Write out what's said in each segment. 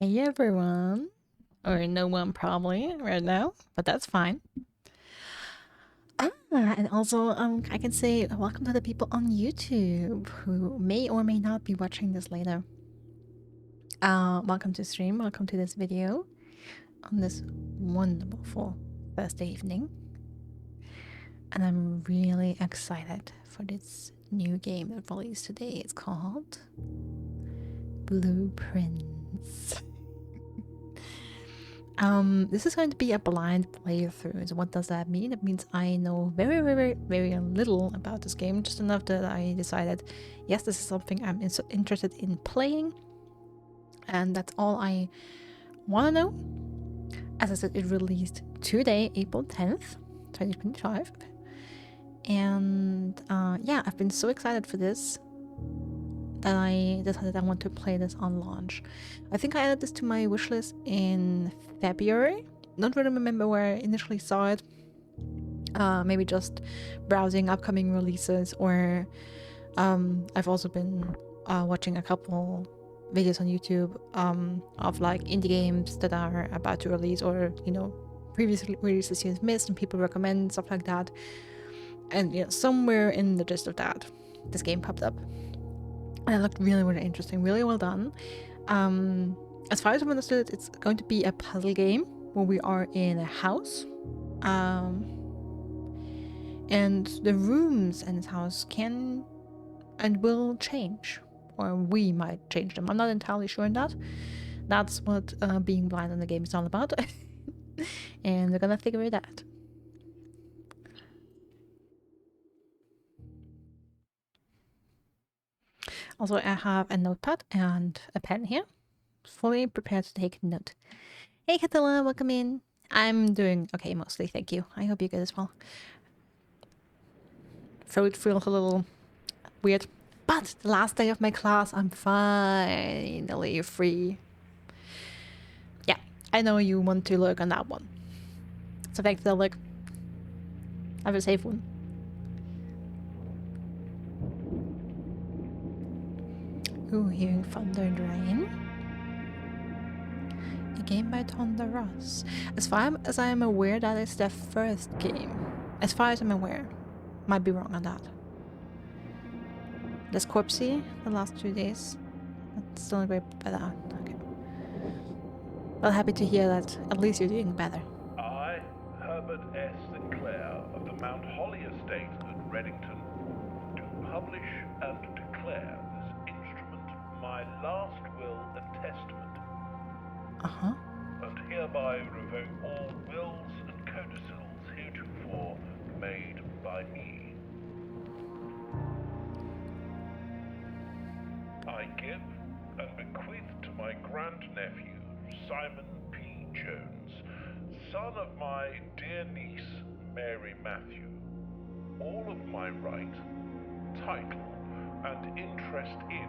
Hey everyone, or no one probably right now, but that's fine. And also, I can say welcome to the people on YouTube who may or may not be watching this later. Welcome to stream, welcome to this video on this wonderful Thursday evening. And I'm really excited for this new game that released today. It's called Blueprints. This is going to be a blind playthrough. So what does that mean? It means I know very, very, very little about this game, just enough that I decided, yes, this is something I'm interested in playing, and that's all I want to know. As I said, it released today, April 10th, 2025, and yeah, I've been so excited for this that I decided I want to play this on launch. I think I added this to my wishlist in February. Don't really remember where I initially saw it. Maybe just browsing upcoming releases, or I've also been watching a couple videos on YouTube of like indie games that are about to release, or previous releases you've missed and people recommend, stuff like that. And somewhere in the gist of that, this game popped up. And it looked really, really interesting, really well done. As far as I've understood, it's going to be a puzzle game where we are in a house. And the rooms in this house can and will change, or we might change them. I'm not entirely sure on that. That's what being blind in the game is all about. And we're gonna figure it out. Also, I have a notepad and a pen here, fully prepared to take note. Hey Catilla, welcome in. I'm doing okay mostly, thank you. I hope you're good as well. Throat feels a little weird, but the last day of my class, I'm finally free. Yeah, I know you want to look on that one. So thanks for the look. Have a safe one. Ooh, hearing thunder and rain. A game by Tonda Ross. As far as I am aware, that is their first game. As far as I'm aware. Might be wrong on that. There's Corpsey the last 2 days. That's still a great better. Okay. Well, happy to hear that at least you're doing better. I, Herbert S. Sinclair of the Mount Holly Estate at Reddington, do publish and declare this instrument my last will and testament. And hereby revoke all wills and codicils heretofore made by me. I give and bequeath to my grandnephew, Simon P. Jones, son of my dear niece, Mary Matthew, all of my right, title, and interest in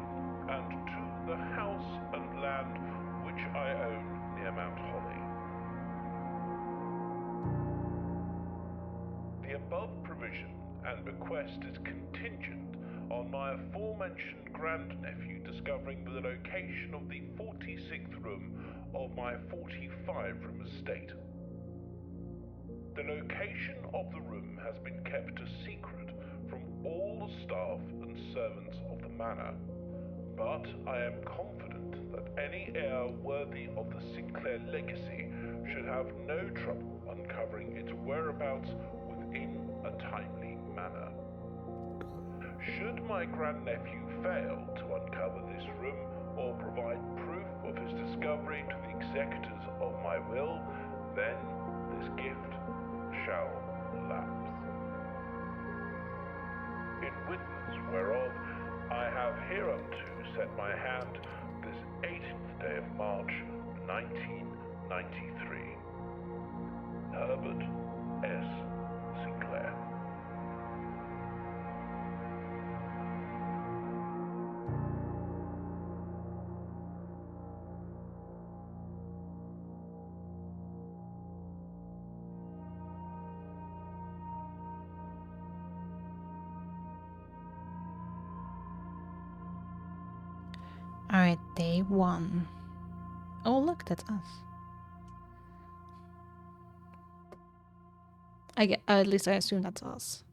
and to the house and land which I own near Mount Holly. The above provision and bequest is contingent on my aforementioned grandnephew discovering the location of the 46th room of my 45-room estate. The location of the room has been kept a secret from all the staff and servants of the manor, but I am confident that any heir worthy of the Sinclair legacy should have no trouble uncovering its whereabouts within a timely manner. Should my grandnephew fail to uncover this room or provide proof of his discovery to the executors of my will, then this gift shall lapse. In witness whereof I have hereunto set my hand this 18th day of March, 1993. Herbert S. Sinclair. Alright, day 1. Oh, look, that's us. At least I assume that's us.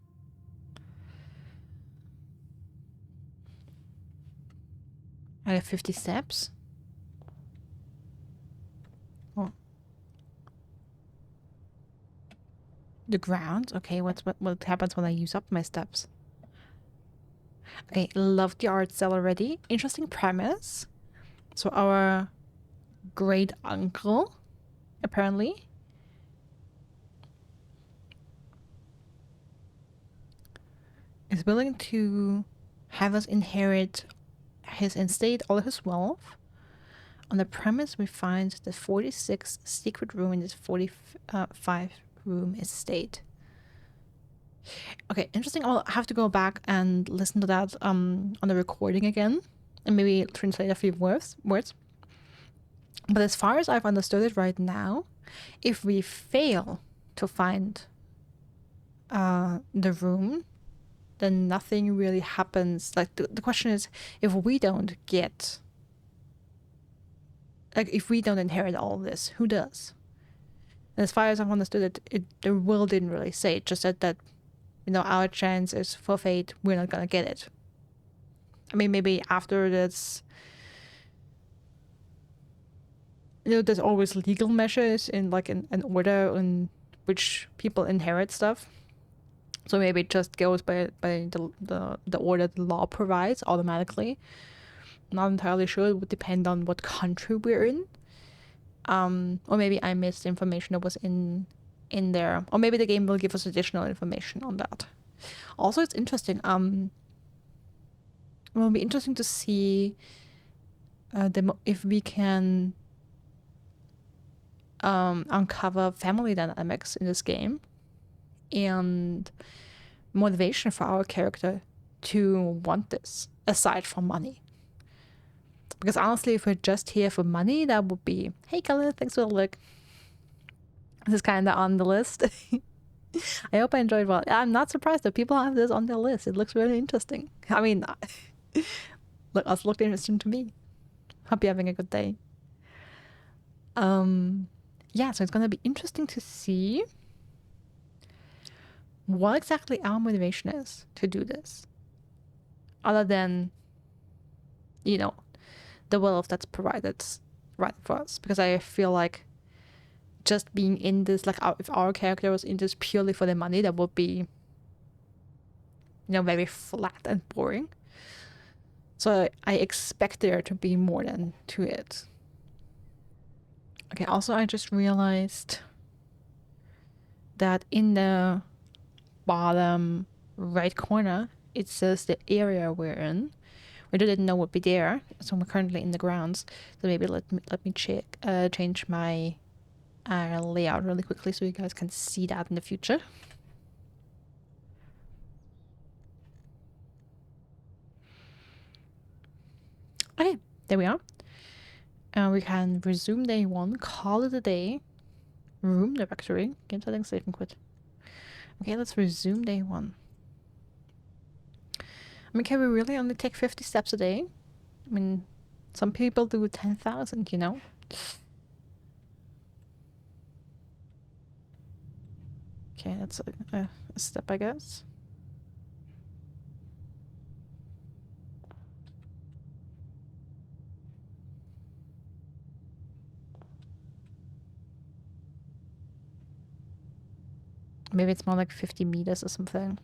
I have 50 steps. Oh. The ground. Okay, what happens when I use up my steps? Okay, love the art style already. Interesting premise. So our great uncle, apparently, is willing to have us inherit his estate, all his wealth. On the premise, we find the 46th secret room in this 45 room estate. Okay, interesting. I'll have to go back and listen to that on the recording again and maybe translate a few words. But as far as I've understood it right now, if we fail to find the room, then nothing really happens. Like the question is, if we don't get, like if we don't inherit all of this, who does? And as far as I've understood it, the will didn't really say. It just said that, you know, our chance is for fate, we're not gonna get it. I mean, maybe after this, you know, there's always legal measures in like an order in which people inherit stuff. So maybe it just goes by the order the law provides automatically. Not entirely sure. It would depend on what country we're in. Or maybe I missed information that was in there. Or maybe the game will give us additional information on that. Also, it's interesting. It will be interesting to see if we can uncover family dynamics in this game and motivation for our character to want this, aside from money. Because honestly, if we're just here for money, that would be, hey Colin, thanks for the look. This is kind of on the list. I hope I enjoyed well. I'm not surprised that people have this on their list. It looks really interesting. I mean, looked interesting to me. Hope you're having a good day. Yeah, so it's gonna be interesting to see what exactly our motivation is to do this, other than, you know, the wealth that's provided right for us. Because I feel like just being in this, like if our character was in this purely for the money, that would be, you know, very flat and boring. So I expect there to be more than to it. Okay, also I just realized that in the bottom right corner it says the area we're in. We didn't know would be there, so we're currently in the grounds. So maybe let me change my layout really quickly so you guys can see that in the future. Okay, there we are. We can resume day 1, call it a day. Room directory, game settings, save and quit. Okay, let's resume day 1. I mean, can we really only take 50 steps a day? I mean, some people do 10,000, you know? Okay, that's a step, I guess. Maybe it's more like 50 meters or something.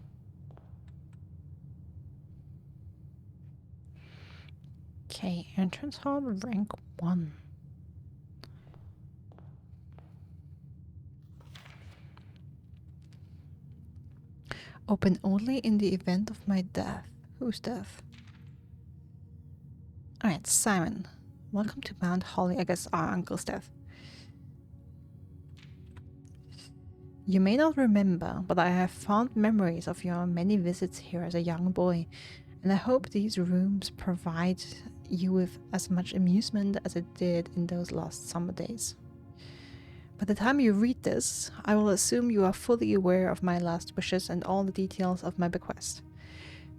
Okay, entrance hall, rank 1. Open only in the event of my death. Whose death? Alright, Simon. Welcome to Mount Holly. I guess our uncle's death. You may not remember, but I have fond memories of your many visits here as a young boy, and I hope these rooms provide you with as much amusement as it did in those last summer days. By the time you read this, I will assume you are fully aware of my last wishes and all the details of my bequest.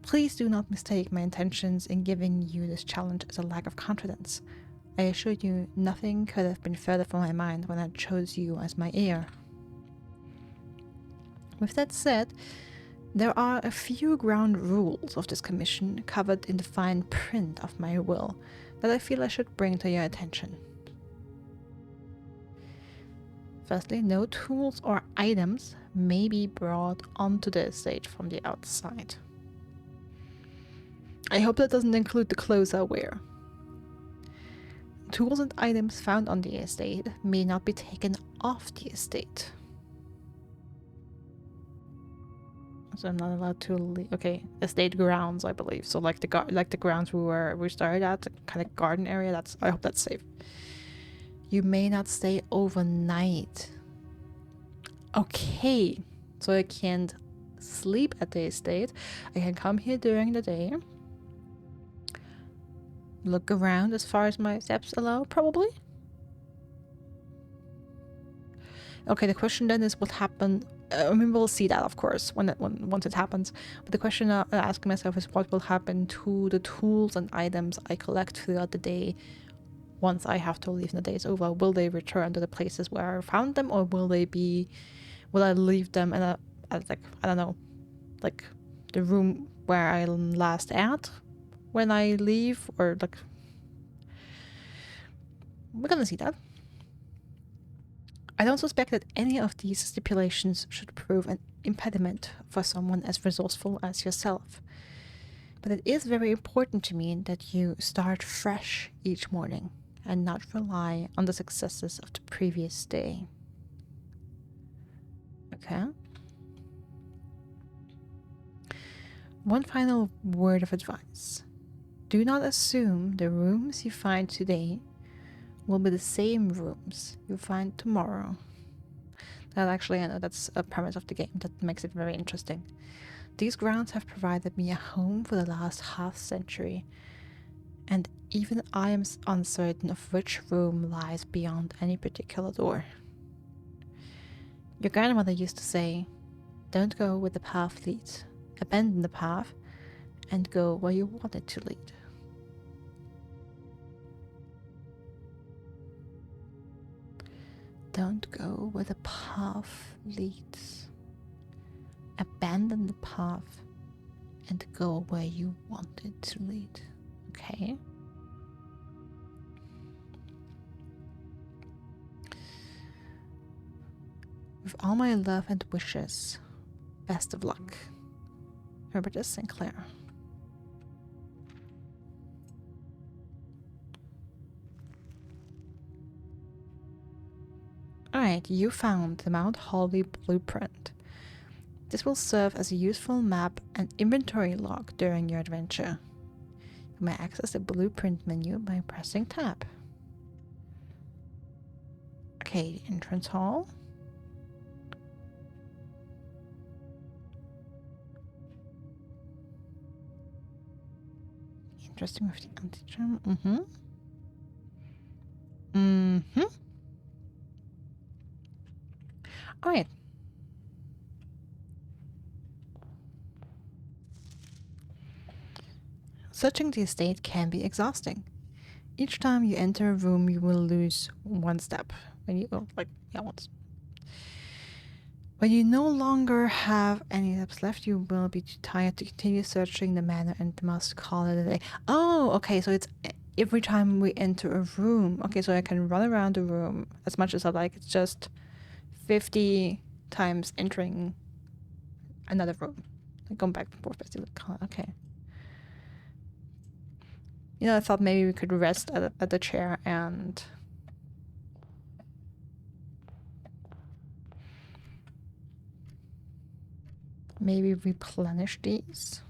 Please do not mistake my intentions in giving you this challenge as a lack of confidence. I assure you, nothing could have been further from my mind when I chose you as my heir. With that said, there are a few ground rules of this commission covered in the fine print of my will that I feel I should bring to your attention. Firstly, no tools or items may be brought onto the estate from the outside. I hope that doesn't include the clothes I wear. Tools and items found on the estate may not be taken off the estate. So I'm not allowed to leave. Okay, estate grounds, I believe. So like the grounds we started at, the kind of garden area. I hope that's safe. You may not stay overnight. Okay, so I can't sleep at the estate. I can come here during the day. Look around as far as my steps allow, probably. Okay, the question then is what happened. I mean, we'll see that, of course, once it happens. But the question I'm asking myself is what will happen to the tools and items I collect throughout the day once I have to leave and the day is over. Will they return to the places where I found them, or will I leave them in I don't know, like the room where I'm last at when I leave, or like we're gonna see that. I don't suspect that any of these stipulations should prove an impediment for someone as resourceful as yourself. But it is very important to me that you start fresh each morning and not rely on the successes of the previous day. Okay? One final word of advice. Do not assume the rooms you find today will be the same rooms you find tomorrow. That actually, I know that's a premise of the game that makes it very interesting. These grounds have provided me a home for the last half-century, and even I am uncertain of which room lies beyond any particular door. Your grandmother used to say, don't go where the path leads, abandon the path, and go where you want it to lead. Don't go where the path leads. Abandon the path and go where you want it to lead. Okay? With all my love and wishes, best of luck. Herbert S. Sinclair. Alright, you found the Mount Holly blueprint. This will serve as a useful map and inventory log during your adventure. You may access the blueprint menu by pressing tab. Okay, entrance hall. Interesting with the anti-gem. Alright. Searching the estate can be exhausting. Each time you enter a room, you will lose one step. Once. When you no longer have any steps left, you will be too tired to continue searching the manor and must call it a day. Oh, okay, so it's every time we enter a room. Okay, so I can run around the room as much as I like. It's just 50 times entering another room. Going back and forth. Okay. You know, I thought maybe we could rest at the chair and maybe replenish these.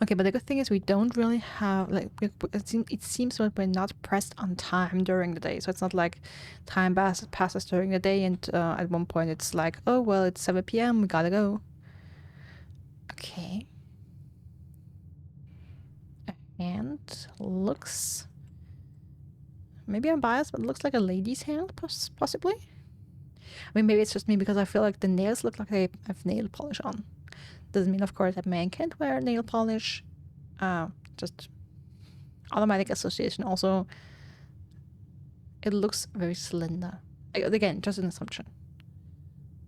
Okay, but the good thing is we don't really have, it seems that we're not pressed on time during the day. So it's not like time passes during the day and at one point it's like, oh, well, it's 7 p.m., we gotta go. Okay. And looks, maybe I'm biased, but it looks like a lady's hand, possibly. I mean, maybe it's just me because I feel like the nails look like they have nail polish on. Doesn't mean, of course, that man can't wear nail polish. Just automatic association also, it looks very slender. Again, just an assumption.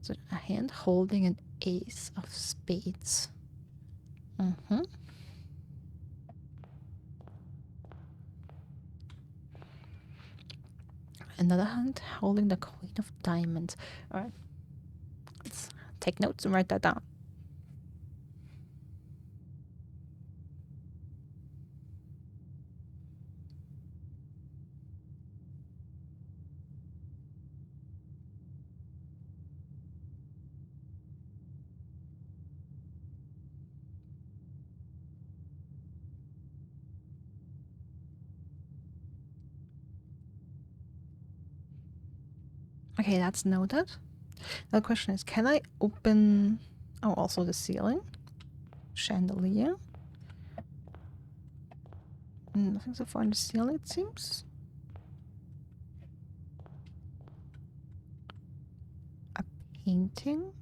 So a hand holding an ace of spades. Another hand holding the queen of diamonds. All right, let's take notes and write that down. Okay, that's noted. Now the question is, can I open... Oh, also the ceiling. Chandelier. Nothing so far in the ceiling, it seems. A painting.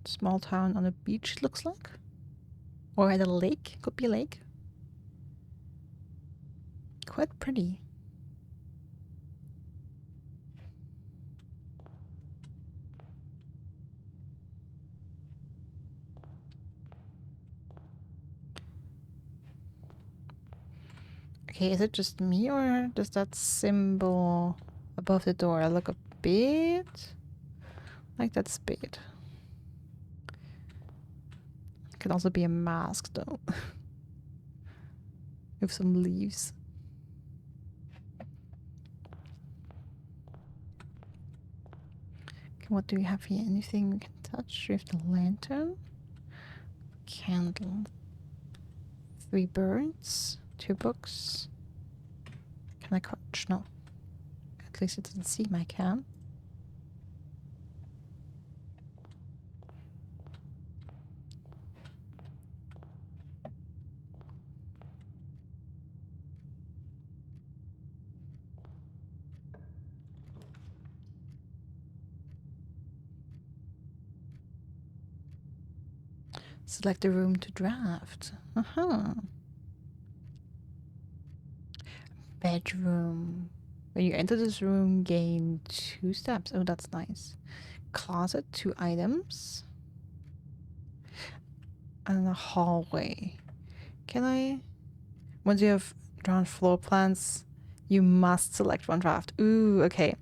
Small town on a beach, it looks like. Or at a lake. Could be a lake. Quite pretty. Okay, is it just me or does that symbol above the door look a bit like that spade? It could also be a mask though. With some leaves. Okay, what do we have here? Anything we can touch? We have the lantern. Candle. 3 birds. 2 books. Can I crouch? No. At least it doesn't seem I can. Select a room to draft. Bedroom. When you enter this room, gain 2 steps. Oh, that's nice. Closet, 2 items. And a hallway. Can I... Once you have drawn floor plans, you must select one draft. Ooh, okay.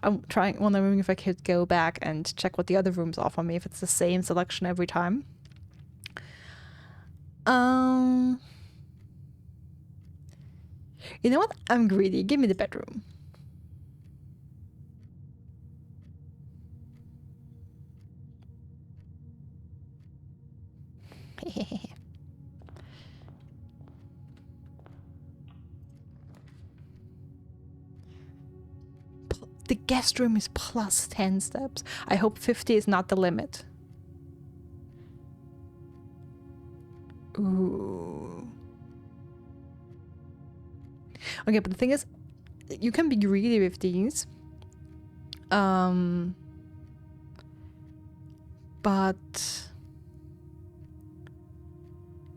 I'm wondering if I could go back and check what the other rooms offer me, if it's the same selection every time. You know what? I'm greedy. Give me the bedroom. The guest room is plus 10 steps. I hope 50 is not the limit. Ooh. Okay, but the thing is, you can be greedy with these. But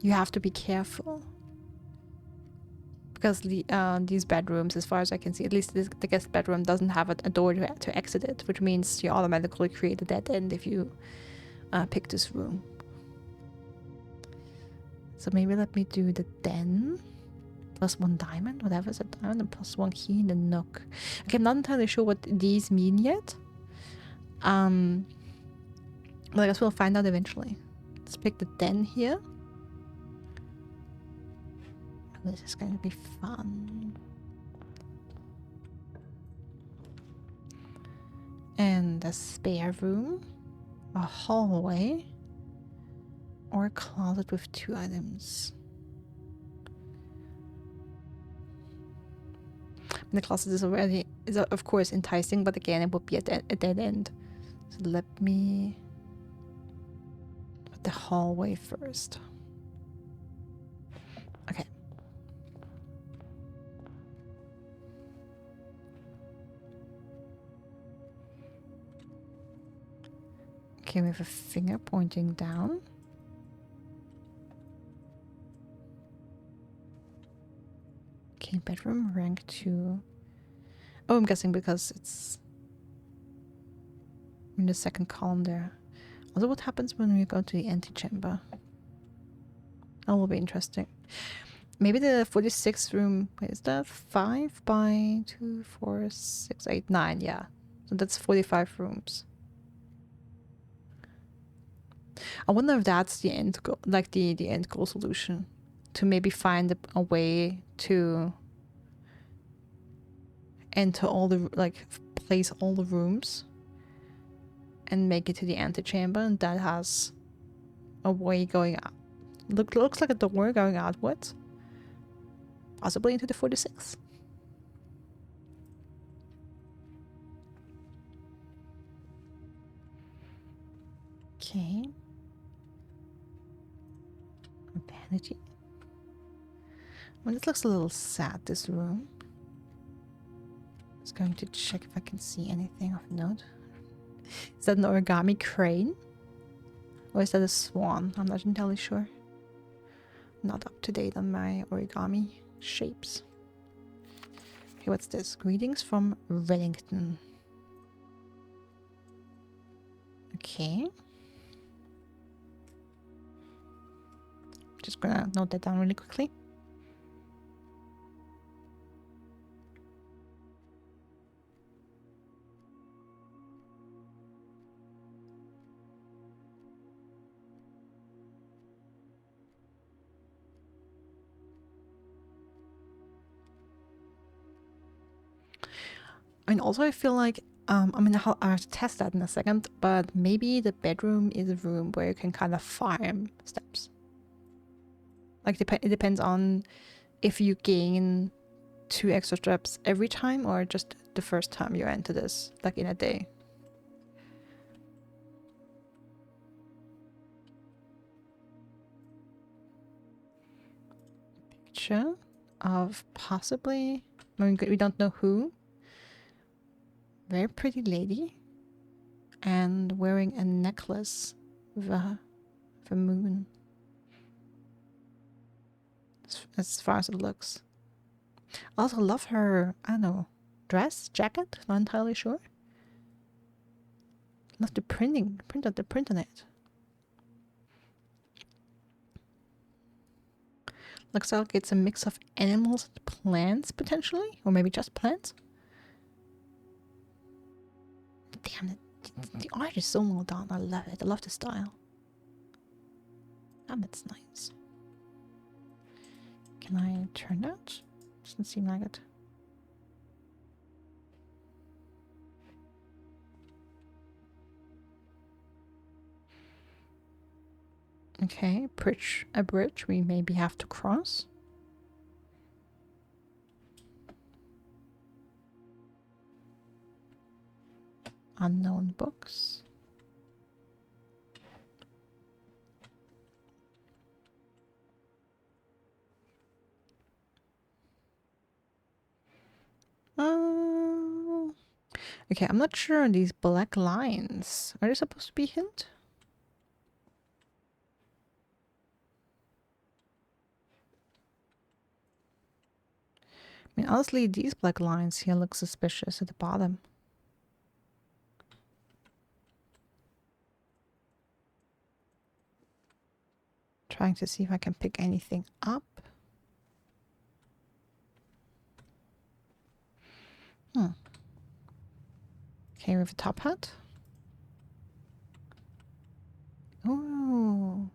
you have to be careful. Because these bedrooms, as far as I can see, at least the guest bedroom doesn't have a door to exit it, which means you automatically create a dead end if you pick this room. So maybe let me do the den. Plus 1 diamond, whatever is a diamond, and plus 1 key in the nook. Okay, I'm not entirely sure what these mean yet. But I guess we'll find out eventually. Let's pick the den here. This is going to be fun. And a spare room, a hallway, or a closet with 2 items. And the closet is of course enticing, but again it would be a dead end. So let me put the hallway first. Okay. Okay, we have a finger pointing down. Okay, bedroom rank 2. Oh, I'm guessing because it's in the second column there. Also, what happens when we go to the antechamber? That will be interesting. Maybe the 46th room, wait, is that 5 by 2, 4, 6, 8, 9? Yeah. So that's 45 rooms. I wonder if that's the end goal, like the end goal solution. To maybe find a way to enter all the, like, place all the rooms and make it to the antechamber, and that has a way going out. Looks like a door going outwards. Possibly into the 46th. Okay. Vanity. Well, it looks a little sad, this room. Just going to check if I can see anything of note. Is that an origami crane? Or is that a swan? I'm not entirely sure. Not up to date on my origami shapes. Okay, what's this? Greetings from Wellington. Okay. Just gonna note that down really quickly. And also I feel like, I mean, I have to test that in a second, but maybe the bedroom is a room where you can kind of farm steps. Like, it depends on if you gain 2 extra steps every time or just the first time you enter this, like in a day. Picture of possibly, I mean, we don't know who. Very pretty lady. And wearing a necklace with a moon. As far as it looks. I also love her, I don't know, dress, jacket, not entirely sure. Love the print on it. Looks like it's a mix of animals and plants, potentially, or maybe just plants. Damn, the art is so well done. I love it. I love the style. Damn, it's nice. Can I turn that? Doesn't seem like it. Okay, a bridge we maybe have to cross. Unknown books. Okay, I'm not sure on these black lines. Are they supposed to be a hint? I mean, honestly, these black lines here look suspicious at the bottom. Trying to see if I can pick anything up. Okay, we have a top hat. Oh,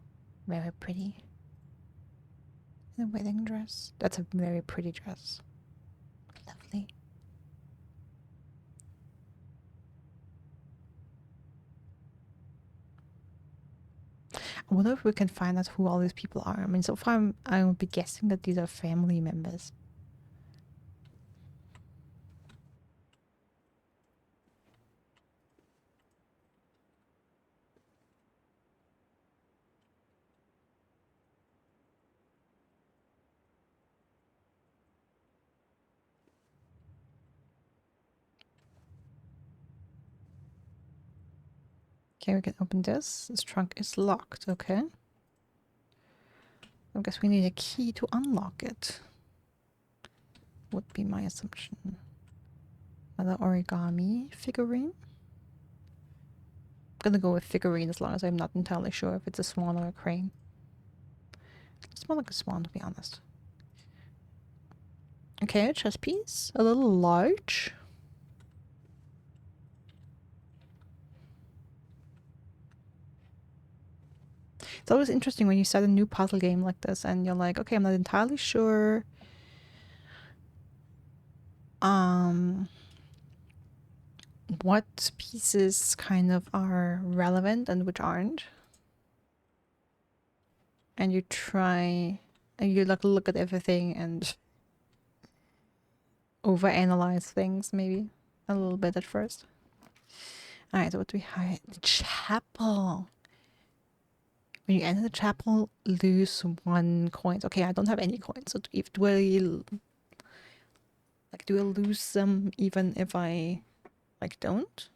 very pretty. The wedding dress. That's a very pretty dress. Lovely. I wonder if we can find out who all these people are. I mean, so far I would be guessing that these are family members. Okay, we can open this. This trunk is locked, okay. I guess we need a key to unlock it. would be my assumption. Another origami figurine. I'm gonna go with figurine as long as I'm not entirely sure if it's a swan or a crane. It's more like a swan, to be honest. Okay, a chess piece. A little large. It's always interesting when you start a new puzzle game like this and you're like, okay, I'm not entirely sure what pieces kind of are relevant and which aren't. And you try and you like look at everything and overanalyze things maybe a little bit at first. Alright, so what do we have? The chapel. When you enter the chapel, lose 1 coin. Okay, I don't have any coins, so do I lose them even if I like don't?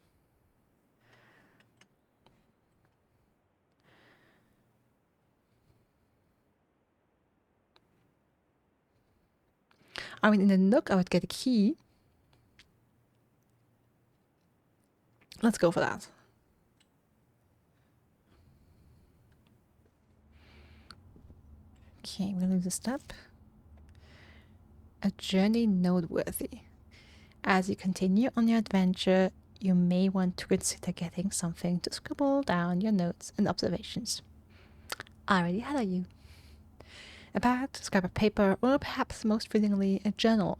I mean, in the nook, I would get a key. Let's go for that. Okay, we lose a step. A journey noteworthy. As you continue on your adventure, you may want to consider getting something to scribble down your notes and observations. Alrighty, how are you? A pad, scrap of paper, or perhaps most fittingly, a journal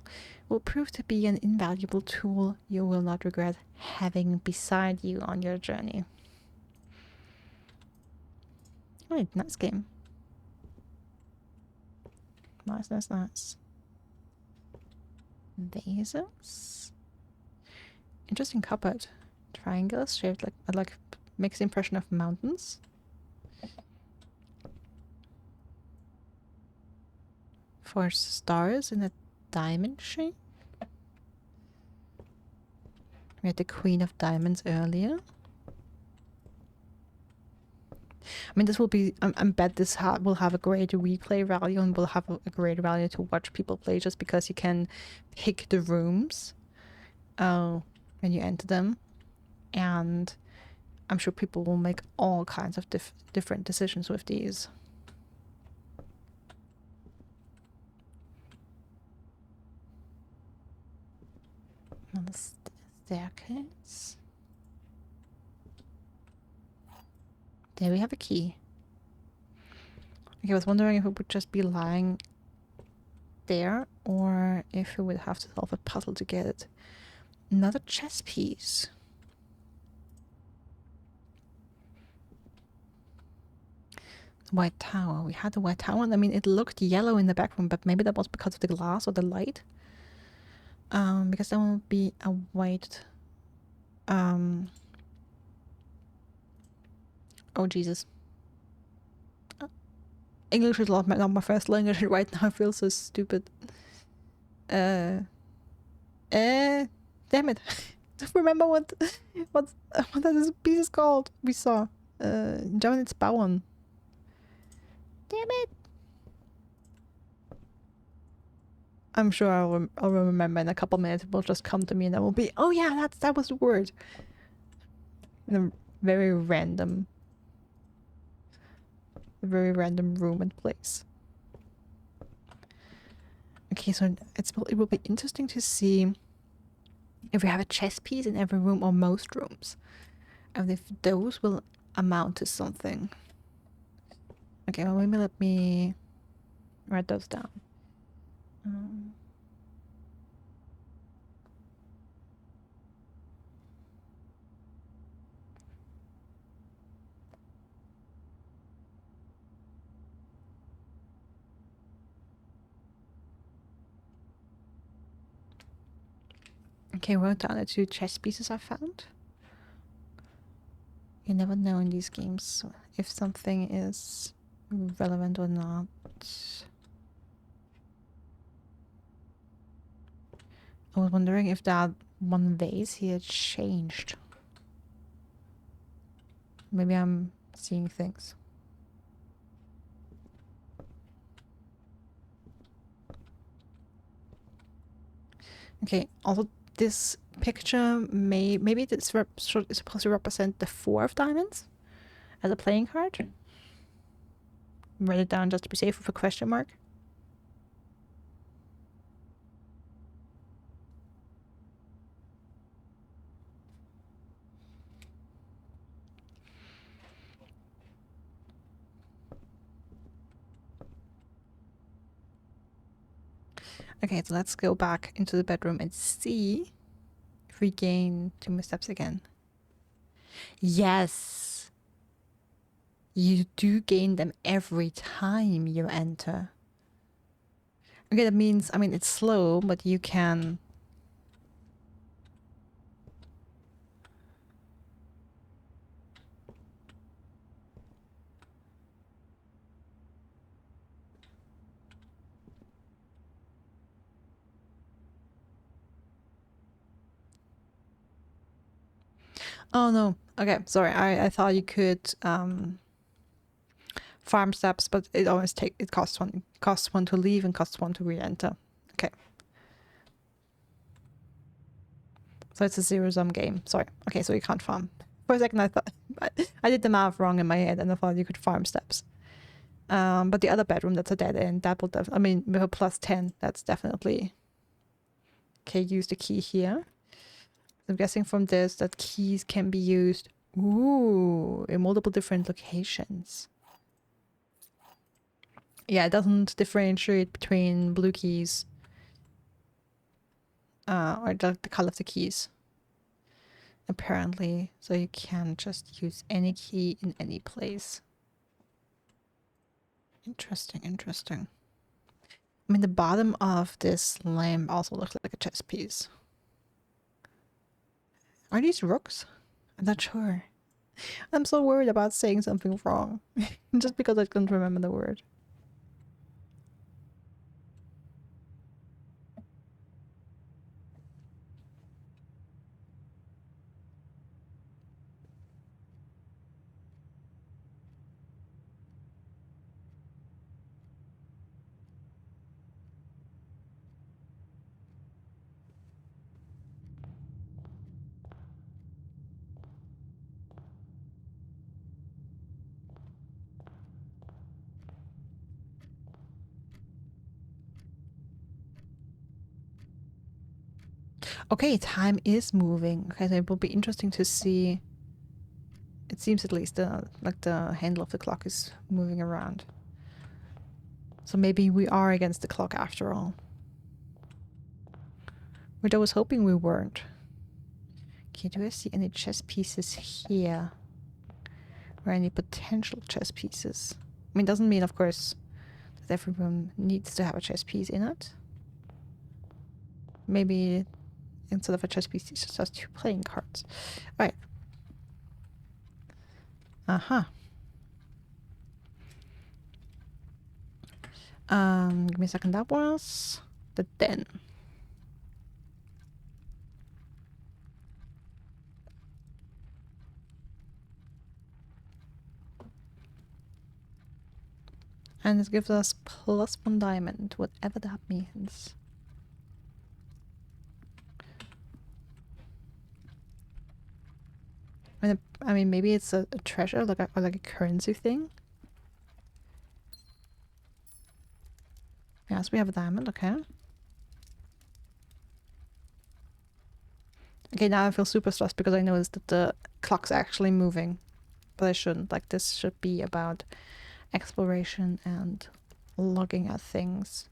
will prove to be an invaluable tool you will not regret having beside you on your journey. Right, nice game. Nice. Vases. Interesting cupboard. Triangles shaped like makes the impression of mountains. For stars in a diamond shape. We had the Queen of Diamonds earlier. I mean, this will be. I bet this will have a great replay value and will have a great value to watch people play, just because you can pick the rooms when you enter them, and I'm sure people will make all kinds of different decisions with these. On the staircase. There we have a key. Okay, I was wondering if it would just be lying there or if we would have to solve a puzzle to get it. Another chess piece. White tower. We had the white tower. I mean, it looked yellow in the background, but maybe that was because of the glass or the light. Because that will be a white. Oh Jesus. English is not my first language. Right now I feel so stupid. Damn it. Don't remember what this piece is called. We saw. In German it's Bauern. Damn it. I'm sure I'll remember in a couple minutes. It will just come to me and I will be, oh yeah, that was the word. In a very random room and place. Okay, so it will be interesting to see if we have a chess piece in every room or most rooms, and if those will amount to something. Okay, well, maybe let me write those down. Okay, wrote down the 2 chess pieces I found. You never know in these games if something is relevant or not. I was wondering if that one vase here changed. Maybe I'm seeing things. Okay, also this picture maybe it's supposed to represent the 4 of diamonds as a playing card. Write it down just to be safe with a question mark. Okay, so let's go back into the bedroom and see if we gain 2 missteps again. Yes! You do gain them every time you enter. Okay, that means, I mean, it's slow, but you can... Oh no, okay, sorry, I thought you could farm steps, but it always costs one to leave and costs 1 to re-enter. Okay. So it's a zero-sum game. Sorry. Okay, so you can't farm. For a second I thought... I did the math wrong in my head and I thought you could farm steps. But the other bedroom, that's a dead end. That will I mean, with a plus 10, that's definitely... Okay, use the key here. I'm guessing from this that keys can be used... Ooh, in multiple different locations. Yeah, it doesn't differentiate between blue keys or the color of the keys. Apparently, so you can just use any key in any place. Interesting, interesting. I mean, the bottom of this lamp also looks like a chess piece. Are these rooks? I'm not sure. I'm so worried about saying something wrong. Just because I couldn't remember the word. Okay, time is moving. Okay, so it will be interesting to see. It seems at least like the handle of the clock is moving around. So maybe we are against the clock after all. Which I was hoping we weren't. Okay, do I see any chess pieces here? Or any potential chess pieces? I mean, doesn't mean, of course, that everyone needs to have a chess piece in it. Maybe instead of a chess piece, it's just 2 playing cards. Right. Uh-huh. Give me a second. That was the den. And this gives us plus 1 diamond, whatever that means. I mean, maybe it's a treasure, or like a currency thing. Yes, we have a diamond, okay. Okay, now I feel super stressed because I noticed that the clock's actually moving. But I shouldn't. Like, this should be about exploration and looking at things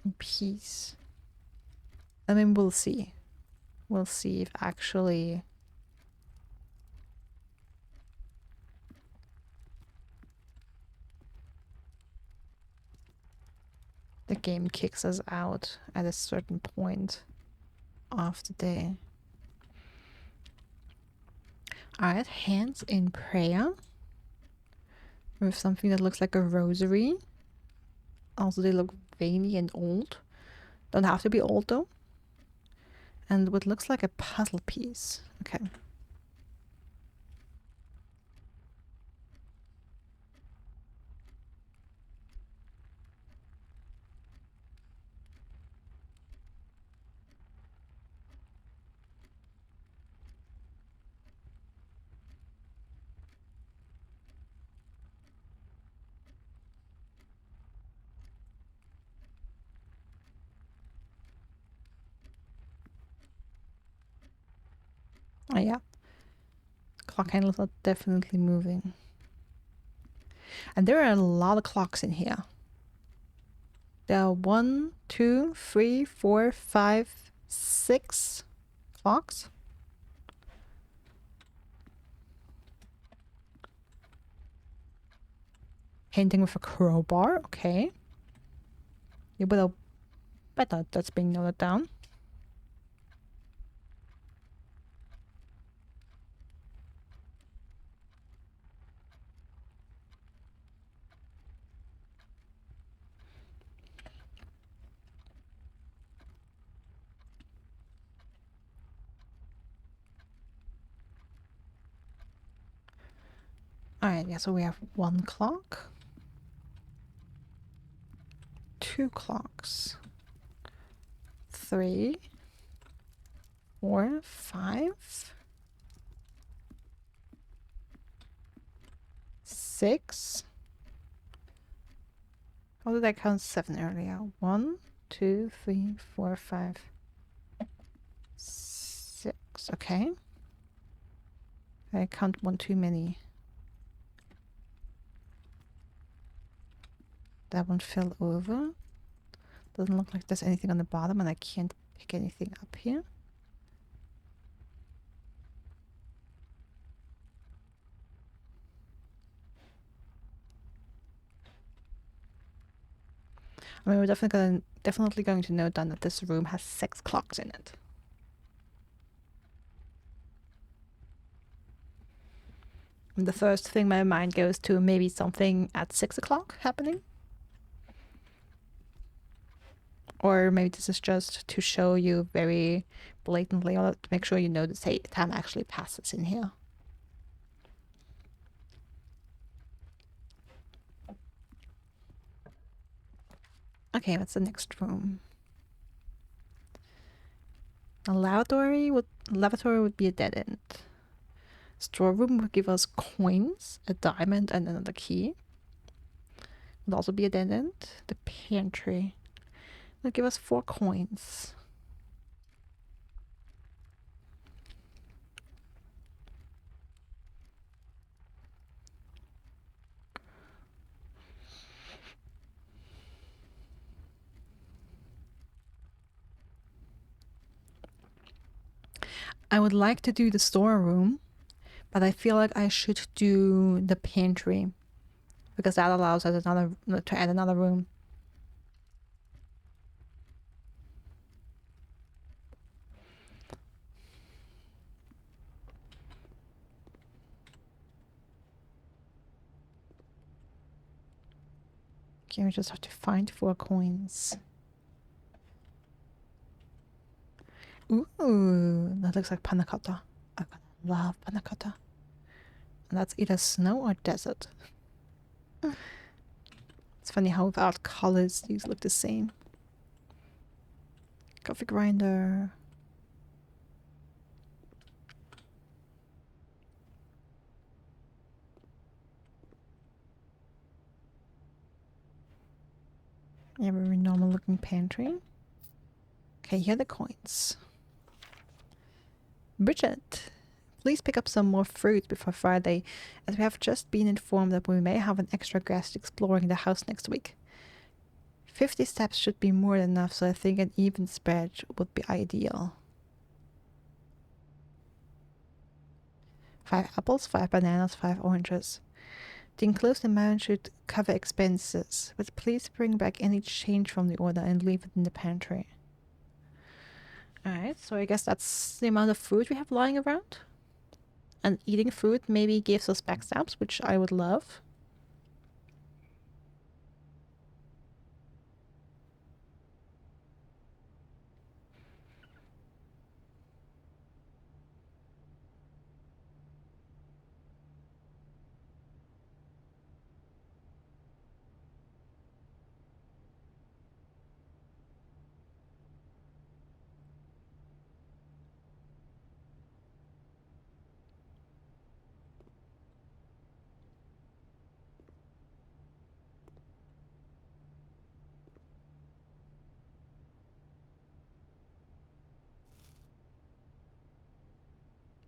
in peace. I mean, we'll see. We'll see if actually... the game kicks us out at a certain point of the day. Alright, hands in prayer. With something that looks like a rosary. Also, they look veiny and old. Don't have to be old though. And what looks like a puzzle piece. Okay. Oh yeah. Clock handles are definitely moving. And there are a lot of clocks in here. There are 1, 2, 3, 4, 5, 6 clocks. Painting with a crowbar, okay. You better bet that's being noted down. Alright, yeah, so we have 1 clock. 2 clocks. 3, 4, 5, 6. How did I count 7 earlier? 1, 2, 3, 4, 5, 6. Okay. I count 1 too many. That one fell over. Doesn't look like there's anything on the bottom, and I can't pick anything up here. I mean, we're definitely going to note down that this room has 6 clocks in it. And the first thing my mind goes to, maybe something at 6 o'clock happening. Or maybe this is just to show you very blatantly, or to make sure you know the time actually passes in here. Okay, what's the next room? A lavatory would be a dead end. Storeroom would give us coins, a diamond, and another key. Would also be a dead end. The pantry would give us 4 coins. I would like to do the storeroom, but I feel like I should do the pantry because that allows us to add another room. Okay, we just have to find 4 coins. Ooh, that looks like panna cotta. I love panna cotta. And that's either snow or desert. It's funny how without colors these look the same. Coffee grinder. Yeah, very normal looking pantry. Okay, here are the coins. Bridget, please pick up some more fruit before Friday, as we have just been informed that we may have an extra guest exploring the house next week. 50 steps should be more than enough, so I think an even spread would be ideal. 5 apples, 5 bananas, 5 oranges. The enclosed amount should cover expenses, but please bring back any change from the order and leave it in the pantry. Alright, so I guess that's the amount of food we have lying around. And eating food maybe gives us backstabs, which I would love.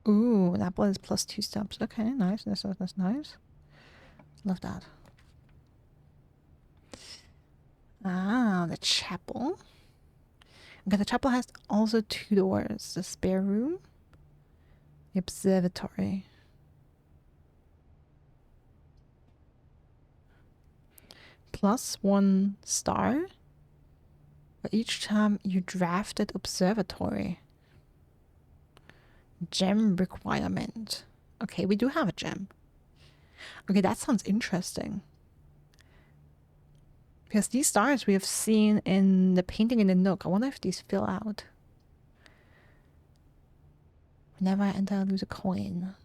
Ooh, an apple is plus 2 steps. Okay, nice. That's nice. Love that. Ah, the chapel. Okay, the chapel has also 2 doors. The spare room, the observatory. Plus 1 star for each time you drafted observatory. Gem requirement. Okay, we do have a gem. Okay, that sounds interesting. Because these stars we have seen in the painting in the Nook. I wonder if these fill out. Whenever I enter, I lose a coin.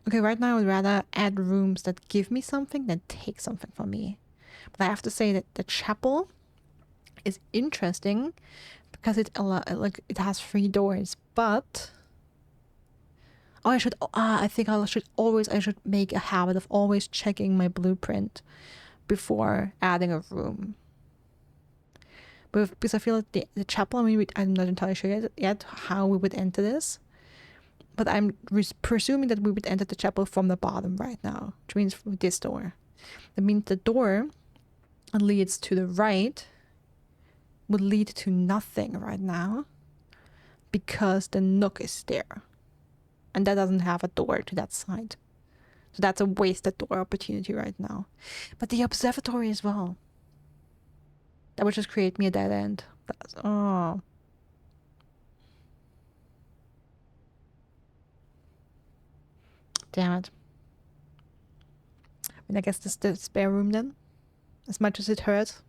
Okay, right now I would rather add rooms that give me something than take something from me. But I have to say that the chapel is interesting because it has 3 doors. But I think I should make a habit of always checking my blueprint before adding a room. But because I feel like the chapel, I mean, I'm not entirely sure yet how we would enter this. But I'm presuming that we would enter the chapel from the bottom right now, which means from this door. That means the door that leads to the right would lead to nothing right now because the Nook is there. And that doesn't have a door to that side. So that's a wasted door opportunity right now. But the observatory as well. That would just create me a dead end. Oh. Damn it. I mean, I guess this is the spare room then. As much as it hurts.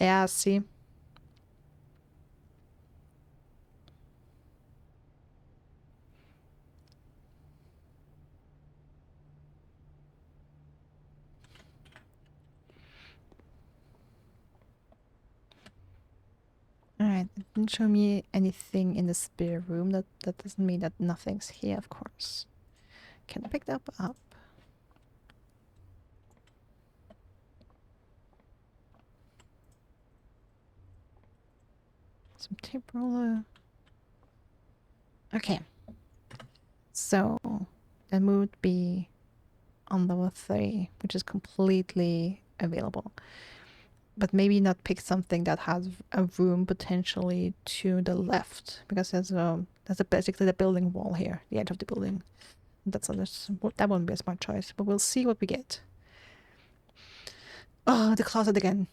Yeah, see. Alright, it didn't show me anything in the spare room. That doesn't mean that nothing's here, of course. Can I pick that up? Some tape roller. Okay. So, that would be on level 3, which is completely available. But maybe not pick something that has a room potentially to the left, because there's basically the building wall here, the edge of the building. That won't be a smart choice, but we'll see what we get. Oh, the closet again.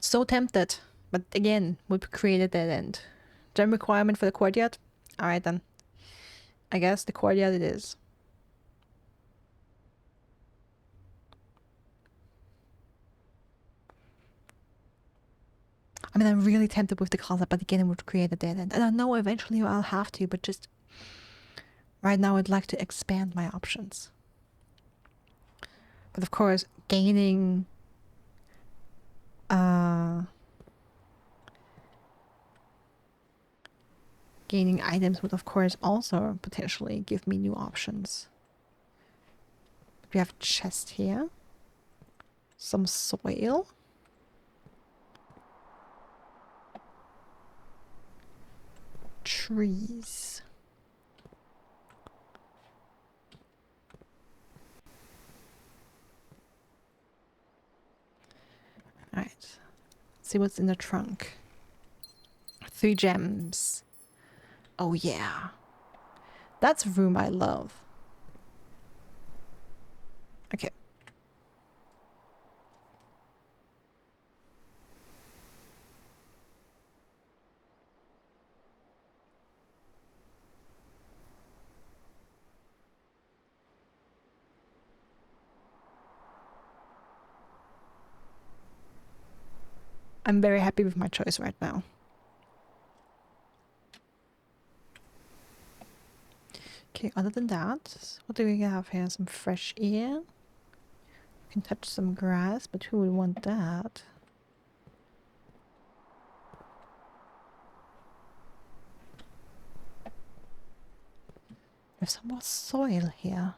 So tempted, but again, would create a dead end. Gem requirement for the courtyard? Alright then. I guess the courtyard it is. I mean, I'm really tempted with the closet, but again, it would create a dead end. And I know eventually I'll have to, but just right now I'd like to expand my options. But of course, gaining items would of course also potentially give me new options. We have chest here. Some soil. Trees. Alright. Let's see what's in the trunk. 3 gems. Oh yeah. That's a room I love. Okay. I'm very happy with my choice right now. Okay, other than that, what do we have here? Some fresh air. We can touch some grass, but who would want that? There's some more soil here.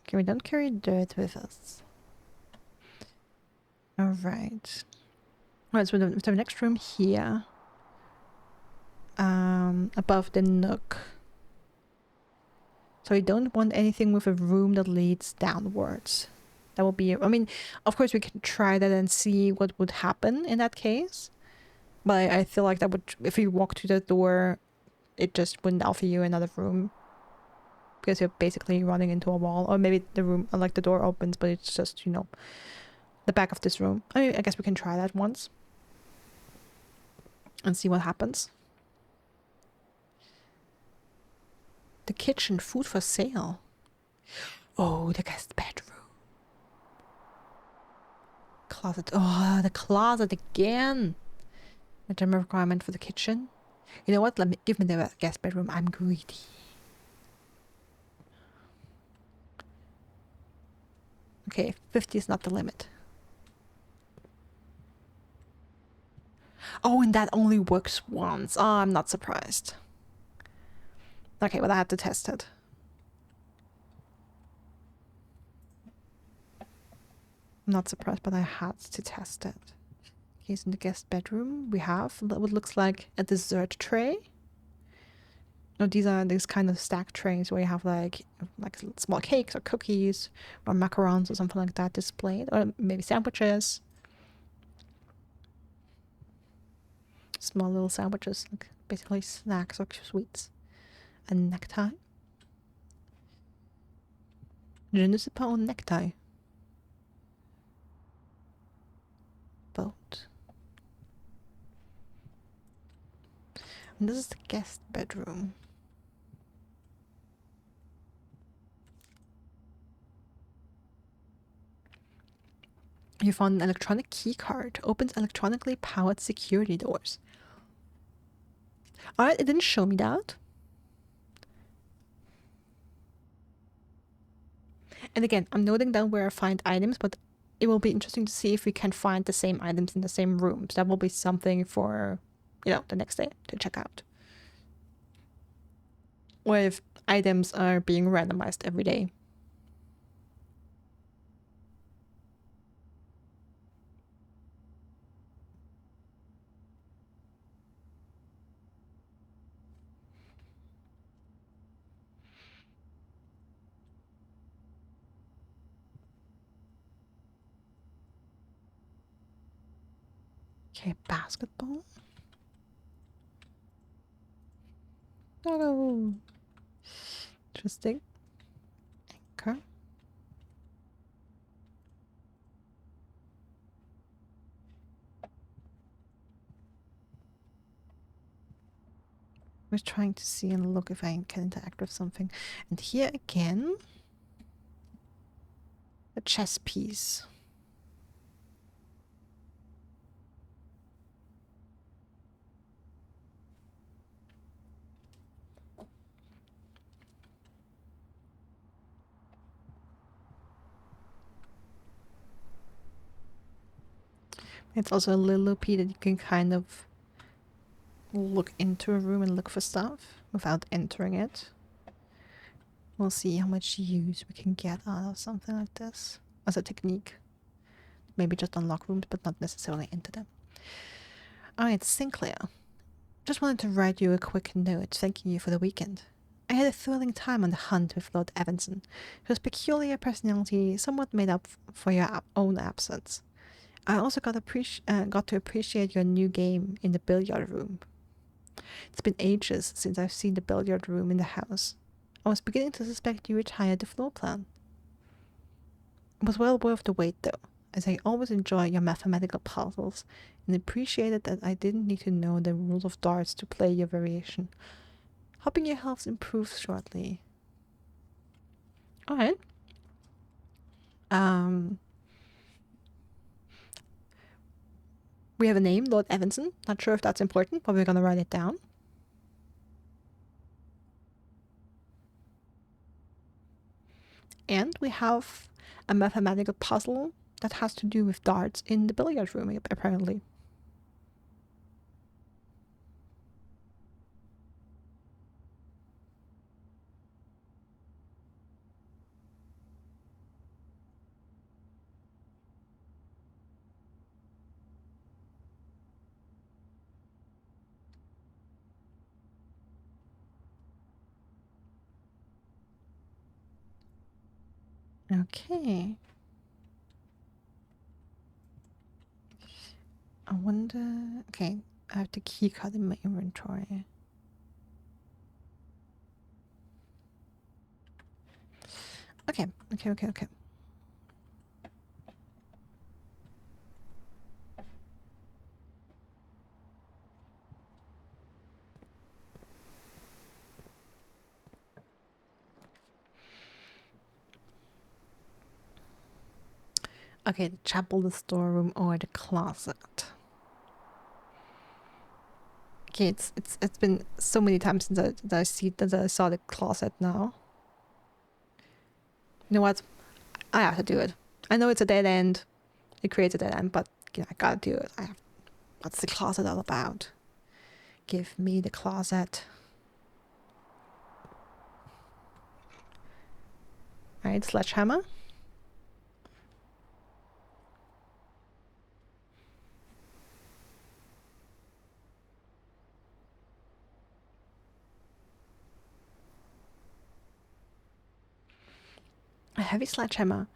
Okay, we don't carry dirt with us. Alright. Alright, so the next room here. Above the nook. So we don't want anything with a room that leads downwards. That will be... I mean, of course we can try that and see what would happen in that case. But I feel like that would... If you walk to the door, it just wouldn't offer you another room. Because you're basically running into a wall. Or maybe the room... Like the door opens, but it's just, you know... the back of this room. I mean, I guess we can try that once. And see what happens. The kitchen, food for sale. Oh, the guest bedroom. Closet. Oh, the closet again. A minimum requirement for the kitchen. You know what? Give me the guest bedroom. I'm greedy. Okay, 50 is not the limit. Oh, and that only works once. Oh, I'm not surprised. Okay, well, I have to test it. I'm not surprised, but I had to test it. Okay, so in the guest bedroom, we have what looks like a dessert tray. No, these are these kind of stacked trays where you have like small cakes or cookies or macarons or something like that displayed, or maybe sandwiches. Small little sandwiches, like basically snacks or sweets. A necktie. Je ne sais pas un necktie. Boat. And this is the guest bedroom. You found an electronic key card. Opens electronically powered security doors. Alright, it didn't show me that. And again, I'm noting down where I find items, but it will be interesting to see if we can find the same items in the same rooms. That will be something for, you know, the next day to check out. Or if items are being randomized every day. Okay, basketball. Oh, interesting. Anchor. I was trying to see and look if I can interact with something. And here again, a chess piece. It's also a little loopy that you can kind of look into a room and look for stuff without entering it. We'll see how much use we can get out of something like this as a technique. Maybe just unlock rooms, but not necessarily into them. Alright, Sinclair. Just wanted to write you a quick note thanking you for the weekend. I had a thrilling time on the hunt with Lord Evanson, whose peculiar personality somewhat made up for your own absence. I also got to appreciate your new game in the billiard room. It's been ages since I've seen the billiard room in the house. I was beginning to suspect you retired the floor plan. It was well worth the wait though, as I always enjoy your mathematical puzzles and appreciated that I didn't need to know the rules of darts to play your variation. Hoping your health improves shortly. Alright. We have a name, Lord Evanson. Not sure if that's important, but we're gonna write it down. And we have a mathematical puzzle that has to do with darts in the billiard room, apparently. Okay. I wonder... Okay, I have the key card in my inventory. Okay. Okay, the chapel, the storeroom, or the closet. Okay, it's been so many times since I saw the closet now. You know what? I have to do it. I know it's a dead end. It creates a dead end, but you know, I gotta do it. What's the closet all about? Give me the closet. Alright, sledgehammer. A heavy sledgehammer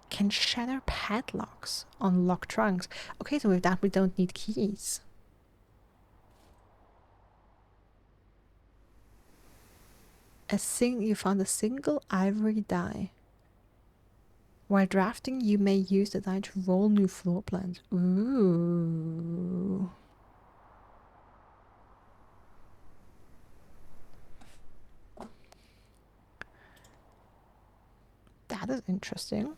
can shatter padlocks, unlock trunks. Okay, so with that we don't need keys. You found a single ivory die. While drafting, you may use the die to roll new floor plans. Ooh. That is interesting.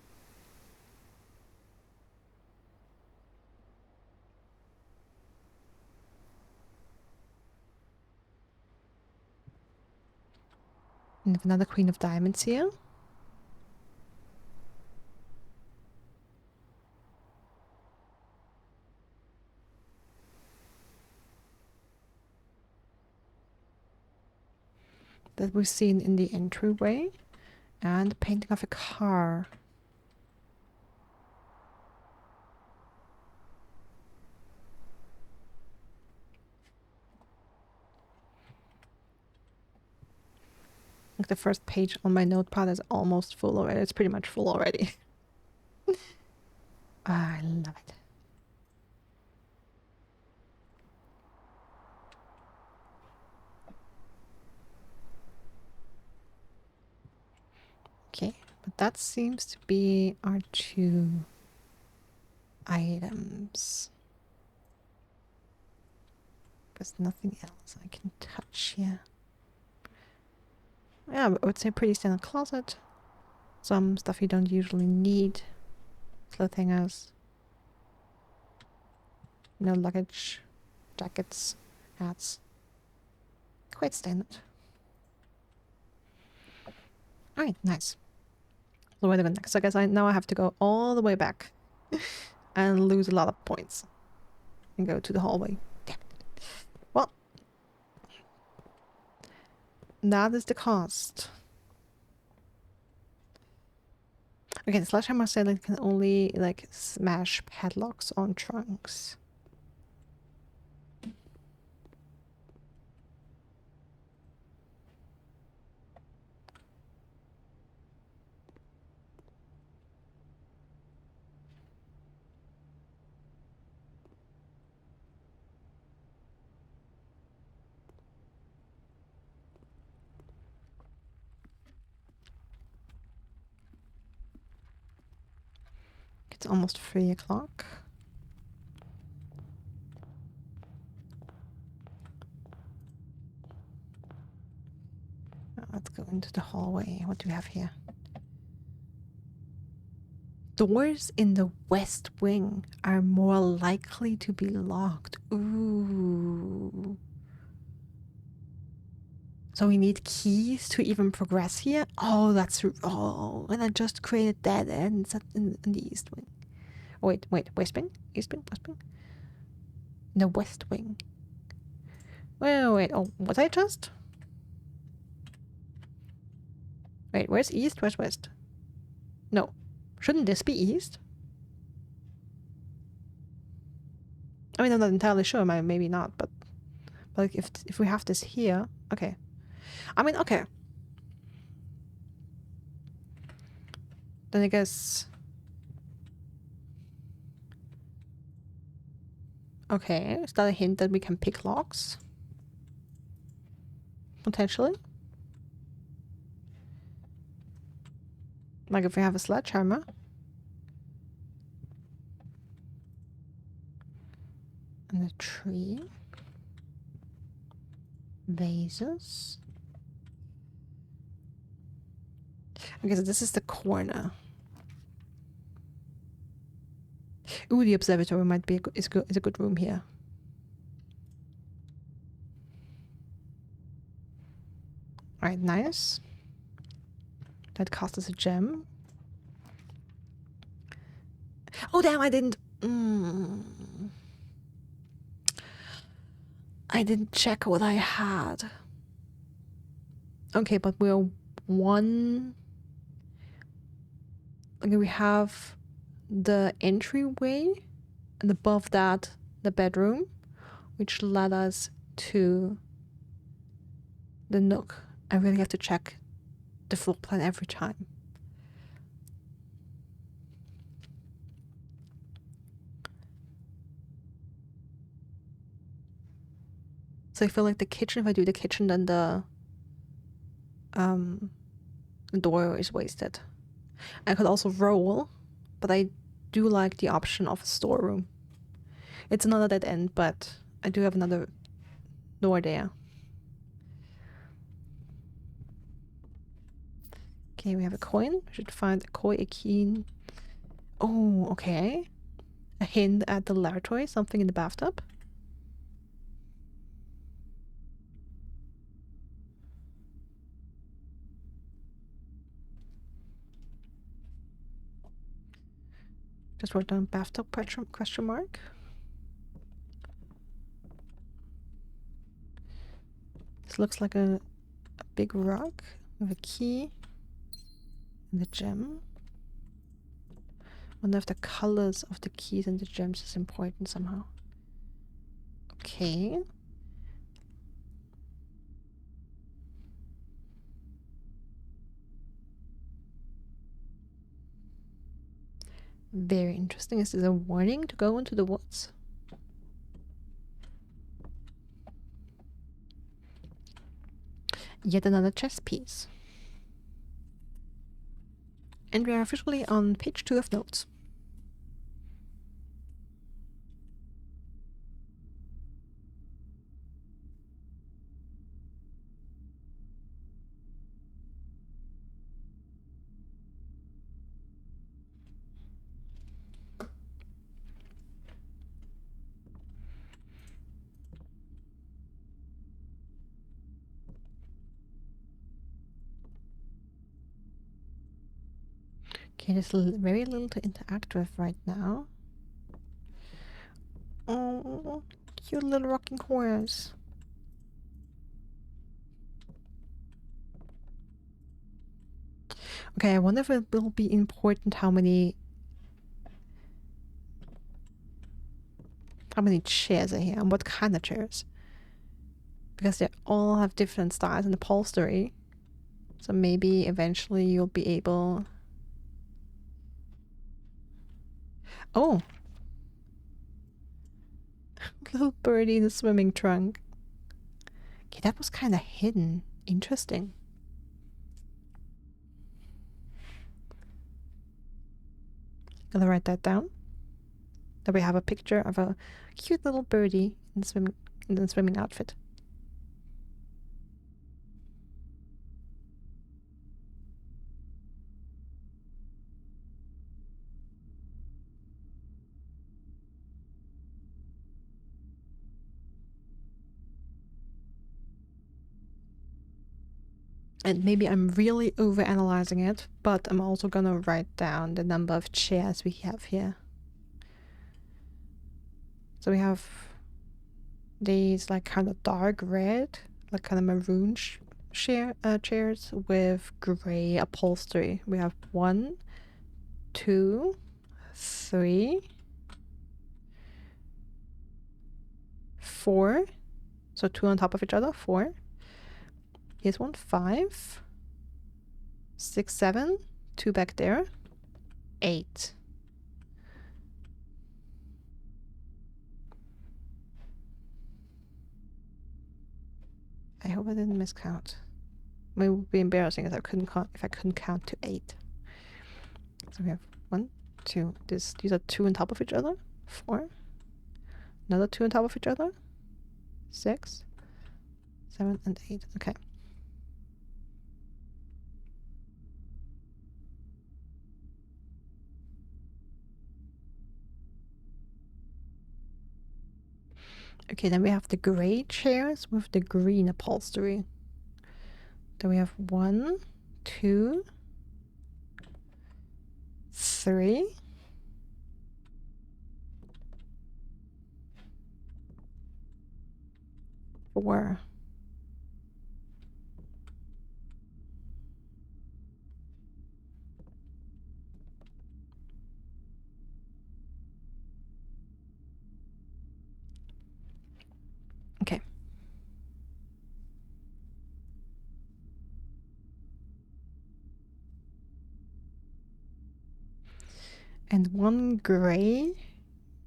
And another Queen of Diamonds here. That we've seen in the entryway. And the painting of a car. Like the first page on my notepad is almost full already. It's pretty much full already. I love it. Okay, but that seems to be our 2 items. There's nothing else I can touch here. Yeah, I would say pretty standard closet. Some stuff you don't usually need. Clothes hangers. No luggage. Jackets. Hats. Quite standard. Alright, nice. So where do I go next? So I guess now I have to go all the way back and lose a lot of points and go to the hallway. Damn it. Well, that is the cost. Okay, the sledgehammer said it can only like smash padlocks on trunks. It's almost 3 o'clock. Let's go into the hallway. What do we have here? Doors in the west wing are more likely to be locked. Ooh. So we need keys to even progress here? Oh, that's... Oh, and I just created dead ends in the east wing. Oh, wait, west wing? East wing? West wing? No, west wing. Wait, oh, was I just? Wait, where's east? Where's west? No. Shouldn't this be east? I mean, I'm not entirely sure. Maybe not, but like if we have this here, okay. I mean, okay. Then I guess... Okay, is that a hint that we can pick locks? Potentially? Like if we have a sledgehammer. And a tree. Vases. Okay, so this is the corner. Ooh, the observatory might be is a good room here. Alright, nice. That cost us a gem. Oh damn, I didn't... I didn't check what I had. Okay, but we're one... Okay, we have the entryway, and above that, the bedroom, which led us to the nook. I really have to check the floor plan every time. So I feel like the kitchen, if I do the kitchen, then the door is wasted. I could also roll, but I do like the option of a storeroom. It's another dead end, but I do have another door there. Okay, we have a coin. I should find a koi, a key. Oh, okay. A hint at the laboratory, something in the bathtub. Just wrote down bathtub question mark. This looks like a big rock with a key and a gem. Wonder if the colors of the keys and the gems is important somehow. Okay. Very interesting. Is this a warning to go into the woods? Yet another chess piece. And we are officially on page 2 of notes. Okay, there's very little to interact with right now. Oh, cute little rocking horse. Okay, I wonder if it will be important how many chairs are here and what kind of chairs. Because they all have different styles and upholstery. So maybe eventually you'll be able... Oh! Little birdie in a swimming trunk. Okay, that was kind of hidden. Interesting. Gonna write that down. That we have a picture of a cute little birdie in the swimming outfit. And maybe I'm really overanalyzing it, but I'm also gonna write down the number of chairs we have here. So we have these like kind of dark red, like kind of maroon chairs with gray upholstery. We have 1, 2, 3, 4. So 2 on top of each other, 4. Here's one, 5, 6, 7, 2 back there. 8. I hope I didn't miscount. It would be embarrassing if I couldn't count to 8. So we have 1, 2. These are 2 on top of each other. 4. Another 2 on top of each other. 6, 7, and 8. Okay. Okay, then we have the gray chairs with the green upholstery. Then we have 1, 2, 3. 4. Okay. And 1 gray,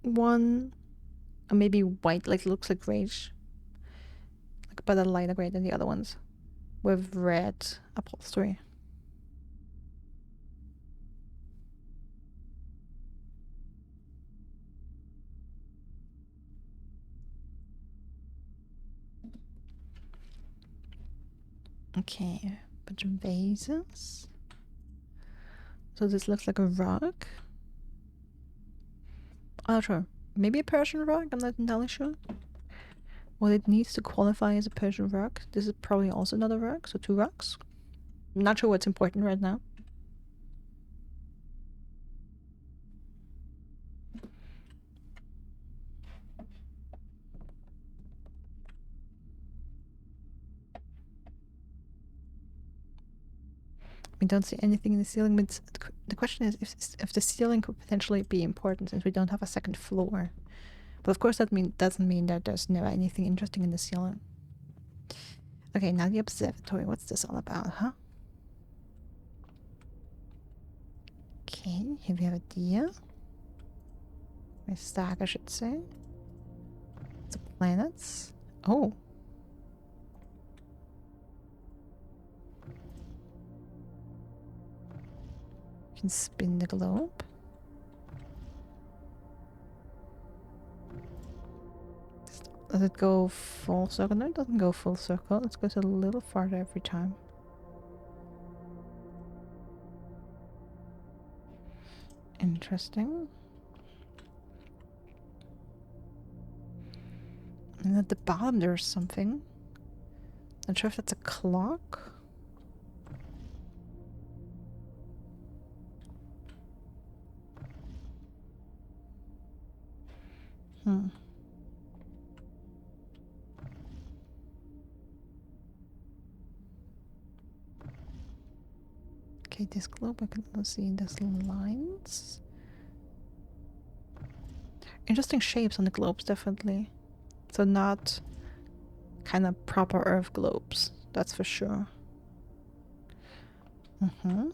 1, or maybe white, like looks like grayish, like but a lighter gray than the other ones, with red upholstery. Okay, bunch of vases. So this looks like a rug. I'm not sure. Maybe a Persian rug? I'm not entirely sure. Well, it needs to qualify as a Persian rug. This is probably also another rug, so 2 rugs. I'm not sure what's important right now. We don't see anything in the ceiling, but the question is if the ceiling could potentially be important since we don't have a second floor. But of course that doesn't mean that there's never anything interesting in the ceiling. Okay, now the observatory. What's this all about, huh? Okay, here we have a deer. A stag, I should say. The planets. Oh. You can spin the globe. Does it go full circle? No, it doesn't go full circle. It goes a little farther every time. Interesting. And at the bottom there's something. Not sure if that's a clock. Okay, this globe I can also see these lines. Interesting shapes on the globes, definitely. So not kind of proper Earth globes, that's for sure. Can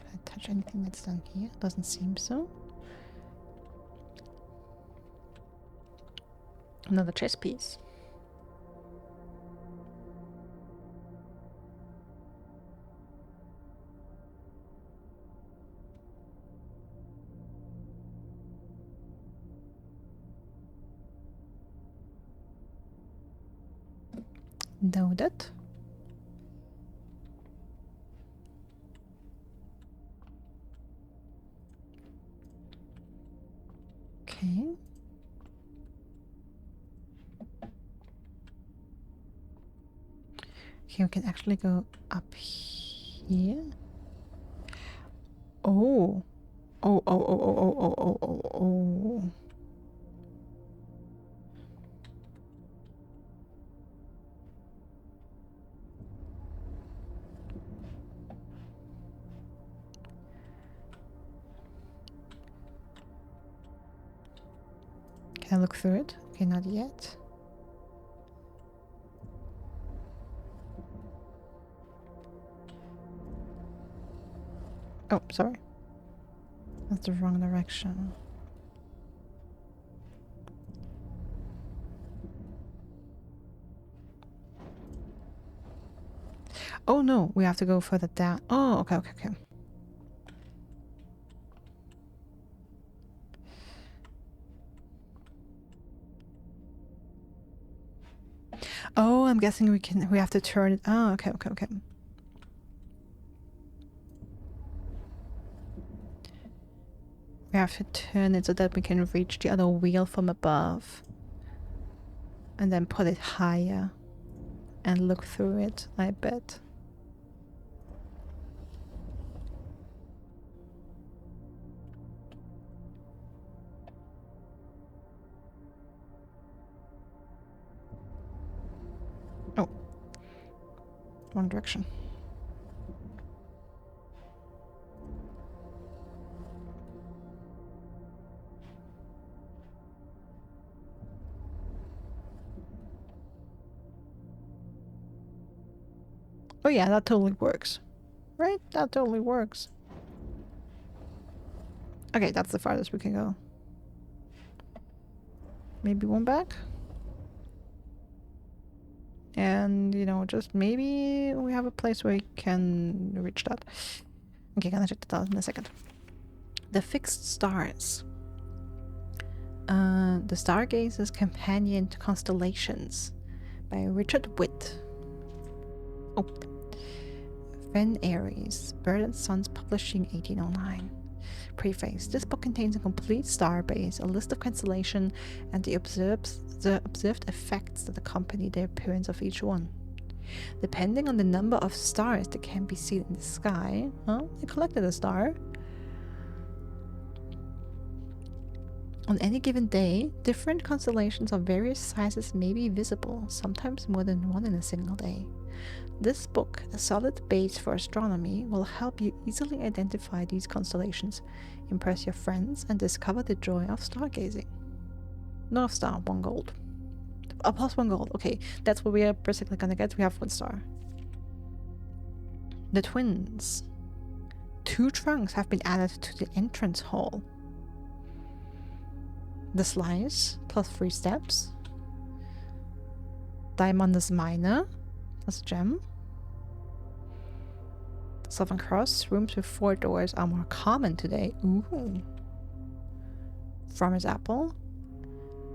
I touch anything that's down here? Doesn't seem so. Another chess piece. Noted. Okay. Okay, we can actually go up here. Oh. Oh, oh, oh, oh, oh, oh, oh, oh, oh. Can I look through it? Okay, not yet. Oh, sorry. That's the wrong direction. Oh no, we have to go further down. Oh, okay, okay, okay. Oh, I'm guessing we have to turn it. Oh, okay, okay, okay. We have to turn it so that we can reach the other wheel from above. And then put it higher and look through it, I bet. Oh, wrong direction. Oh yeah, that totally works. Right? That totally works. Okay, that's the farthest we can go. Maybe one back? And, you know, just maybe we have a place where we can reach that. Okay, gonna check that out in a second. The Fixed Stars. The Stargazer's Companion to Constellations by Richard Witt. Oh. Fen Aries, Bird and Sons Publishing, 1809. Preface. This book contains a complete starbase, a list of constellation, and the observed effects that accompany the appearance of each one. Depending on the number of stars that can be seen in the sky, I collected a star. On any given day, different constellations of various sizes may be visible, sometimes more than one in a single day. This book, a solid base for astronomy, will help you easily identify these constellations, impress your friends, and discover the joy of stargazing. North Star, 1 gold. Plus 1 gold. Okay, that's what we are basically gonna get. We have 1 star. The Twins. 2 trunks have been added to the entrance hall. The Slice, plus 3 steps. Diamondus Minor, plus a gem. Southern Cross, rooms with 4 doors are more common today. Ooh. Farmer's Apple.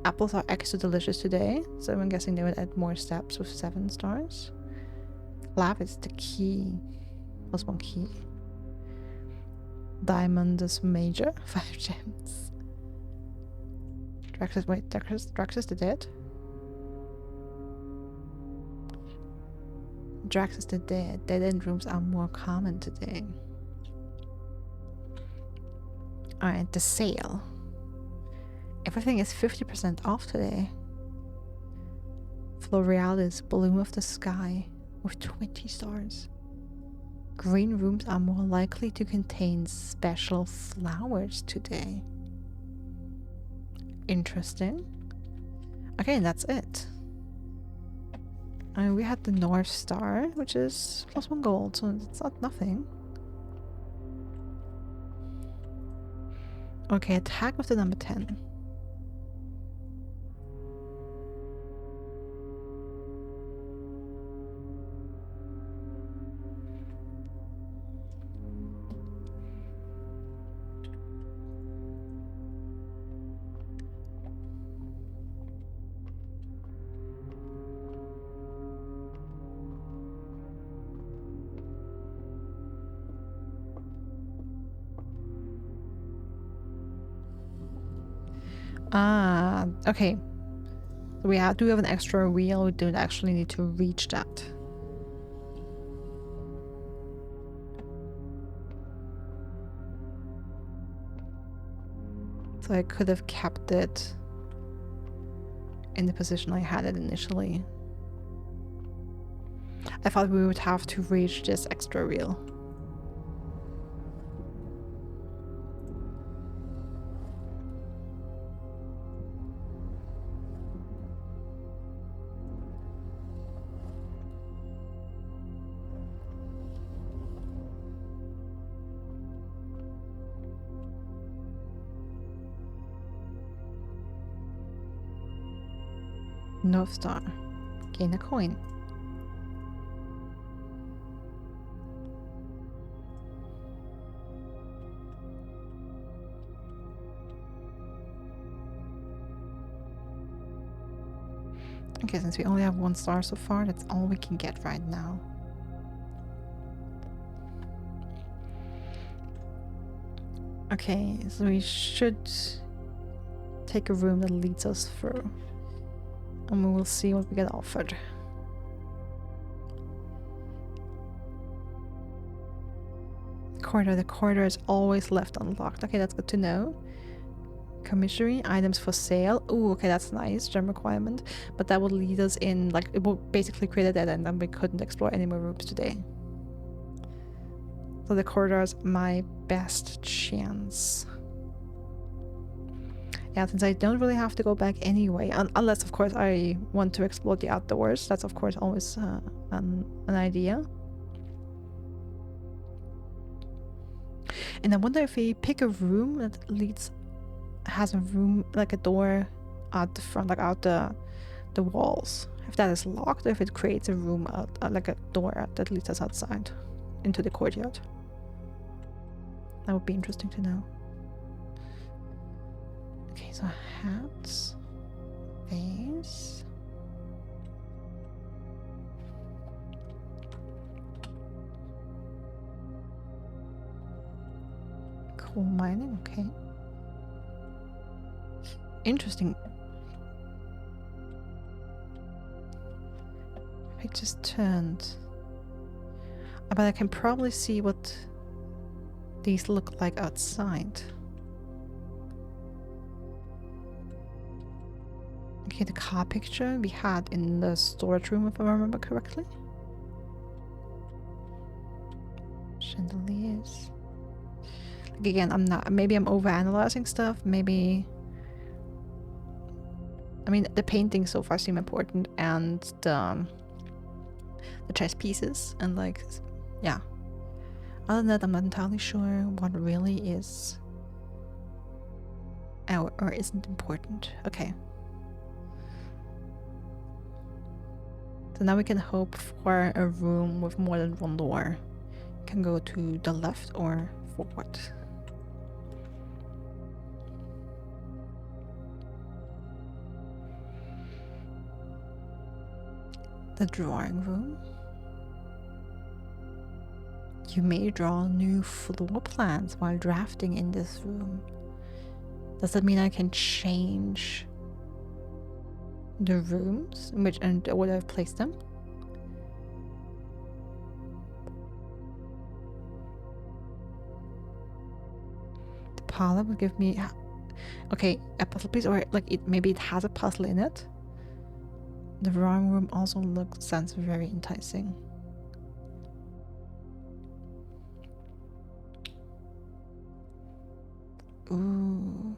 Apples are extra delicious today, so I'm guessing they would add more steps with 7 stars. Clav is the key. Plus 1 key. Diamondus Major, 5 gems. Draxus the Dead? Draxus the Dead. Dead-end rooms are more common today. Alright, the sale. Everything is 50% off today. Florealis, Bloom of the Sky, with 20 stars. Green rooms are more likely to contain special flowers today. Interesting. Okay, and that's it. We had the North Star, which is plus 1 gold, so it's not nothing. Okay, attack with the number 10. Ah, okay. So we do have an extra wheel. We don't actually need to reach that. So I could have kept it in the position I had it initially. I thought we would have to reach this extra wheel. North Star. Gain a coin. Okay, since we only have 1 star so far, that's all we can get right now. Okay, so we should take a room that leads us through. And we will see what we get offered. Corridor. The corridor is always left unlocked. Okay, that's good to know. Commissary, items for sale. Ooh, okay, that's nice. Gem requirement. But that will lead us in, like, it will basically create a dead end and we couldn't explore any more rooms today. So the corridor is my best chance. Yeah, since I don't really have to go back anyway, unless of course I want to explore the outdoors. That's of course always an idea. And I wonder if we pick a room that has a room, like a door at the front, like out the walls. If that is locked, or if it creates a room like a door that leads us outside into the courtyard. That would be interesting to know. Okay, so hats, vase. Coal mining, okay. Interesting. I just turned. But I can probably see what these look like outside. Okay, the car picture we had in the storage room, if I remember correctly. Chandeliers. Like again, maybe I'm overanalyzing stuff, maybe. I mean, the paintings so far seem important, and the chess pieces, and like, yeah. Other than that, I'm not entirely sure what really is or isn't important. Okay. So now we can hope for a room with more than 1 door. Can go to the left or forward. The drawing room. You may draw new floor plans while drafting in this room. Does that mean I can change the rooms in which and the order I've placed them? The parlor will give me, okay, a puzzle piece, or like maybe it has a puzzle in it. The drawing room also sounds very enticing. Ooh.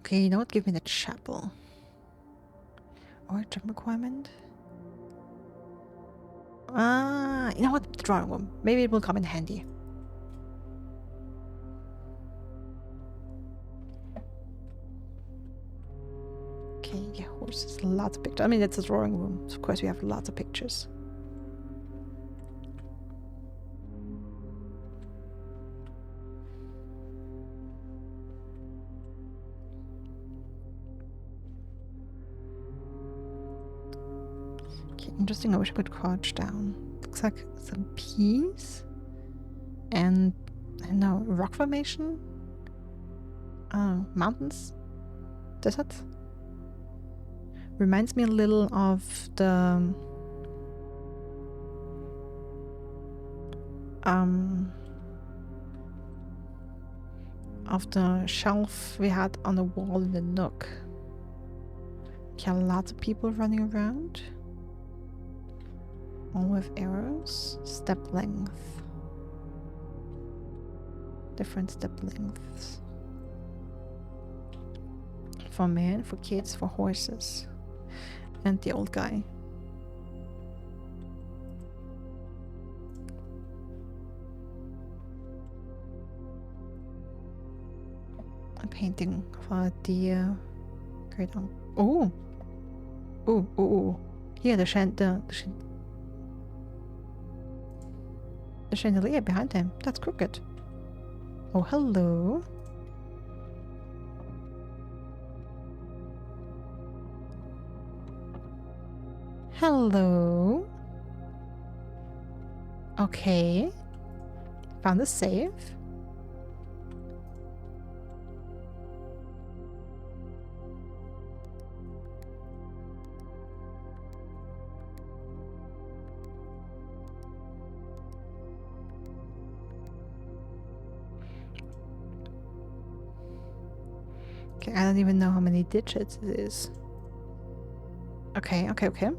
Okay, you know what? Give me the chapel. Or a gem requirement. You know what? The drawing room. Maybe it will come in handy. Okay, yeah, horses. Lots of pictures. I mean, it's a drawing room. So of course, we have lots of pictures. Okay, interesting. I wish I could crouch down. Looks like some peas and I don't know, rock formation. Mountains, deserts. Reminds me a little of the shelf we had on the wall in the nook. Okay, lots of people running around. All with arrows. Step length. Different step lengths. For men, for kids, for horses. And the old guy. painting of a deer. Great on. Oh! Oh, oh, oh. Here, the chandelier behind him. That's crooked. Oh, hello. Hello. Okay. Found the safe. Okay, I don't even know how many digits it is. Okay, okay, okay.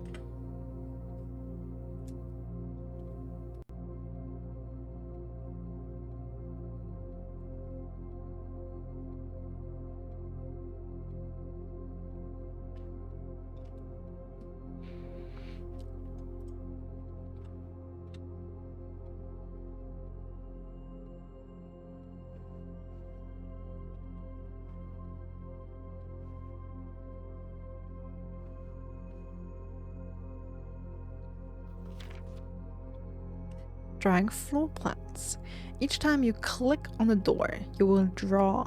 Drawing floor plans. Each time you click on the door, you will draw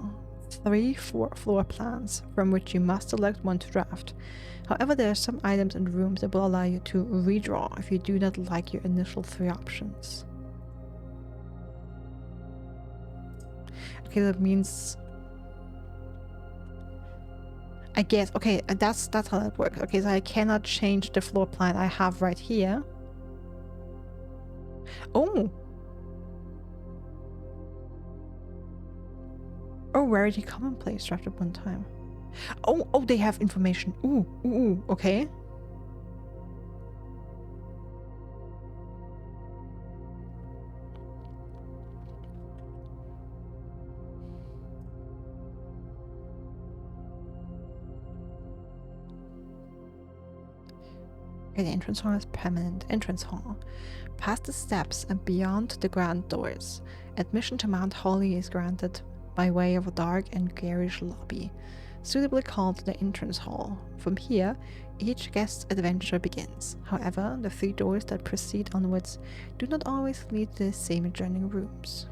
3 floor plans from which you must select one to draft. However, there are some items and rooms that will allow you to redraw if you do not like your initial 3 options. Okay, that means... I guess, okay, that's how that works. Okay, so I cannot change the floor plan I have right here. Oh! Oh, rarity commonplace draft at one time. Oh, oh, they have information. Ooh, ooh, ooh, okay. Okay, the entrance hall is permanent. Entrance hall. Past the steps and beyond the grand doors. Admission to Mount Holly is granted by way of a dark and garish lobby, suitably called the entrance hall. From here, each guest's adventure begins. However, the 3 doors that proceed onwards do not always lead to the same adjoining rooms.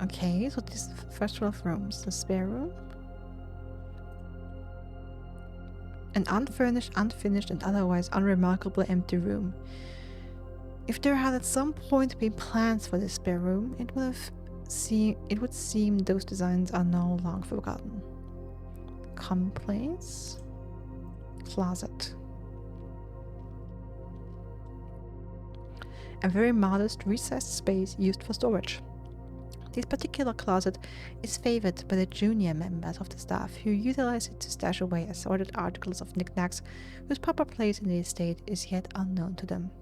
Okay, so this first row of rooms. The spare room. An unfurnished, unfinished, and otherwise unremarkably empty room. If there had at some point been plans for this spare room, it would seem those designs are now long forgotten. Commonplace. Closet. A very modest, recessed space used for storage. This particular closet is favored by the junior members of the staff, who utilize it to stash away assorted articles of knickknacks whose proper place in the estate is yet unknown to them.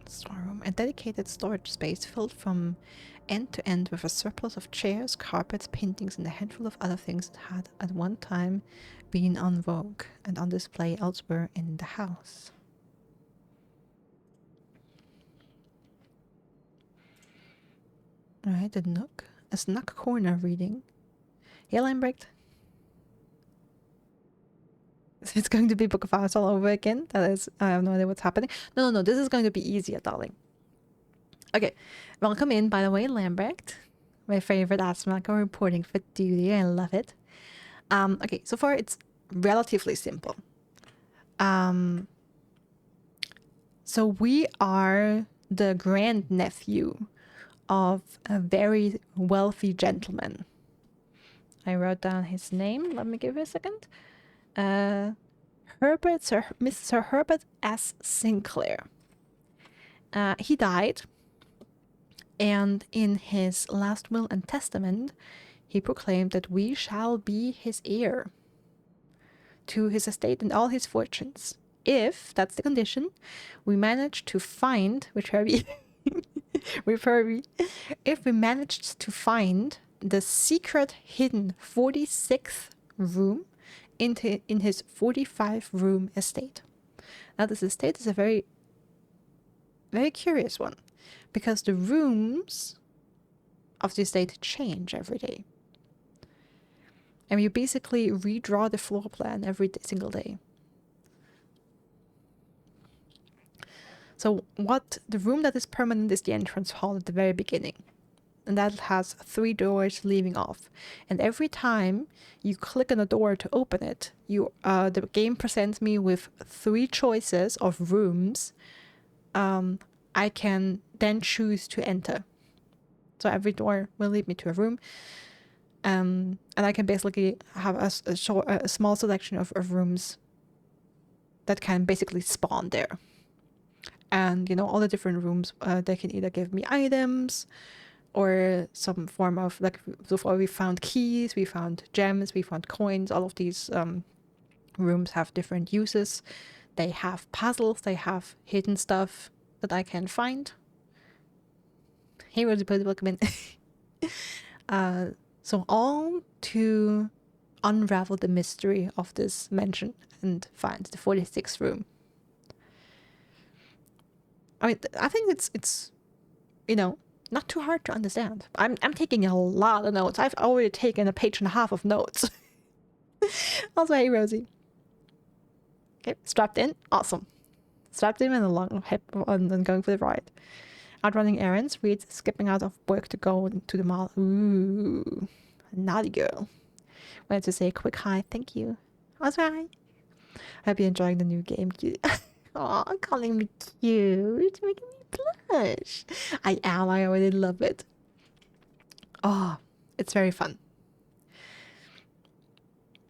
Storeroom. A dedicated storage space filled from end to end with a surplus of chairs, carpets, paintings, and a handful of other things that had at one time been en vogue and on display elsewhere in the house. Alright, a nook. A snug corner reading. Hey, Lambrecht. It's going to be Book of Hours all over again. That is, I have no idea what's happening. No, this is going to be easier, darling. Okay, welcome in, by the way, Lambrecht. My favorite Asmaka reporting for duty. I love it. Okay, so far it's relatively simple. So we are the grandnephew of a very wealthy gentleman. I wrote down his name. Let me give you a second. Mr. Herbert S. Sinclair. He died, and in his last will and testament, he proclaimed that we shall be his heir to his estate and all his fortunes. If, that's the condition, we manage to find, if we managed to find the secret hidden 46th room in his 45-room estate. Now this estate is a very, very curious one, because the rooms of the estate change every day. And you basically redraw the floor plan every single day. So the room that is permanent is the entrance hall at the very beginning. And that has 3 doors leading off. And every time you click on a door to open it, the game presents me with 3 choices of rooms I can then choose to enter. So every door will lead me to a room. And I can basically have a small selection of rooms that can basically spawn there. And, all the different rooms, they can either give me items or some form of, like, so far we found keys, we found gems, we found coins. All of these rooms have different uses. They have puzzles, they have hidden stuff that I can find. Hey, Rosie, welcome in. So all to unravel the mystery of this mansion and find the 46th room. I mean, I think it's not too hard to understand. I'm taking a lot of notes. I've already taken a page and a half of notes. Also, hey, Rosie. Okay, strapped in. Awesome. Strapped in and along and going for the ride. Out running errands. Read skipping out of work to go to the mall. Ooh, naughty girl. Wanted to say a quick hi. Thank you. That's right. I hope you're enjoying the new game. Aw, calling me cute. It's making me blush. I am. I already love it. Oh, it's very fun.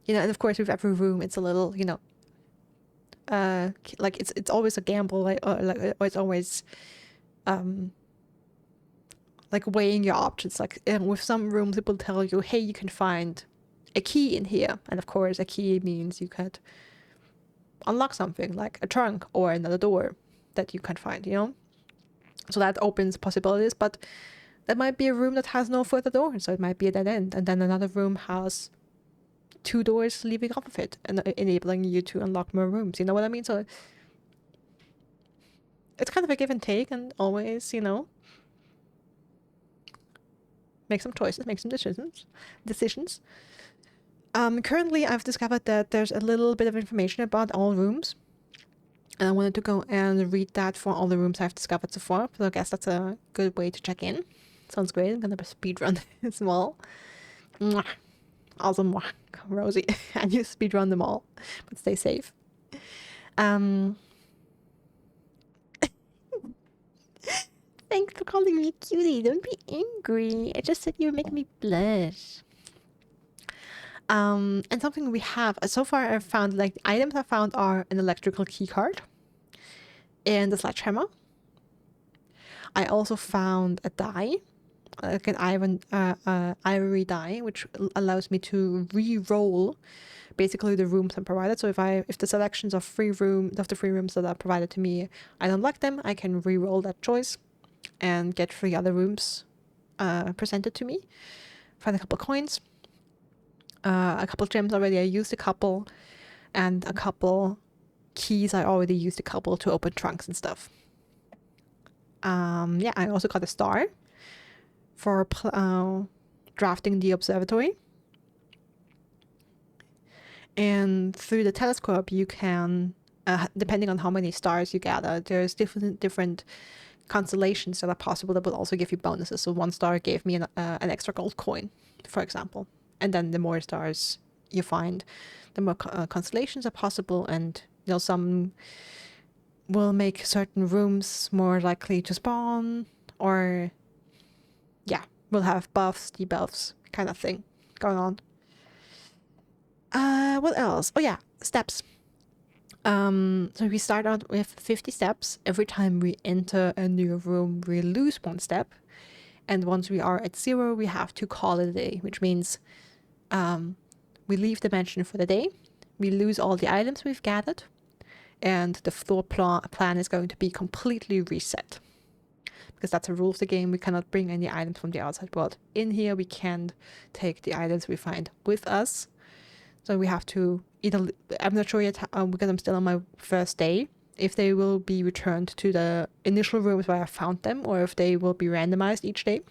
And of course with every room it's a little, like it's always a gamble, or it's always like weighing your options. Like with some rooms it will tell you, hey, you can find a key in here, and of course a key means you could unlock something like a trunk or another door that you can find, so that opens possibilities. But that might be a room that has no further door, so it might be a dead end, and then another room has 2 doors leading off of it and enabling you to unlock more rooms. You know what I mean? So it's kind of a give and take, and always, make some choices, make some decisions. Currently I've discovered that there's a little bit of information about all rooms, and I wanted to go and read that for all the rooms I've discovered so far. So I guess that's a good way to check in. Sounds great. I'm gonna speedrun them all. Mwah. Awesome, Rosie. And you speedrun them all, but stay safe. Thanks for calling me cutie. Don't be angry. I just said you were making me blush. And something we have so far, I've found, like, the items I found are an electrical key card and a sledgehammer. I also found a die, like an ivory die, which allows me to re-roll basically the rooms I'm provided. So if the selections of the 3 rooms that are provided to me, I don't like them, I can re-roll that choice and get 3 other rooms presented to me. Find a couple of coins, a couple of gems already. I used a couple, and a couple keys. I already used a couple to open trunks and stuff. Yeah, I also got a star for drafting the observatory. And through the telescope, you can, depending on how many stars you gather, there's different constellations that are possible that will also give you bonuses. So 1 star gave me an extra gold coin, for example. And then the more stars you find, the more constellations are possible, and some will make certain rooms more likely to spawn, or yeah, we'll have buffs, debuffs, kind of thing going on. What else? Oh yeah, steps. So we start out with 50 steps. Every time we enter a new room, we lose 1 step. And once we are at 0, we have to call it a day, which means we leave the mansion for the day. We lose all the items we've gathered, and the floor plan is going to be completely reset. Because that's a rule of the game. We cannot bring any items from the outside world in here. We can't take the items we find with us. So we have to either, I'm not sure yet, because I'm still on my first day, if they will be returned to the initial rooms where I found them, or if they will be randomized each day.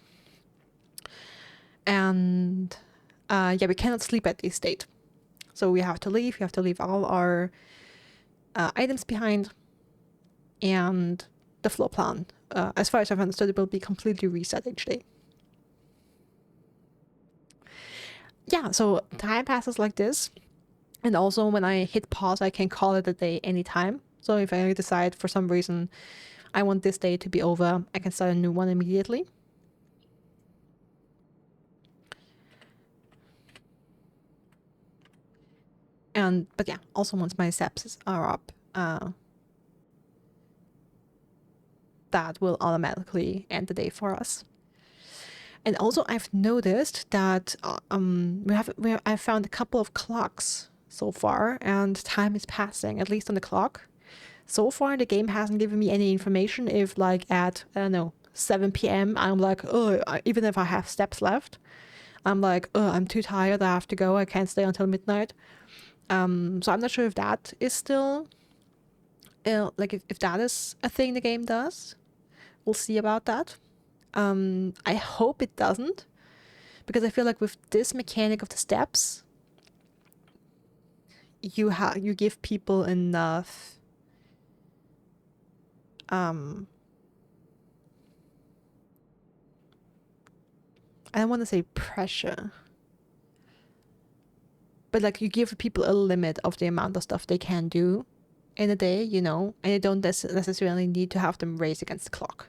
And yeah, we cannot sleep at this state. So we have to leave. We have to leave all our items behind. And the floor plan, as far as I've understood, it will be completely reset each day. Yeah, so time passes like this. And also when I hit pause, I can call it a day anytime. So if I decide for some reason I want this day to be over, I can start a new one immediately. But yeah, also once my steps are up, that will automatically end the day for us. And also I've noticed that I've found a couple of clocks so far, and time is passing, at least on the clock. So far, the game hasn't given me any information if, like, at, I don't know, 7 p.m., I'm like, oh, even if I have steps left, I'm like, oh, I'm too tired, I have to go, I can't stay until midnight. So I'm not sure if that is still, like, if that is a thing the game does. We'll see about that. I hope it doesn't, because I feel like with this mechanic of the steps, you give people enough I don't want to say pressure, but like you give people a limit of the amount of stuff they can do in a day, you know, and you don't necessarily need to have them race against the clock.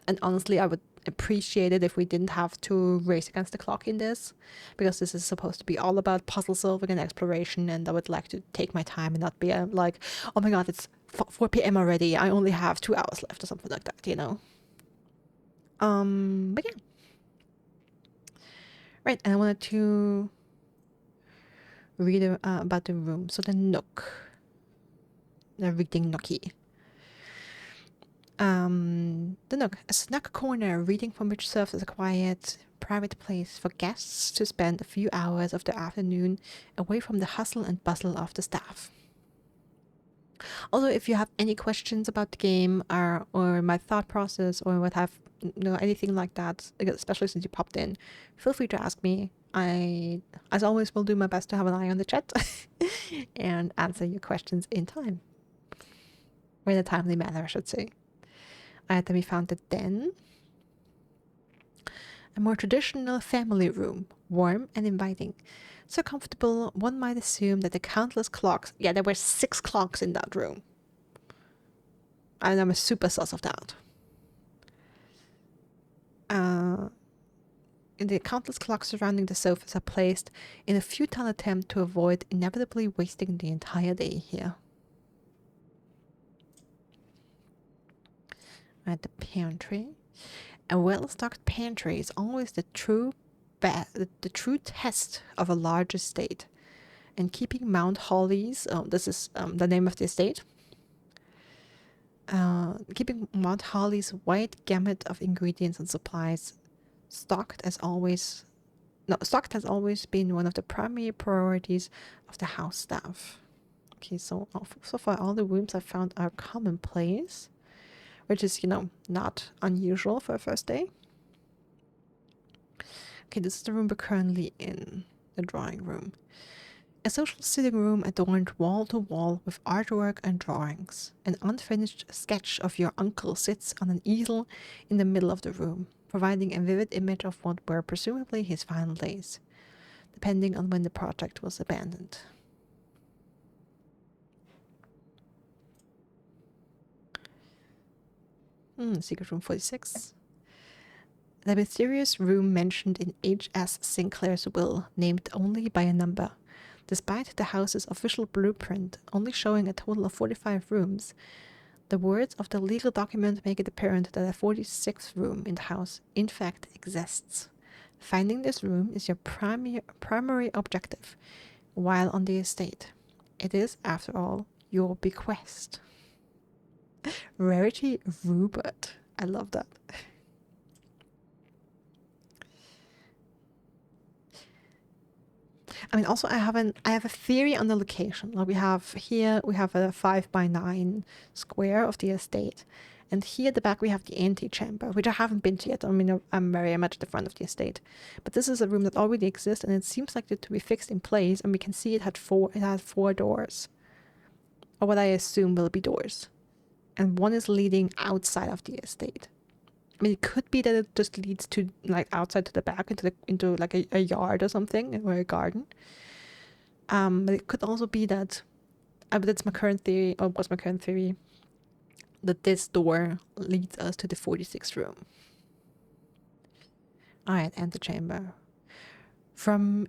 And honestly, I would appreciate it if we didn't have to race against the clock in this, because this is supposed to be all about puzzle solving and exploration, and I would like to take my time and not be like, oh my god, it's 4 p.m. already, I only have 2 hours left or something like that, you know. But yeah. Right, and I wanted to read about the room. So the nook, the reading nookie. The nook, a snug corner reading from which serves as a quiet, private place for guests to spend a few hours of the afternoon away from the hustle and bustle of the staff. Also, if you have any questions about the game or my thought process or what have, you know, anything like that, especially since you popped in, feel free to ask me. I, as always, will do my best to have an eye on the chat and answer your questions in time. Or in a timely manner, I should say. Then we found the den. A more traditional family room, warm and inviting. So comfortable, one might assume that the countless clocks, yeah, there were 6 clocks in that room. And I'm a super sus of that. The countless clocks surrounding the sofas are placed in a futile attempt to avoid inevitably wasting the entire day here. At the pantry. A well-stocked pantry is always the true test of a large estate. And keeping Mount Holly's, this is the name of the estate, keeping Mount Holly's wide gamut of ingredients and supplies stocked has always been one of the primary priorities of the house staff. Okay, so far all the rooms I've found are commonplace, which is, you know, not unusual for a first day. Okay, this is the room we're currently in, the drawing room. A social sitting room adorned wall to wall with artwork and drawings. An unfinished sketch of your uncle sits on an easel in the middle of the room, providing a vivid image of what were presumably his final days, depending on when the project was abandoned. Secret room 46. The mysterious room mentioned in H.S. Sinclair's will, named only by a number. Despite the house's official blueprint only showing a total of 45 rooms, the words of the legal document make it apparent that a 46th room in the house in fact exists. Finding this room is your primary objective while on the estate. It is, after all, your bequest. Rarity Rupert. I love that. I mean, also I have a theory on the location. Like we have here, we have a 5x9 square of the estate. And here at the back we have the antechamber, which I haven't been to yet. I mean, I'm very much at the front of the estate. But this is a room that already exists, and it seems like it to be fixed in place, and we can see it had four doors. Or what I assume will be doors. And one is leading outside of the estate. I mean, it could be that it just leads to like outside to the back into like a yard or something, or a garden. But it could also be that, but that's my current theory, or was my current theory, that this door leads us to the 46th room. Alright, antechamber. From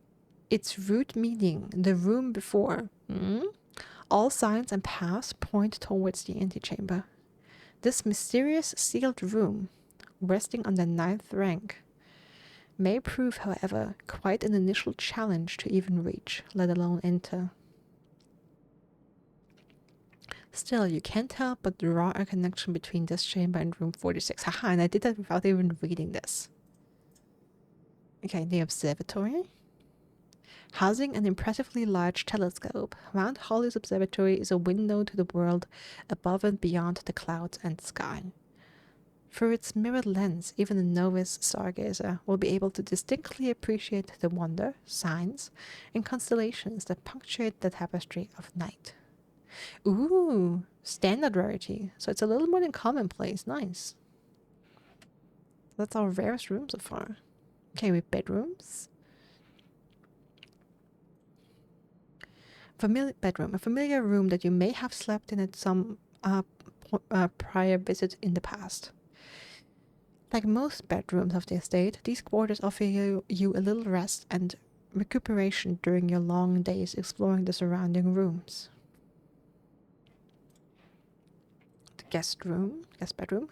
its root meaning, the room before, all signs and paths point towards the antechamber. This mysterious sealed room, resting on the 9th rank, may prove, however, quite an initial challenge to even reach, let alone enter. Still, you can't help but draw a connection between this chamber and room 46. Haha, and I did that without even reading this. Okay, the observatory. Housing an impressively large telescope, Mount Holly's observatory is a window to the world above and beyond the clouds and sky. Through its mirrored lens, even a novice stargazer will be able to distinctly appreciate the wonder, signs, and constellations that punctuate the tapestry of night. Ooh, standard rarity. So it's a little more than commonplace. Nice. That's our rarest room so far. Okay, with bedrooms. Bedroom. A familiar room that you may have slept in at some prior visit in the past. Like most bedrooms of the estate, these quarters offer you a little rest and recuperation during your long days exploring the surrounding rooms. The guest bedroom.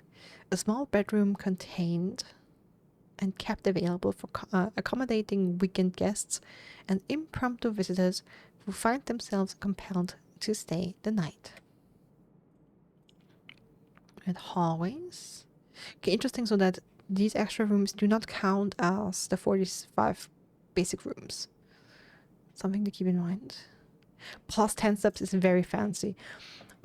A small bedroom contained and kept available for accommodating weekend guests and impromptu visitors who find themselves compelled to stay the night. And hallways. Okay, interesting, so that these extra rooms do not count as the 45 basic rooms. Something to keep in mind. Plus 10 steps is very fancy.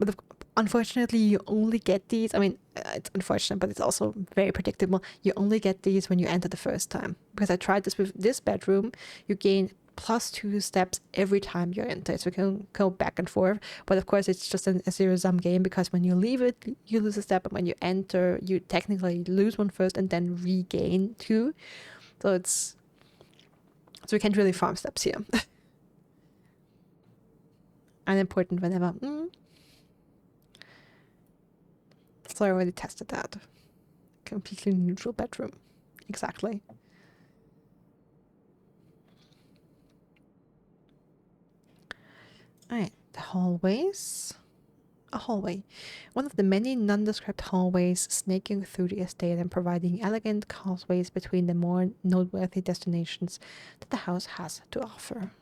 But unfortunately, you only get these. I mean, it's unfortunate, but it's also very predictable. You only get these when you enter the first time. Because I tried this with this bedroom. You gain +2 steps every time you enter. So you can go back and forth. But of course, it's just a zero-sum game, because when you leave it, you lose a step. And when you enter, you technically lose one first and then regain 2. So you can't really farm steps here. Unimportant whenever. So I already tested that. Completely neutral bedroom. Exactly. Alright, the hallways. A hallway. One of the many nondescript hallways snaking through the estate and providing elegant causeways between the more noteworthy destinations that the house has to offer.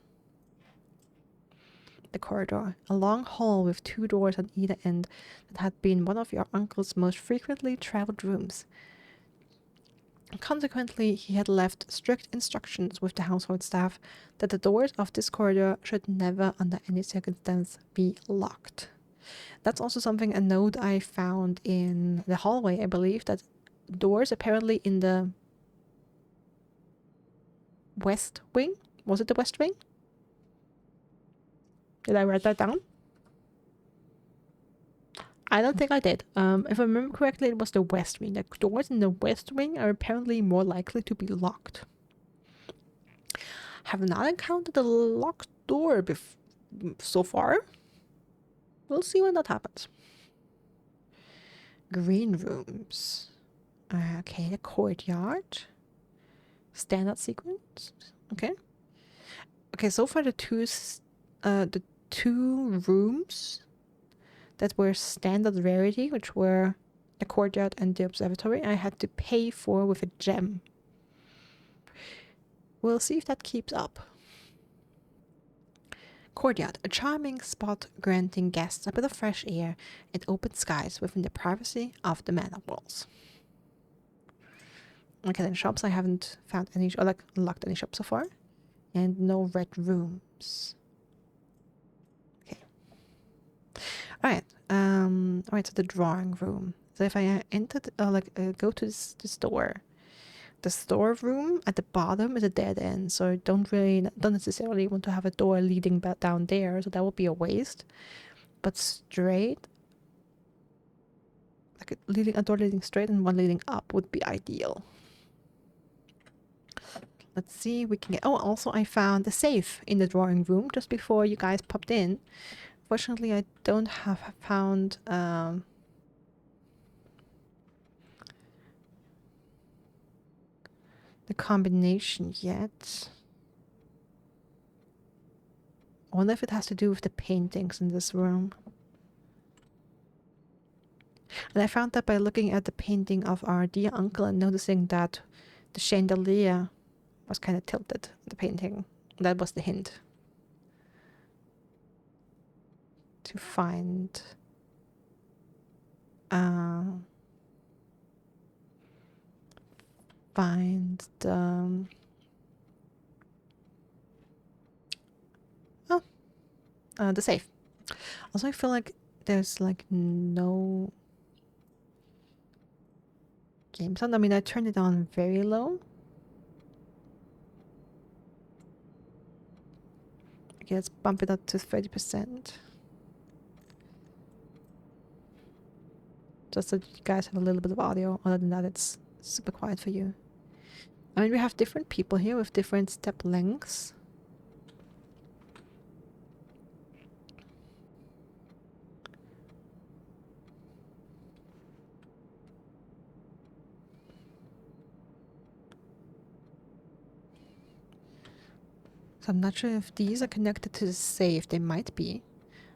The corridor, a long hall with 2 doors on either end that had been one of your uncle's most frequently traveled rooms. Consequently, he had left strict instructions with the household staff that the doors of this corridor should never under any circumstance be locked. That's also a note I found in the hallway, I believe, that doors apparently in the west wing. Was it the west wing? Did I write that down? I don't think I did. If I remember correctly, it was the west wing. The doors in the west wing are apparently more likely to be locked. Have not encountered a locked door so far. We'll see when that happens. Green rooms. Okay, the courtyard. Standard sequence. Okay. Okay, so far the two rooms that were standard rarity, which were the courtyard and the observatory, I had to pay for with a gem. We'll see if that keeps up. Courtyard, a charming spot granting guests a bit of fresh air and open skies within the privacy of the manor walls. Okay, then shops, I haven't found any, unlocked any shops so far. and no red rooms. Okay. All right. All right. So the drawing room. So if I enter, go to this door, the storeroom at the bottom is a dead end. So I don't necessarily want to have a door leading back down there. So that would be a waste. But straight, like a door leading straight and one leading up would be ideal. Let's see, we can get... Oh, also I found a safe in the drawing room just before you guys popped in. Fortunately, I don't have found... the combination yet. I wonder if it has to do with the paintings in this room. And I found that by looking at the painting of our dear uncle and noticing that the chandelier was kind of tilted, the painting. That was the hint. To find... find the... the safe. Also, I feel like there's like no game sound. I mean, I turned it on very low. Okay, let's bump it up to 30%. Just so you guys have a little bit of audio. Other than that, it's super quiet for you. I mean, we have different people here with different step lengths. So I'm not sure if these are connected to the safe. They might be.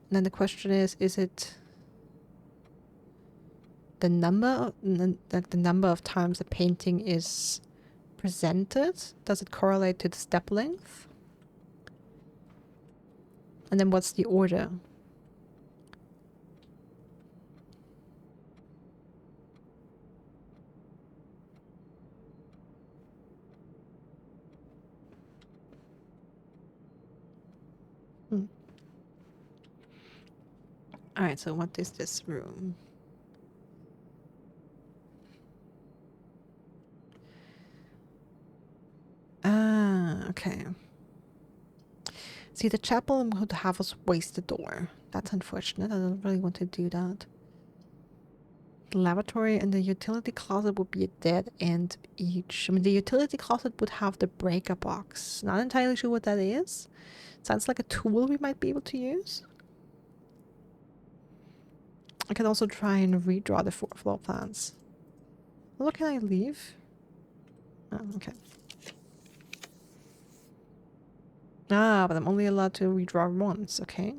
And then the question is it the number of times the painting is presented? Does it correlate to the step length? And then what's the order? All right, so what is this room? Ah, okay. See, the chapel would have us waste the door. That's unfortunate. I don't really want to do that. The lavatory and the utility closet would be a dead end each. I mean, the utility closet would have the breaker box. Not entirely sure what that is. Sounds like a tool we might be able to use. I can also try and redraw the floor plans. Well, can I leave? Oh, okay. Ah, but I'm only allowed to redraw once, okay.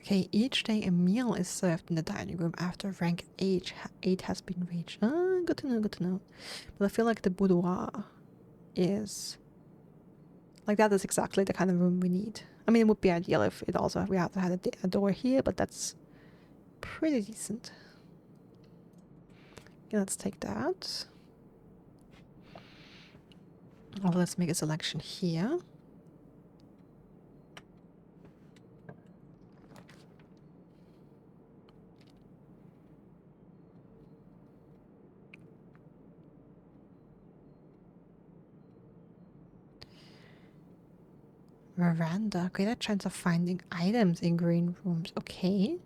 Okay, each day a meal is served in the dining room after rank 8 has been reached. Ah, good to know, good to know. But I feel like the boudoir is... Like, that is exactly the kind of room we need. I mean, it would be ideal if it also... We have to have a door here, but that's pretty decent. Okay, let's take that. Oh, let's make a selection here. Veranda. Greater chance of finding items in green rooms. Okay.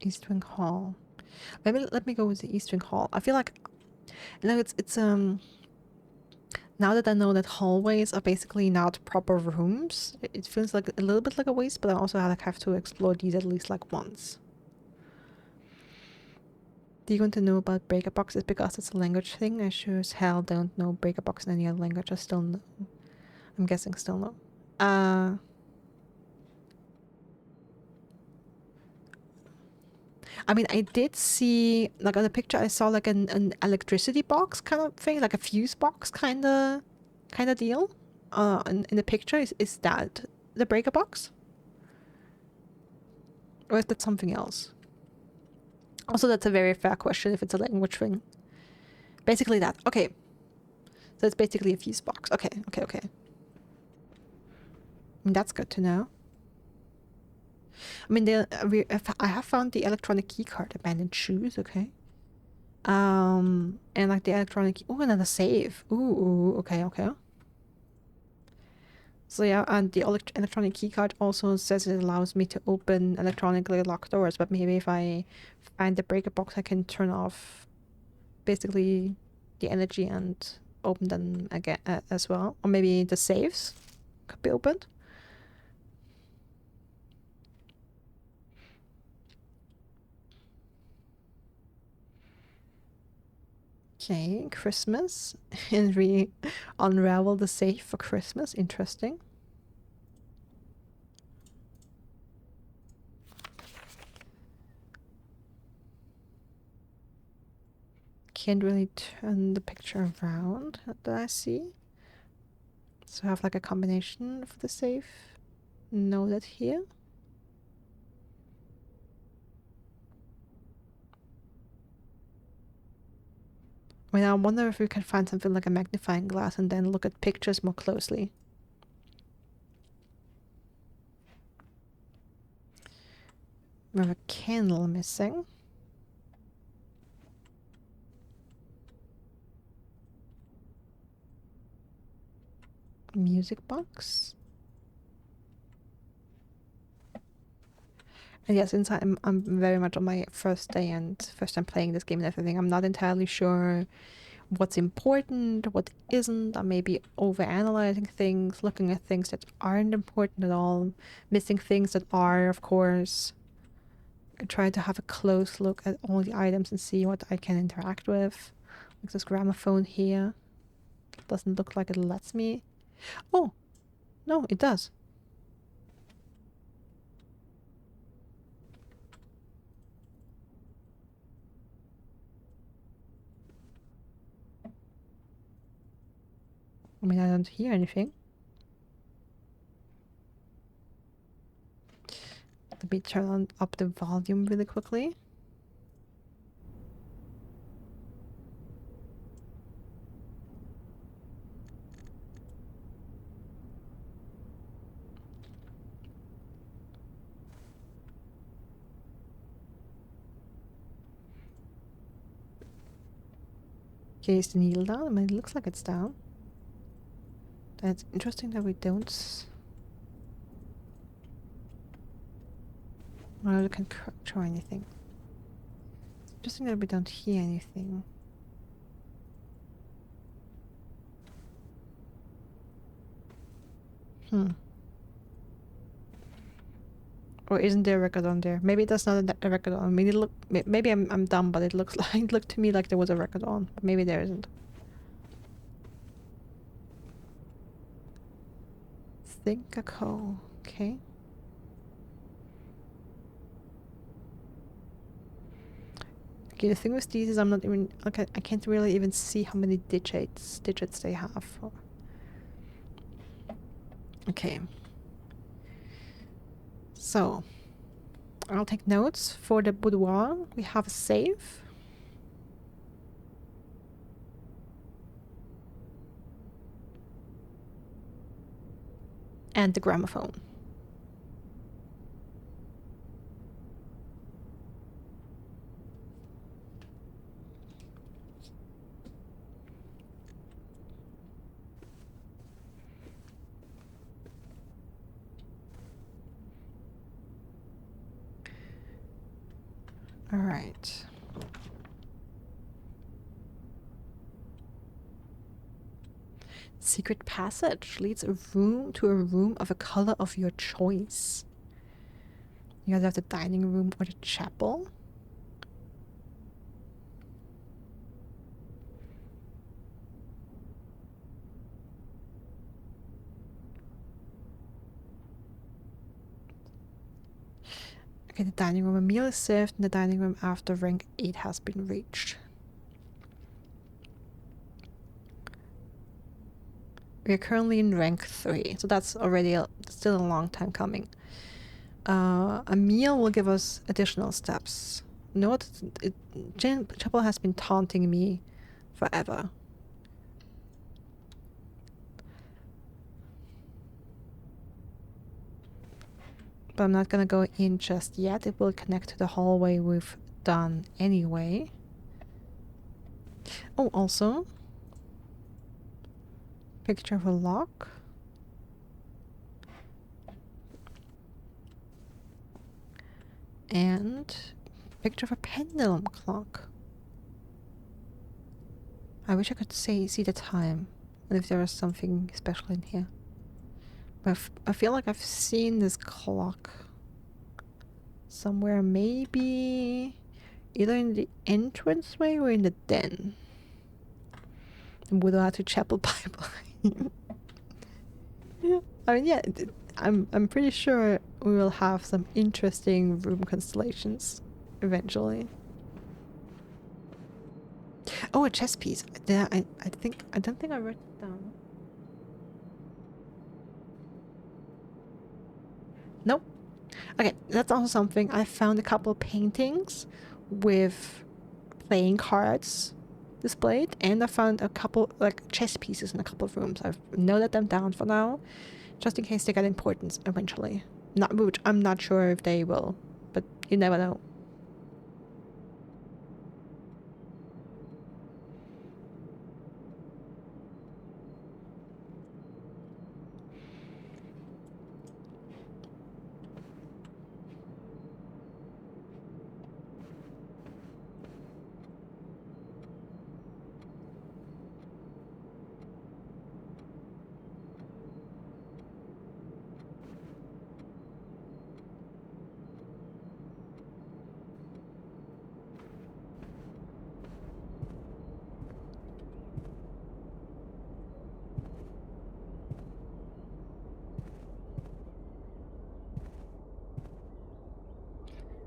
East Wing Hall. Maybe let me go with the East Wing Hall. I feel like, you know, it's now that I know that hallways are basically not proper rooms, it feels like a little bit like a waste, but I also have to explore these at least like once. Do you want to know about breaker boxes because it's a language thing? I sure as hell don't know breaker box in any other language. I still know. I'm guessing still no. I mean, I did see, like on the picture, I saw like an electricity box kind of thing, like a fuse box kind of deal. In the picture, is that the breaker box? Or is that something else? Also, that's a very fair question if it's a language thing. Basically that. Okay. So it's basically a fuse box. Okay. That's good to know. I mean, I have found the electronic key card, abandoned shoes, okay. And like the electronic, oh, another save. Ooh, okay. So yeah, and the electronic key card also says it allows me to open electronically locked doors, but maybe if I find the breaker box, I can turn off basically the energy and open them again as well. Or maybe the safes could be opened. Okay, Christmas. And we unravel the safe for Christmas. Interesting. Can't really turn the picture around that I see. So I have like a combination for the safe. Noted here. I mean, I wonder if we can find something like a magnifying glass and then look at pictures more closely. We have a candle missing. Music box. And yeah, since I'm very much on my first day and first time playing this game and everything, I'm not entirely sure what's important, what isn't. I may be overanalyzing things, looking at things that aren't important at all, missing things that are, of course. I try to have a close look at all the items and see what I can interact with. Like this gramophone here. Doesn't look like it lets me. Oh, no, it does. I mean, I don't hear anything. Let me turn up the volume really quickly. Okay, is the needle down? I mean, it looks like it's down. That's interesting that we don't... Well, we can try anything. It's interesting that we don't hear anything. Or isn't there a record on there? Maybe that's not a record on. Maybe I'm dumb, but it looks like it looked to me like there was a record on. But maybe there isn't. Think a call. Okay. Okay, the thing with these is I'm not even... Okay, I can't really even see how many digits they have. Okay. So, I'll take notes. For the boudoir, we have a save. And the gramophone. All right. Secret passage leads to a room of a color of your choice. You guys have the dining room or the chapel. Okay, the dining room. A meal is served in the dining room after rank 8 has been reached. We are currently in rank 3, so that's already still a long time coming. A meal will give us additional steps. You know what? Chapel has been taunting me forever. But I'm not gonna go in just yet. It will connect to the hallway we've done anyway. Oh, also, picture of a lock. And picture of a pendulum clock. I wish I could see the time and if there was something special in here. But I feel like I've seen this clock somewhere, maybe either in the entranceway or in the den. Without a chapel pipeline. Yeah, I mean, yeah, I'm pretty sure we will have some interesting room constellations eventually. Oh, a chess piece. Yeah, I don't think I wrote it down. Nope. Okay, that's also something. I found a couple paintings with playing cards displayed, and I found a couple like chess pieces in a couple of rooms. I've noted them down for now, just in case they get importance eventually. Which I'm not sure if they will, but you never know.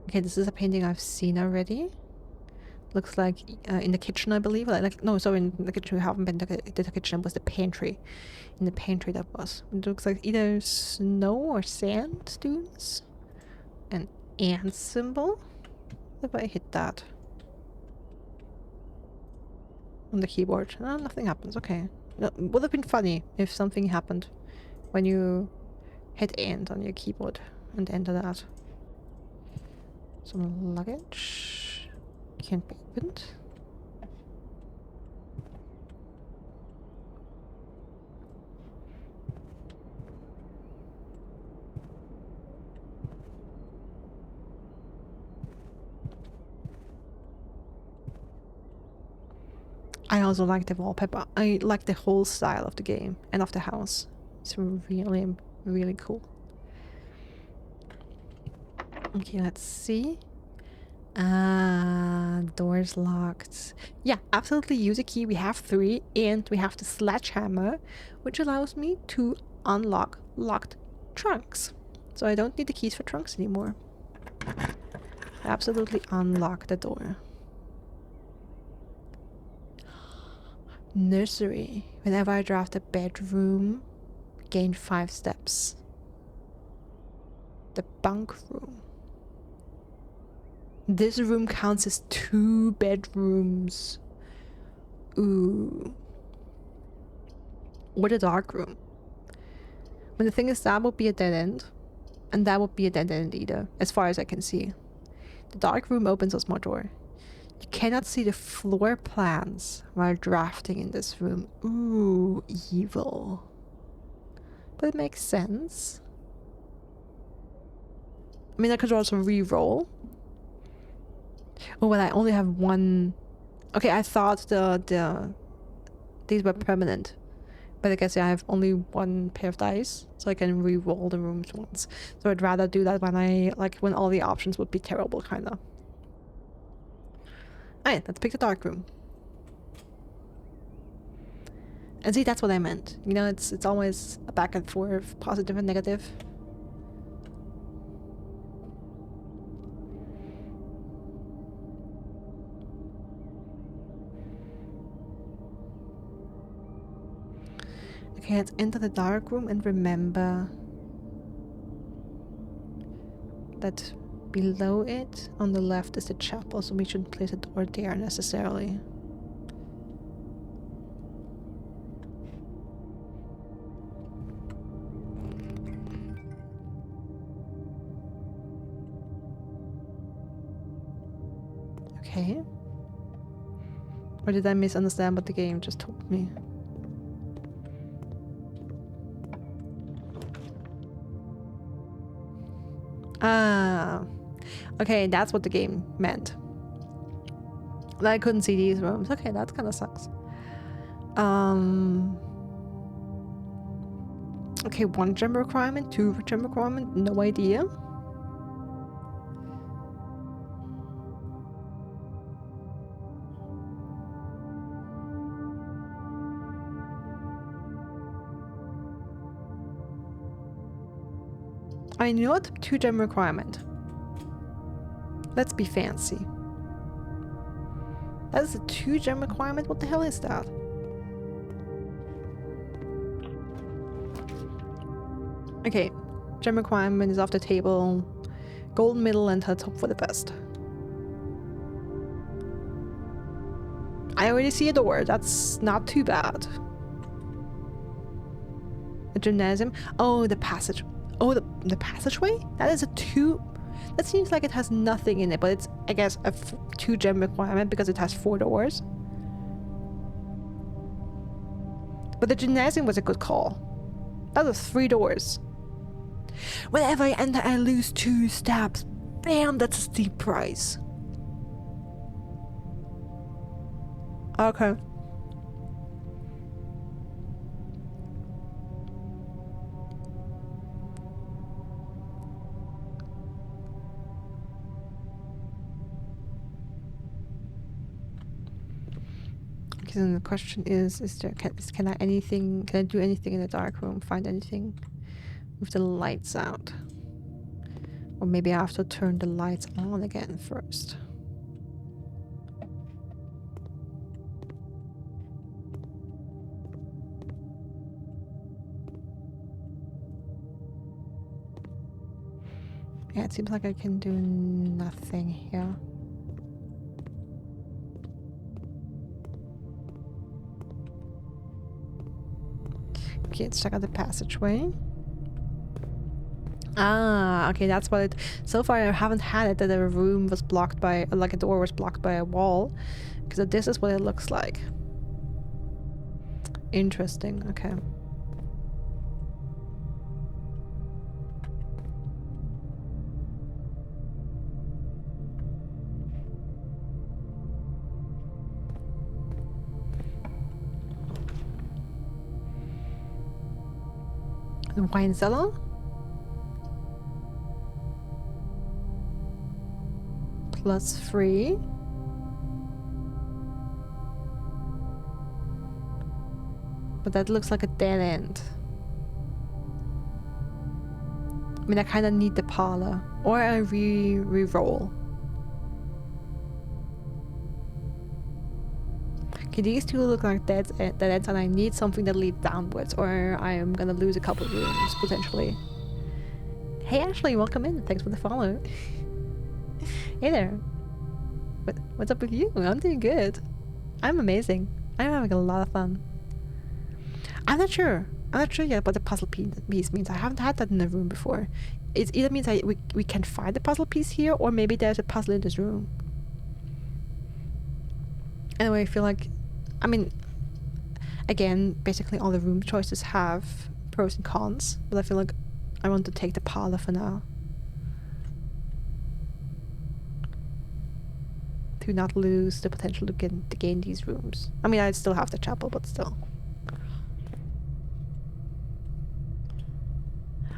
Okay, this is a painting I've seen already. Looks like in the kitchen, I believe. No, sorry, in the kitchen we haven't been to the kitchen. It was the pantry. In the pantry that was. It looks like either snow or sand dunes. An ant symbol. If I hit that on the keyboard, nothing happens. Okay. No, would have been funny if something happened when you hit ant on your keyboard and enter that. Some luggage can't be opened. I also like the wallpaper. I like the whole style of the game and of the house. It's really, really cool. Okay, let's see. Doors locked. Yeah, absolutely use a key. We have 3, and we have the sledgehammer, which allows me to unlock locked trunks. So I don't need the keys for trunks anymore. Absolutely unlock the door. Nursery. Whenever I draft a bedroom, gain 5 steps. The bunk room. This room counts as 2 bedrooms. Ooh. Or the dark room. But the thing is, that would be a dead end. And that would be a dead end either, as far as I can see. The dark room opens a small door. You cannot see the floor plans while drafting in this room. Ooh, evil. But it makes sense. I mean, I could also re-roll. Oh, well, I only have 1. Okay, I thought these were permanent. But I guess I have only 1 pair of dice, so I can re-roll the rooms once. So I'd rather do that when all the options would be terrible, kinda. Alright, let's pick the dark room. And see, that's what I meant. You know, it's always a back and forth, positive and negative. Okay, let's enter the dark room and remember that Below it, on the left, is the chapel, so we shouldn't place a door there necessarily. Okay. Or did I misunderstand what the game just told me? Ah. Okay, that's what the game meant. I couldn't see these rooms. Okay, that kind of sucks. Okay, 1 gem requirement, 2 gem requirement, no idea. I mean, you know what? 2 gem requirement. Let's be fancy. That is a 2 gem requirement? What the hell is that? Okay, gem requirement is off the table. Gold middle and let's hope for the best. I already see a door. That's not too bad. A gymnasium. Oh, the passage. Oh, the passageway? That is a 2... That seems like it has nothing in it, but it's, I guess, a 2 gem requirement because it has 4 doors. But the gymnasium was a good call. That was 3 doors. Whenever I enter, I lose 2 steps. Bam, that's a steep price. Okay. And the question is there can I do anything in the dark room, find anything with the lights out? Or maybe I have to turn the lights on again first. Yeah, it seems like I can do nothing here. Okay, let's check out the passageway. Ah, okay, that's what it... So far I haven't had it that a room was blocked by... like a door was blocked by a wall. Because this is what it looks like. Interesting, okay. The wine cellar? +3. But that looks like a dead end. I mean, I kind of need the parlor. Or I re-roll. Okay, these two look like dead ends, and I need something that leads downwards, or I am gonna lose a couple of rooms, potentially. Hey Ashley, welcome in. Thanks for the follow. Hey there. What's up with you? I'm doing good. I'm amazing. I'm having a lot of fun. I'm not sure yet what the puzzle piece means. I haven't had that in the room before. It either means we can find the puzzle piece here, or maybe there's a puzzle in this room. Anyway, I feel like... I mean, again, basically all the room choices have pros and cons, but I feel like I want to take the parlor for now. To not lose the potential to gain these rooms. I mean, I still have the chapel, but still.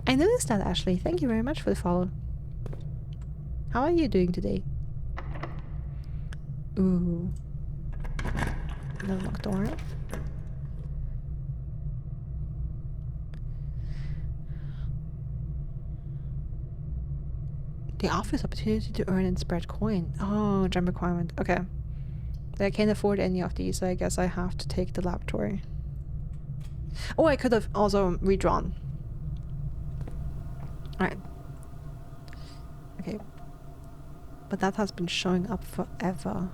I noticed that, Ashley. Thank you very much for the follow. How are you doing today? Ooh. Another locked door. The office opportunity to earn and spread coin. Oh, gem requirement. Okay. I can't afford any of these, so I guess I have to take the laboratory. Oh, I could have also redrawn. Alright. Okay. But that has been showing up forever.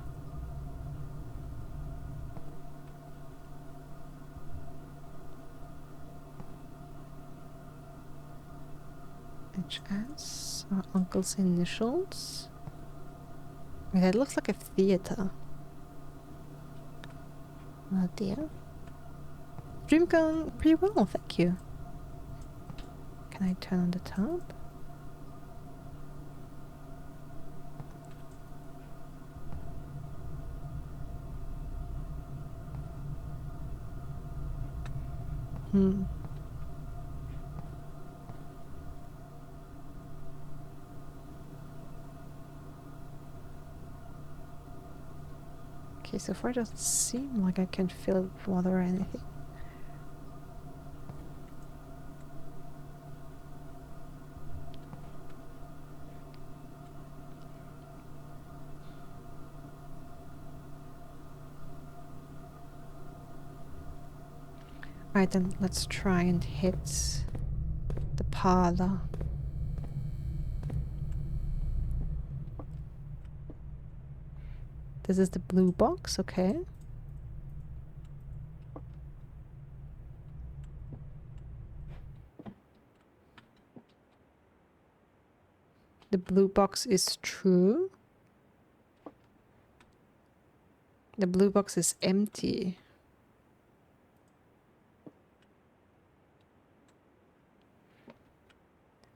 HS, our uncle's initials. I mean, that looks like a theater. Oh dear. Dream going pretty well, thank you. Can I turn on the tab? Okay, so far it doesn't seem like I can fill it with water or anything. Alright, then let's try and hit the parlor. This is the blue box, okay. The blue box is true. The blue box is empty.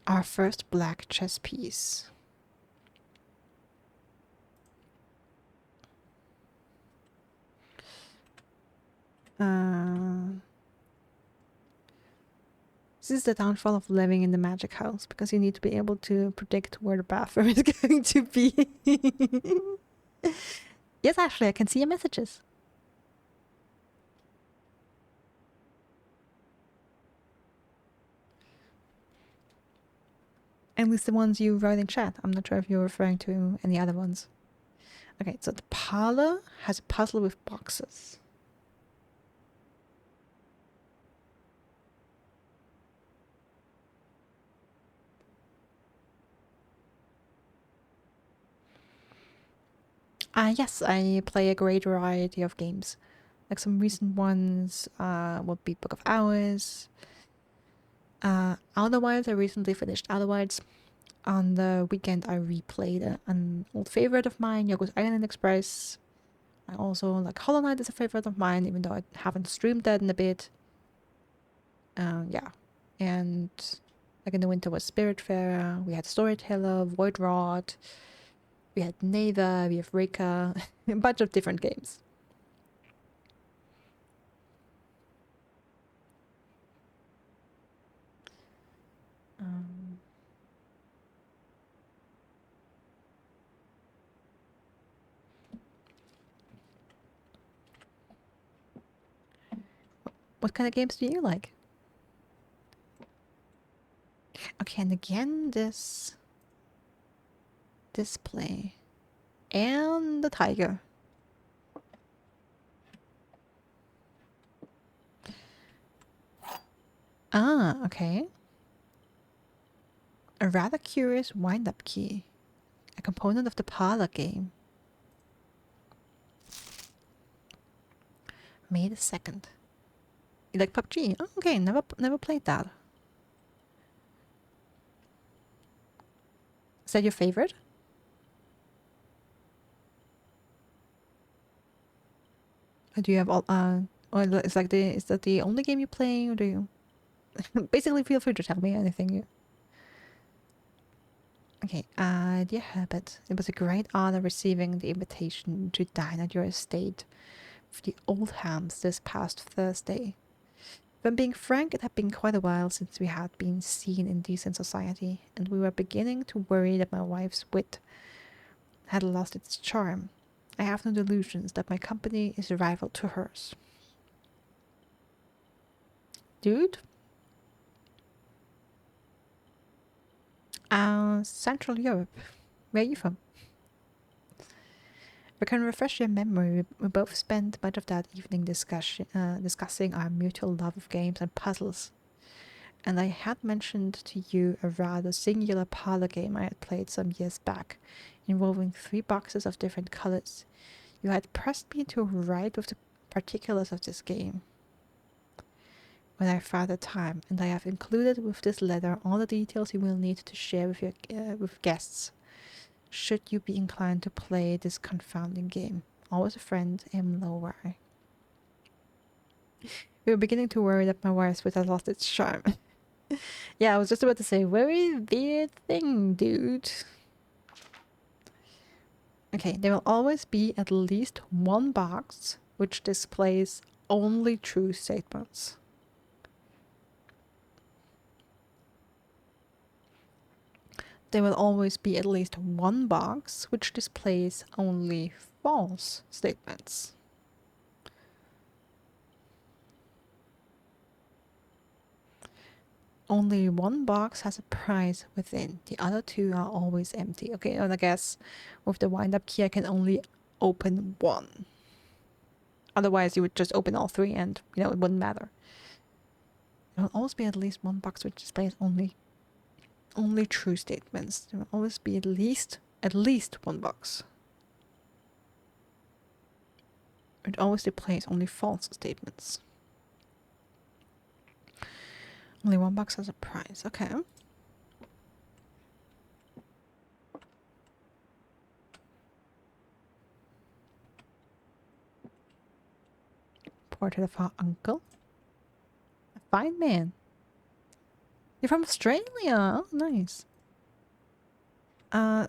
Our first black chess piece. This is the downfall of living in the magic house, because you need to be able to predict where the bathroom is going to be. Yes, Ashley, I can see your messages. At least the ones you wrote in chat. I'm not sure if you're referring to any other ones. Okay, so the parlor has a puzzle with boxes. Yes, I play a great variety of games. Like some recent ones would be Book of Hours. Outer Wilds, I recently finished Outer Wilds. On the weekend, I replayed an old favorite of mine, Yoko's Island Express. I also like Hollow Knight is a favorite of mine, even though I haven't streamed that in a bit. Yeah, and like in the winter was Spiritfarer. We had Storyteller, Void Rod. We had Neva, we have Rika, a bunch of different games. What kind of games do you like? Okay, and again, this display and the tiger. Ah, okay. A rather curious wind-up key. A component of the parlor game. May the 2nd. You like PUBG? Oh, okay, never played that. Is that your favorite? Or do you have all or it's like is that the only game you're playing, or do you basically feel free to tell me anything you. Okay, dear Herbert, it was a great honor receiving the invitation to dine at your estate with the Oldhams this past Thursday. If I'm being frank, it had been quite a while since we had been seen in decent society, and we were beginning to worry that my wife's wit had lost its charm. I have no delusions that my company is a rival to hers. Dude? Central Europe. Where are you from? If I can refresh your memory, we both spent much of that evening discussing our mutual love of games and puzzles. And I had mentioned to you a rather singular parlor game I had played some years back, involving 3 boxes of different colors. You had pressed me to write with the particulars of this game when I found the time, and I have included with this letter all the details you will need to share with your with guests, should you be inclined to play this confounding game. Always a friend, M. Lowry. We were beginning to worry that my voice would have lost its charm. Yeah, I was just about to say, very weird thing, dude. Okay, there will always be at least one box which displays only true statements. There will always be at least one box which displays only false statements. Only one box has a prize within. The other 2 are always empty. Okay, and I guess with the wind-up key I can only open 1. Otherwise you would just open all 3 and, you know, it wouldn't matter. There will always be at least one box which displays only true statements. There will always be at least one box. It always displays only false statements. Only one box has a prize. Okay. Portrait of our uncle. A fine man. You're from Australia. Oh, nice.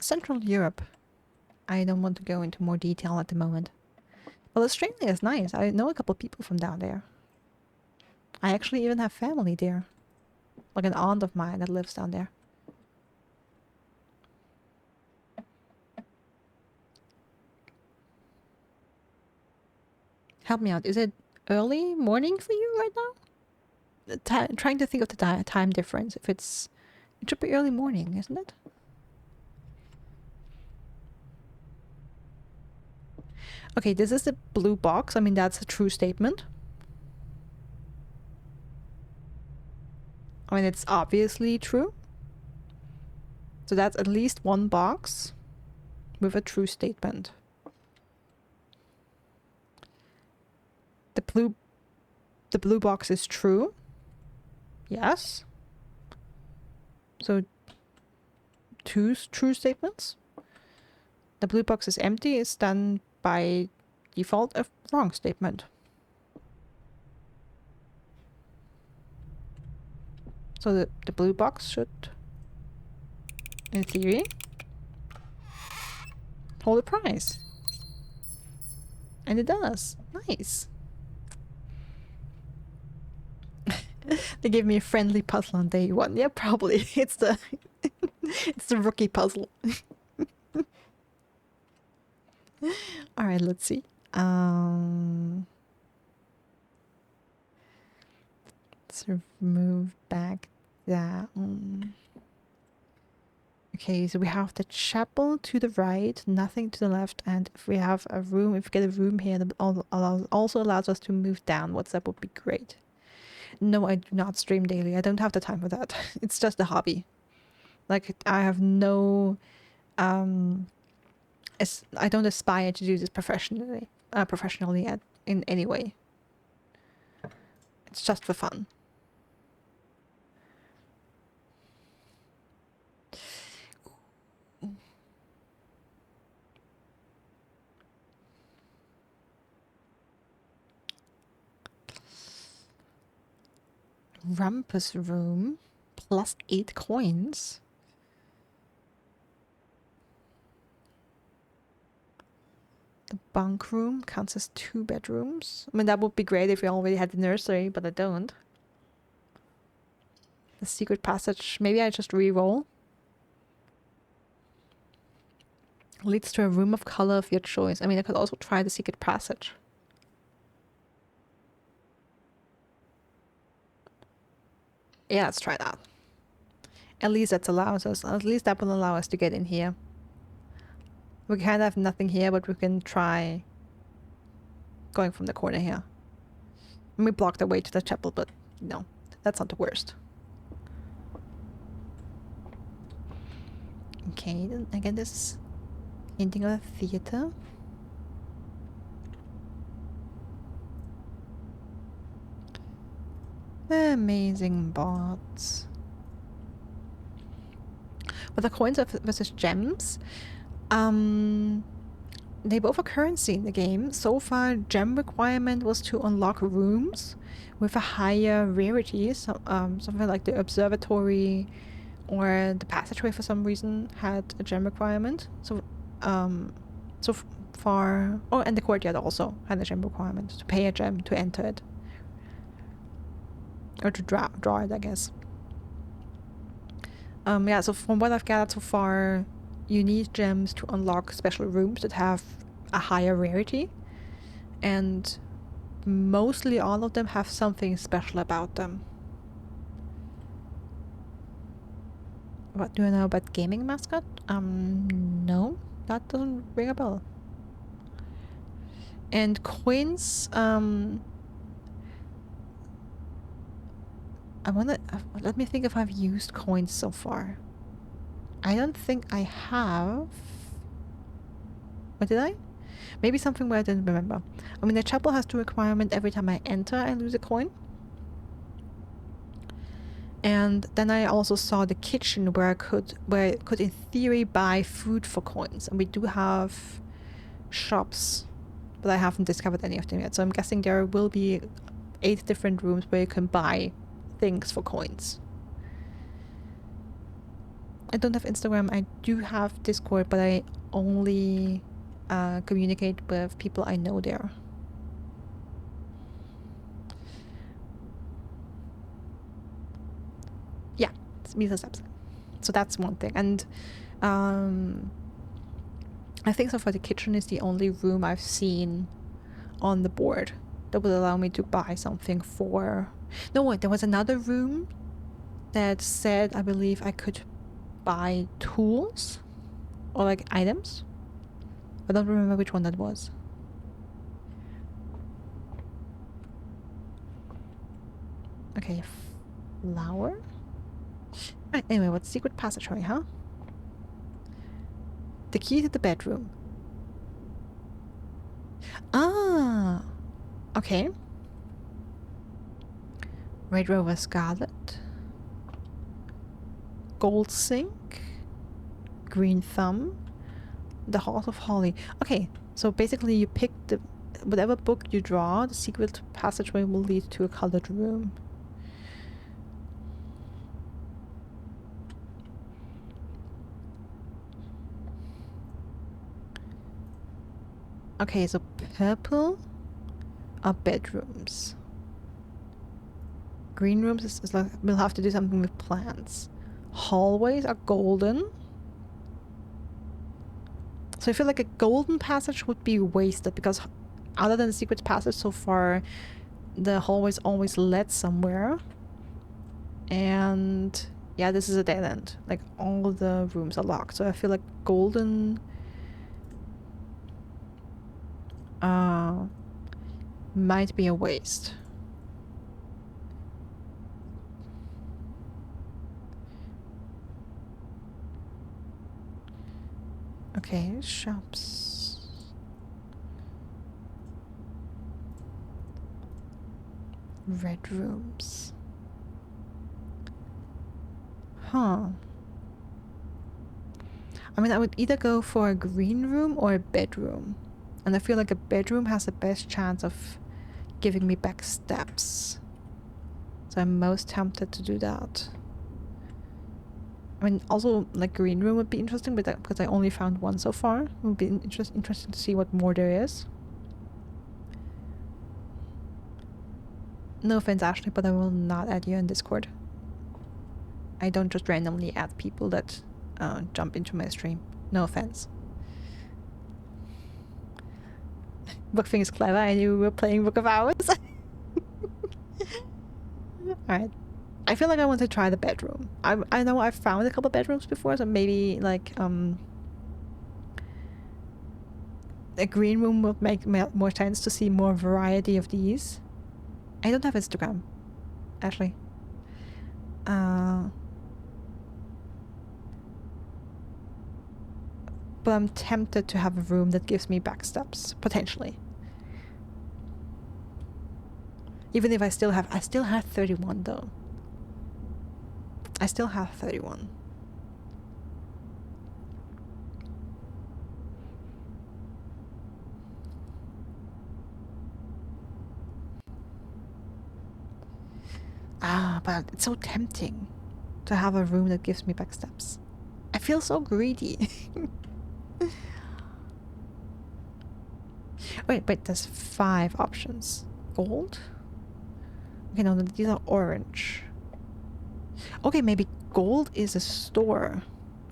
Central Europe. I don't want to go into more detail at the moment. Well, Australia is nice. I know a couple people from down there. I actually even have family there. Like an aunt of mine that lives down there. Help me out. Is it early morning for you right now? Trying to think of the time difference. If it should be early morning, isn't it? Okay, this is the blue box. I mean, that's a true statement. I mean, it's obviously true. So that's at least one box with a true statement. The blue box is true. Yes. So 2 true statements. The blue box is empty is then by default a wrong statement. So the blue box should, in theory, hold a prize. And it does. Nice. They gave me a friendly puzzle on day 1. Yeah, probably. It's the it's the rookie puzzle. Alright, let's see. Let's move back down. Okay, so we have the chapel to the right, nothing to the left, and if we get a room here that also allows us to move downwards, that would be great. No, I do not stream daily. I don't have the time for that. It's just a hobby. Like, I have no... I don't aspire to do this professionally in any way. It's just for fun. Rumpus room plus 8 coins. The bunk room counts as 2 bedrooms. I mean, that would be great if we already had the nursery, but I don't. The secret passage, maybe I just re-roll. Leads to a room of color of your choice. I mean, I could also try the secret passage. Yeah, let's try that. At least that allows us. At least that will allow us to get in here. We kind of have nothing here, but we can try going from the corner here. And we blocked our way to the chapel, but no, that's not the worst. Okay, then again, this Ending of the theater. Amazing bots. But the coins versus gems, they both are currency in the game. So far, gem requirement was to unlock rooms with a higher rarity. So, something like the observatory or the passageway for some reason had a gem requirement. So, so far, oh, and the courtyard also had a gem requirement to pay a gem to enter it, or to draw it, I guess. Yeah. So from what I've gathered so far, you need gems to unlock special rooms that have a higher rarity, and mostly all of them have something special about them. What do I know about gaming mascot? No, that doesn't ring a bell. And coins, I wanna let me think if I've used coins so far. I don't think I have. What did I? Maybe something where I didn't remember. I mean, the chapel has the requirement every time I enter, I lose a coin. And then I also saw the kitchen where I could in theory buy food for coins. And we do have shops, but I haven't discovered any of them yet. So I'm guessing there will be 8 different rooms where you can buy things for coins. I don't have Instagram. I do have Discord, but I only communicate with people I know there. Yeah, it's meter steps. So that's one thing. And I think so far the kitchen is the only room I've seen on the board that would allow me to buy something for... No, wait, there was another room that said, I believe I could buy tools or like items. I don't remember which one that was. Okay, flower? Right, anyway, what's secret passageway, huh? The key to the bedroom. Ah! Okay. Red Rover Scarlet. Gold Sink. Green Thumb. The Heart of Holly. Okay, so basically you pick whatever book you draw, the secret passageway will lead to a colored room. Okay, so purple are bedrooms. Green rooms is like, we'll have to do something with plants. Hallways are golden. So I feel like a golden passage would be wasted, because other than the secret passage so far, the hallways always led somewhere. And yeah, this is a dead end. Like, all the rooms are locked. So I feel like golden might be a waste. Okay, shops. Red rooms. Huh. I mean, I would either go for a green room or a bedroom. And I feel like a bedroom has the best chance of giving me back steps. So I'm most tempted to do that. I mean, also, like, green room would be interesting, but because I only found one so far. It would be interesting to see what more there is. No offense, Ashley, but I will not add you in Discord. I don't just randomly add people that jump into my stream. No offense. Bookfing is clever. I knew we were playing Book of Hours. Alright. I feel like I want to try the bedroom. I know I've found a couple bedrooms before, so maybe like a green room would make more sense to see more variety of these. I don't have Instagram, Ashley. But I'm tempted to have a room that gives me back steps, potentially. Even if I still have 31 though. I still have 31. But it's so tempting to have a room that gives me back steps. I feel so greedy. Wait, there's 5 options. Gold? Okay, no, these are orange. Okay, maybe gold is a store.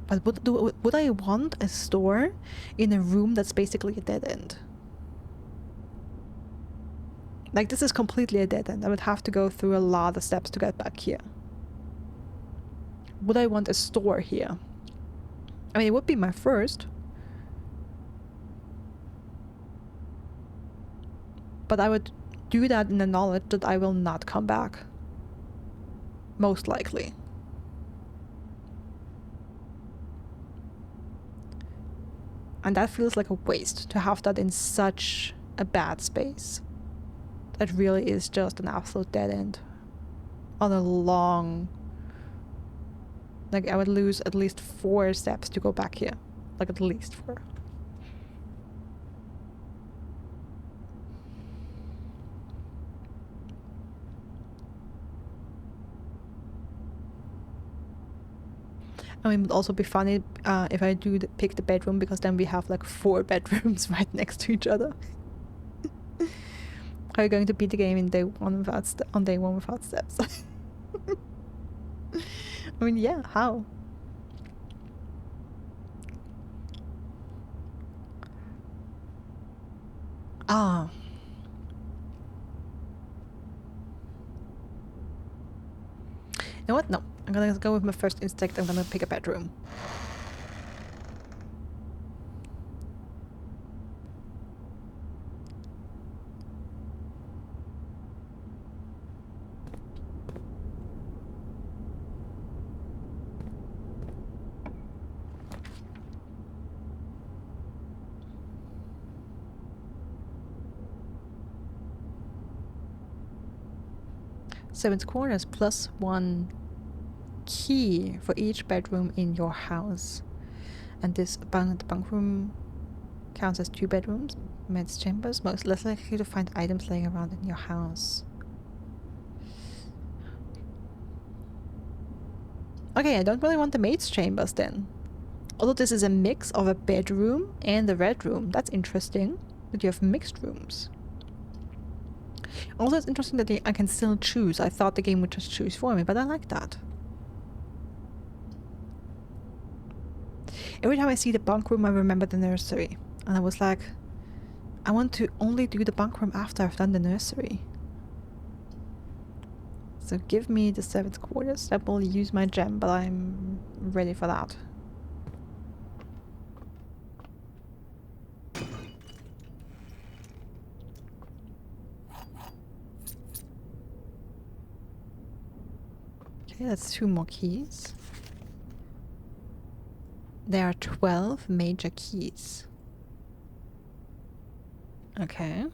But would I want a store in a room that's basically a dead end? Like, this is completely a dead end. I would have to go through a lot of steps to get back here. Would I want a store here? I mean, it would be my first. But I would do that in the knowledge that I will not come back. Most likely. And that feels like a waste to have that in such a bad space. That really is just an absolute dead end. On a long... Like, I would lose at least 4 steps to go back here. Like, at least 4. I mean, it would also be funny if I do pick the bedroom, because then we have like 4 bedrooms right next to each other. Are you going to beat the game in day 1 on day 1 without steps? I mean, yeah, how? Ah. You know what? No. I'm gonna go with my first instinct. I'm gonna pick a bedroom. Seventh corners plus 1 key for each bedroom in your house. And this bunk room counts as 2 bedrooms. Maid's chambers, most less likely to find items laying around in your house. Okay, I don't really want the maid's chambers then. Although this is a mix of a bedroom and a red room. That's interesting that you have mixed rooms. Also, it's interesting that I can still choose. I thought the game would just choose for me, but I like that. Every time I see the bunk room, I remember the nursery. And I was like, I want to only do the bunk room after I've done the nursery. So give me the 7th quarters. That will use my gem, but I'm ready for that. Okay, that's 2 more keys. There are 12 major keys. Okay.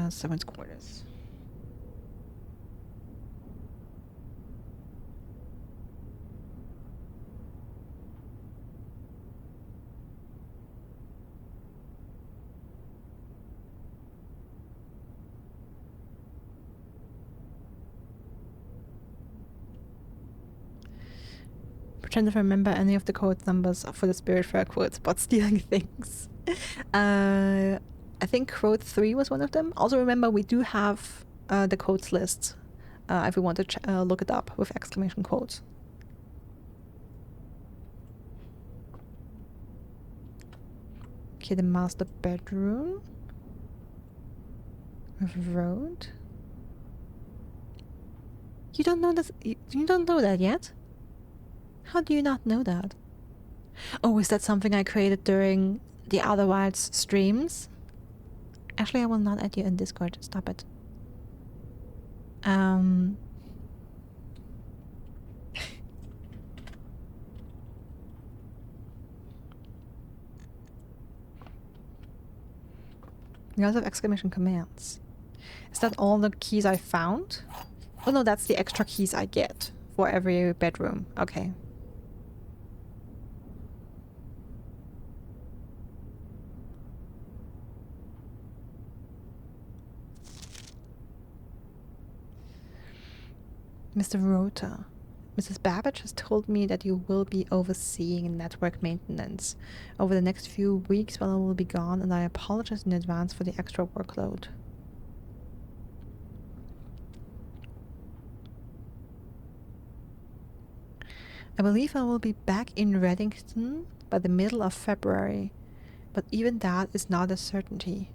Seventh quarters. Pretend to remember any of the code numbers for the spirit fair quotes about stealing things. I think quote 3 was one of them. Also remember, we do have the codes list if we want to look it up with exclamation quotes. Okay, the master bedroom. Road. You don't know this? You don't know that yet? How do you not know that? Oh, is that something I created during the Outer Wilds streams? Actually, I will not add you in Discord. Stop it. We also have exclamation commands. Is that all the keys I found? Oh no, that's the extra keys I get for every bedroom. Okay. Mr. Rota, Mrs. Babbage has told me that you will be overseeing network maintenance over the next few weeks while I will be gone, and I apologize in advance for the extra workload. I believe I will be back in Reddington by the middle of February, but even that is not a certainty.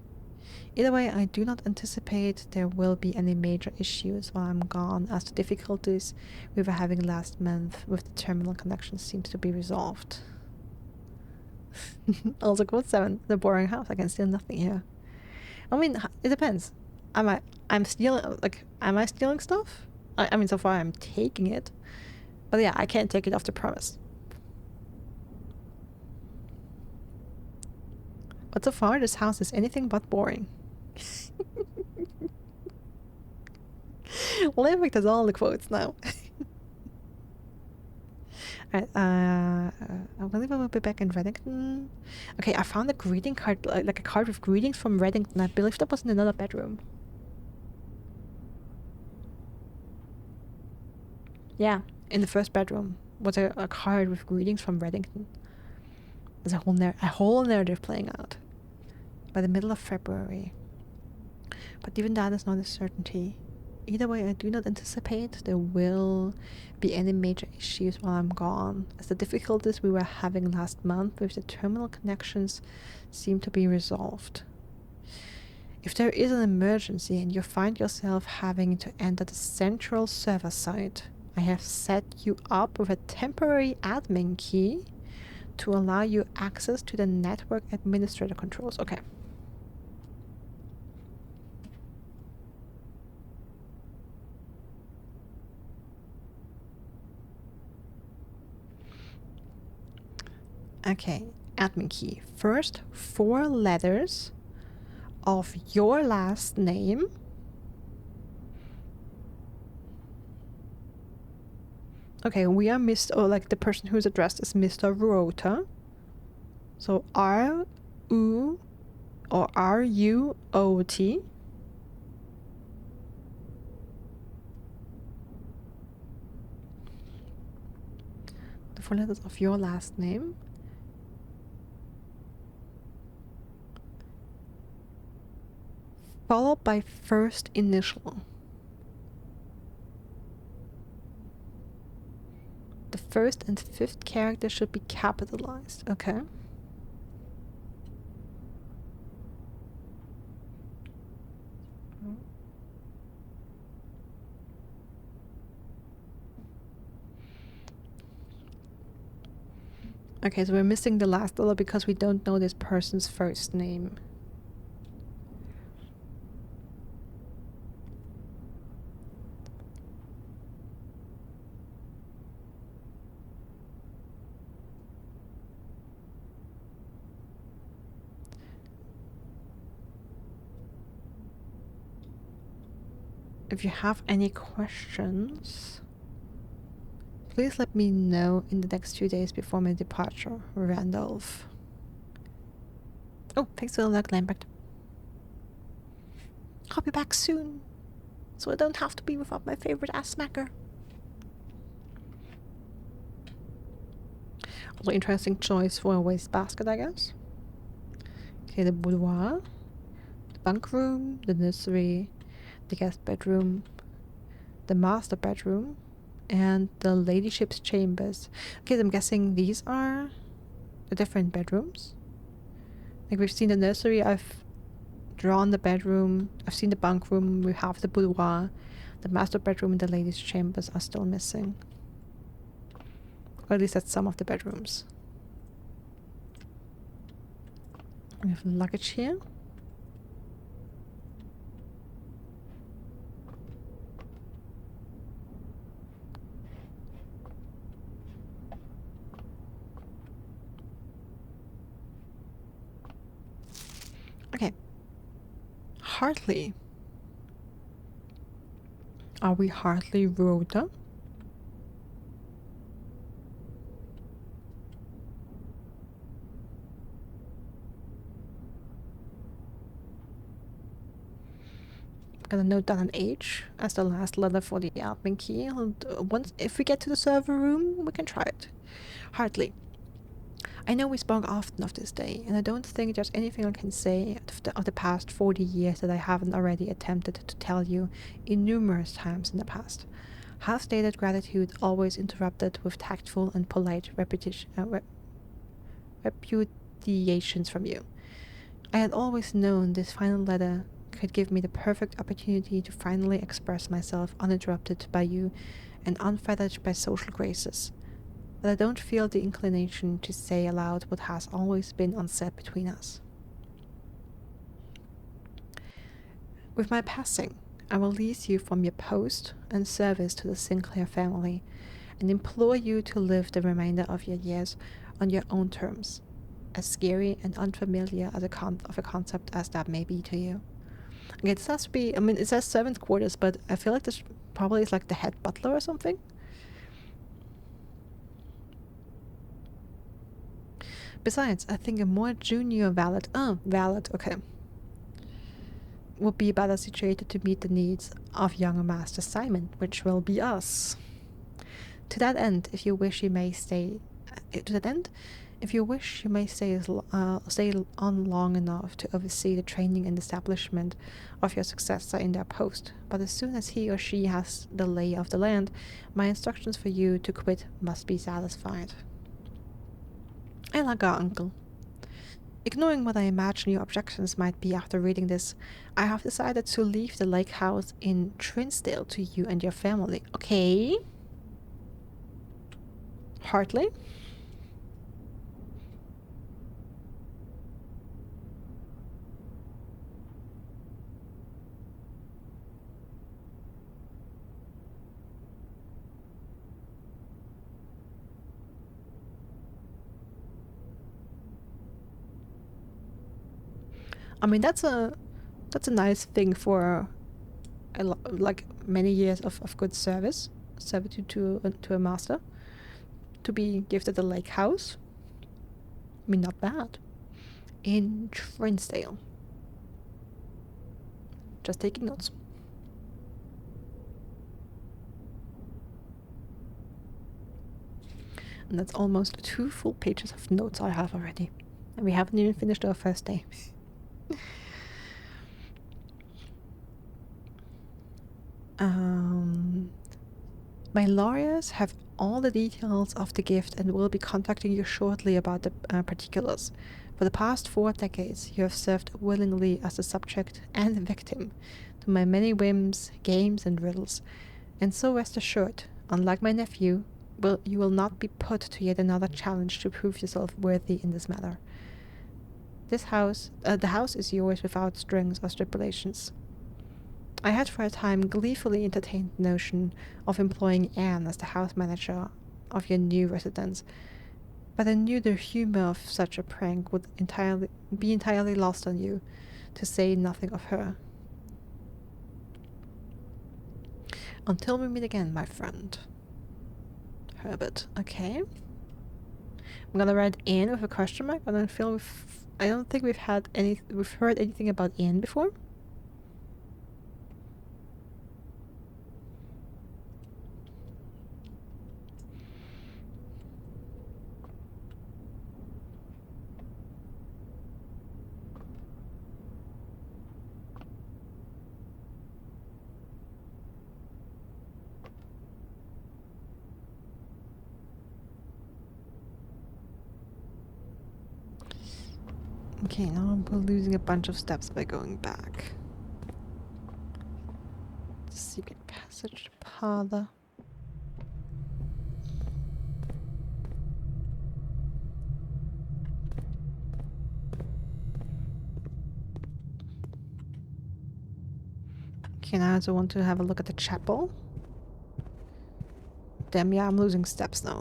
Either way, I do not anticipate there will be any major issues while I'm gone, as the difficulties we were having last month with the terminal connection seems to be resolved. Also, code 7, the boring house. I can steal nothing here. I mean, it depends. Am I stealing stuff? I mean, so far I'm taking it. But yeah, I can't take it off the premise. But so far, this house is anything but boring. Lambic does all the quotes now. Alright, I believe I will be back in Reddington. Okay, I found a greeting card, like a card with greetings from Reddington. I believe that was in another bedroom. Yeah, in the first bedroom was a card with greetings from Reddington. There's a whole narrative playing out by the middle of February. But even that is not a certainty. Either way, I do not anticipate there will be any major issues while I'm gone, as the difficulties we were having last month with the terminal connections seem to be resolved. If there is an emergency and you find yourself having to enter the central server site, I have set you up with a temporary admin key to allow you access to the network administrator controls. Okay. Okay, admin key. First, 4 letters of your last name. Okay, we are like the person who's addressed is Mr. Rota. So R-U or R-U-O-T. The 4 letters of your last name. Followed by first initial. The first and 5th character should be capitalized. Okay. Okay, so we're missing the last letter because we don't know this person's first name. If you have any questions, please let me know in the next few days before my departure, Randolph. Oh, thanks for the luck, Lambert. I'll be back soon, so I don't have to be without my favorite ass smacker. Also interesting choice for a wastebasket, I guess. Okay, the boudoir, the bunk room, the nursery, the guest bedroom, the master bedroom, and the ladyship's chambers. Okay, so I'm guessing these are the different bedrooms. Like we've seen the nursery, I've drawn the bedroom, I've seen the bunk room, we have the boudoir, the master bedroom and the ladies' chambers are still missing. Or at least that's some of the bedrooms. We have luggage here. Okay. Hardly. Are we hardly Rhoda? Gonna note down an H as the last letter for the admin key. And once, if we get to the server room, we can try it. Hardly. I know we spoke often of this day, and I don't think there's anything I can say of the past 40 years that I haven't already attempted to tell you in numerous times in the past. Half-stated gratitude always interrupted with tactful and polite repudiations from you. I had always known this final letter could give me the perfect opportunity to finally express myself uninterrupted by you and unfettered by social graces. But I don't feel the inclination to say aloud what has always been unsaid between us. With my passing, I will release you from your post and service to the Sinclair family and implore you to live the remainder of your years on your own terms, as scary and unfamiliar as a concept as that may be to you. Okay, this has to be, I mean, it says servant quarters, but I feel like this probably is like the head butler or something. Besides, I think a more junior valet, okay, would be better situated to meet the needs of younger Master Simon, which will be us. To that end, if you wish, you may stay. If you wish, you may stay on long enough to oversee the training and establishment of your successor in their post. But as soon as he or she has the lay of the land, my instructions for you to quit must be satisfied. I like our uncle. Ignoring what I imagine your objections might be after reading this, I have decided to leave the lake house in Trinsdale to you and your family. Okay. Hardly. I mean, that's a nice thing for like many years of good servitude to a master, to be gifted a lake house. I mean, not bad. In Trinsdale. Just taking notes. And that's almost 2 full pages of notes I have already. And we haven't even finished our first day. My lawyers have all the details of the gift and will be contacting you shortly about the particulars. For the past 4 decades, you have served willingly as the subject and the victim to my many whims, games, and riddles, and so rest assured, unlike my nephew, you will not be put to yet another challenge to prove yourself worthy in this matter. The house is yours without strings or stipulations. I had for a time gleefully entertained the notion of employing Anne as the house manager of your new residence, but I knew the humor of such a prank would be entirely lost on you, to say nothing of her. Until we meet again, my friend. Herbert. Okay. I'm gonna write Anne with a question mark. I don't think we've heard anything about Anne before. Okay, now we're losing a bunch of steps by going back. Secret passage parlor. Okay, now I also want to have a look at the chapel. Damn, yeah, I'm losing steps now.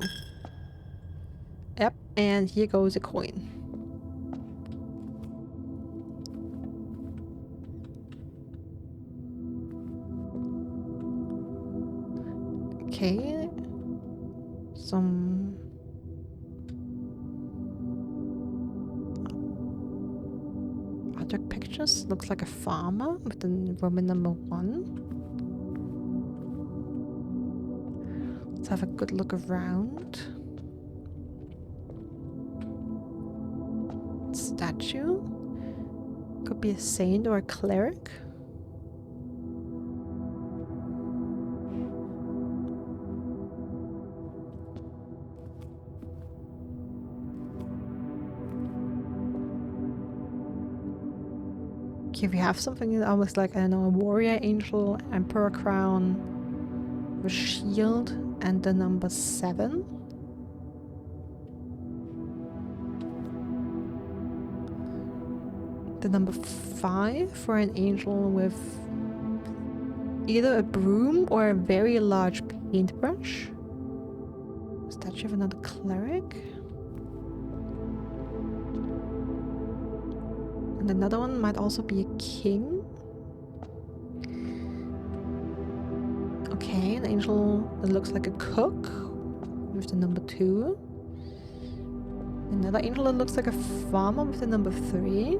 Yep, and here goes a coin. Okay. Some other pictures. Looks like a farmer with the Roman number 1. Let's have a good look around. Statue. Could be a saint or a cleric. Okay, we have something almost like, I don't know, a warrior angel, emperor crown, a shield, and the number 7. The number 5 for an angel with either a broom or a very large paintbrush. Statue of another cleric. And another one might also be a king. Okay, an angel that looks like a cook with the number 2. Another angel that looks like a farmer with the number 3.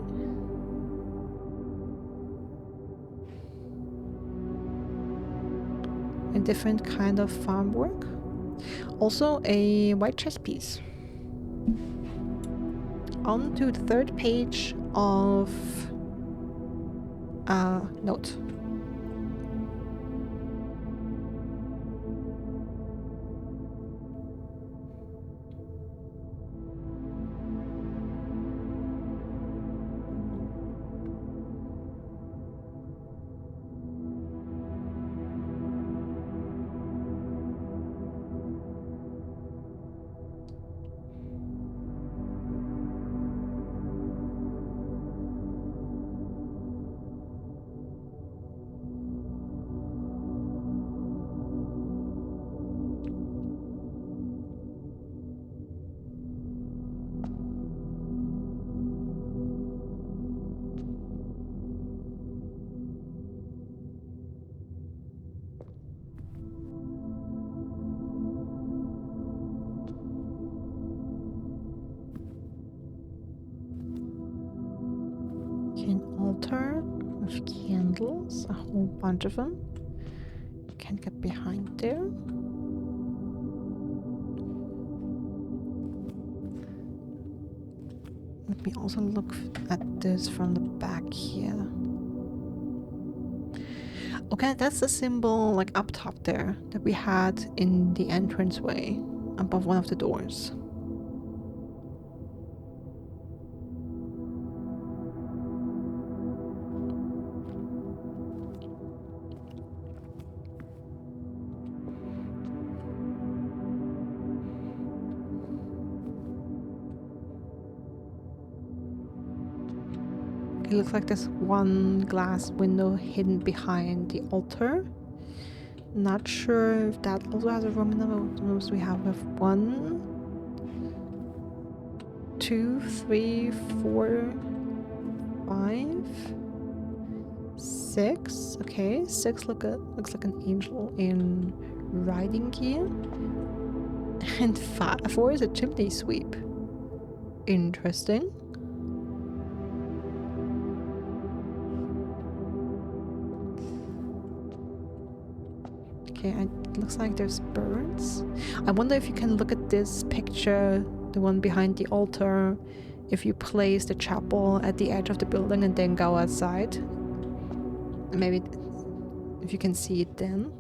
A different kind of farm work. Also a white chess piece. On to the 3rd page of note. An altar with candles, a whole bunch of them. Can't get behind there. Let me also look at this from the back here. Okay, that's the symbol like up top there that we had in the entranceway above one of the doors. It looks like there's one glass window hidden behind the altar. Not sure if that also has a Roman number. We have 1, 2, 3, 4, 5, 6. Okay, 6 looks like an angel in riding gear. And 4 is a chimney sweep. Interesting. Okay, it looks like there's birds. I wonder if you can look at this picture, the one behind the altar, if you place the chapel at the edge of the building and then go outside. Maybe if you can see it then.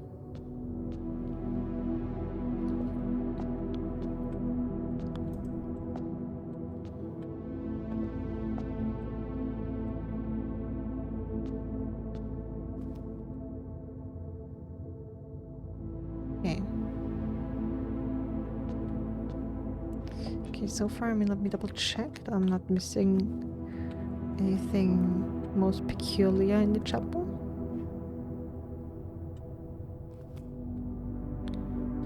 Okay, so far, I mean, let me double check that I'm not missing anything most peculiar in the chapel.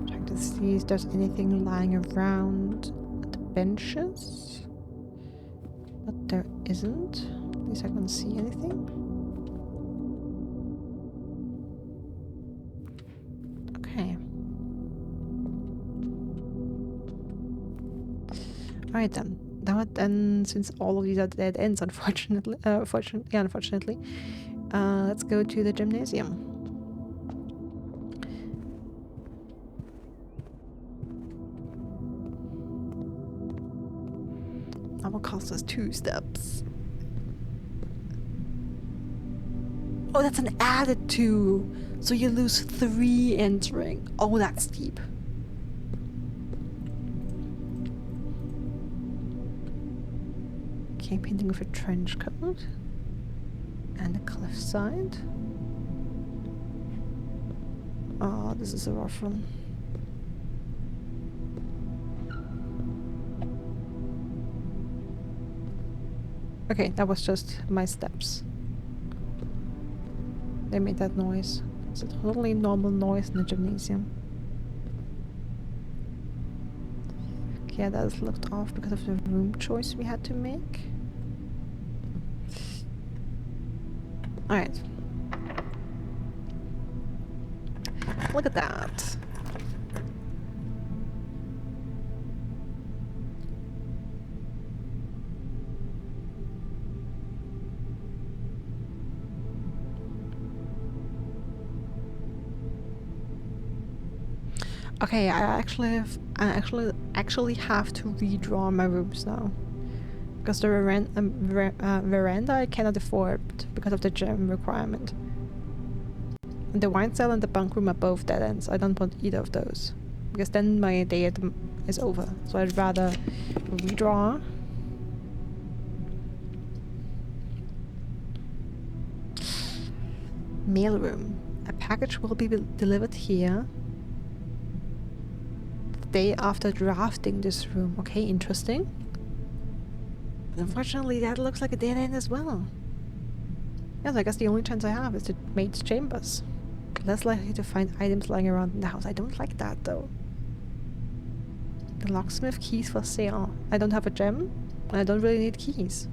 Trying to see if there's anything lying around the benches. But there isn't. At least I don't see anything. Okay. Alright then. Then, since all of these are dead ends, unfortunately, unfortunately, let's go to the gymnasium. That will cost us 2 steps. Oh, that's an added 2! So you lose 3 entering. Oh, that's steep. Okay, painting with a trench coat. And a cliffside. Oh, this is a rough one. Okay, that was just my steps. They made that noise. It's a totally normal noise in the gymnasium. Okay, yeah, that is looked off because of the room choice we had to make. Alright. Look at that. Okay, I actually have to redraw my rooms now. Because the veranda I cannot afford because of the gym requirement. And the wine cell and the bunk room are both dead ends. I don't want either of those. Because then my day is over. So I'd rather redraw. Mailroom. A package will be delivered here the day after drafting this room. Okay, interesting. But unfortunately, that looks like a dead end as well. Yes, I guess the only chance I have is the maid's chambers. Less likely to find items lying around in the house. I don't like that, though. The locksmith keys for sale. I don't have a gem, and I don't really need keys.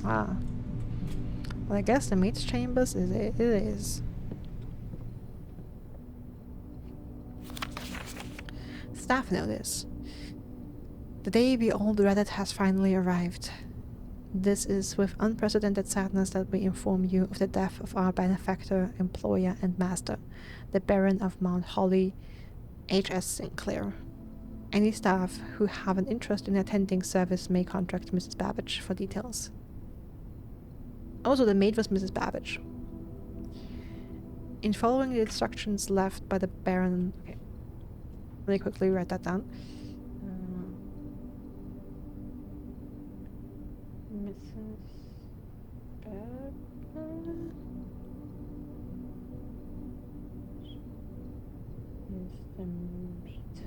Ah. Well, I guess the maid's chambers it is. Staff notice. The day we all dreaded has finally arrived. This is with unprecedented sadness that we inform you of the death of our benefactor, employer, and master, the Baron of Mount Holly, H.S. Sinclair. Any staff who have an interest in attending service may contact Mrs. Babbage for details. Also, the maid was Mrs. Babbage. In following the instructions left by the Baron... Okay. Let me quickly write that down. Mrs. Babbage is the maid.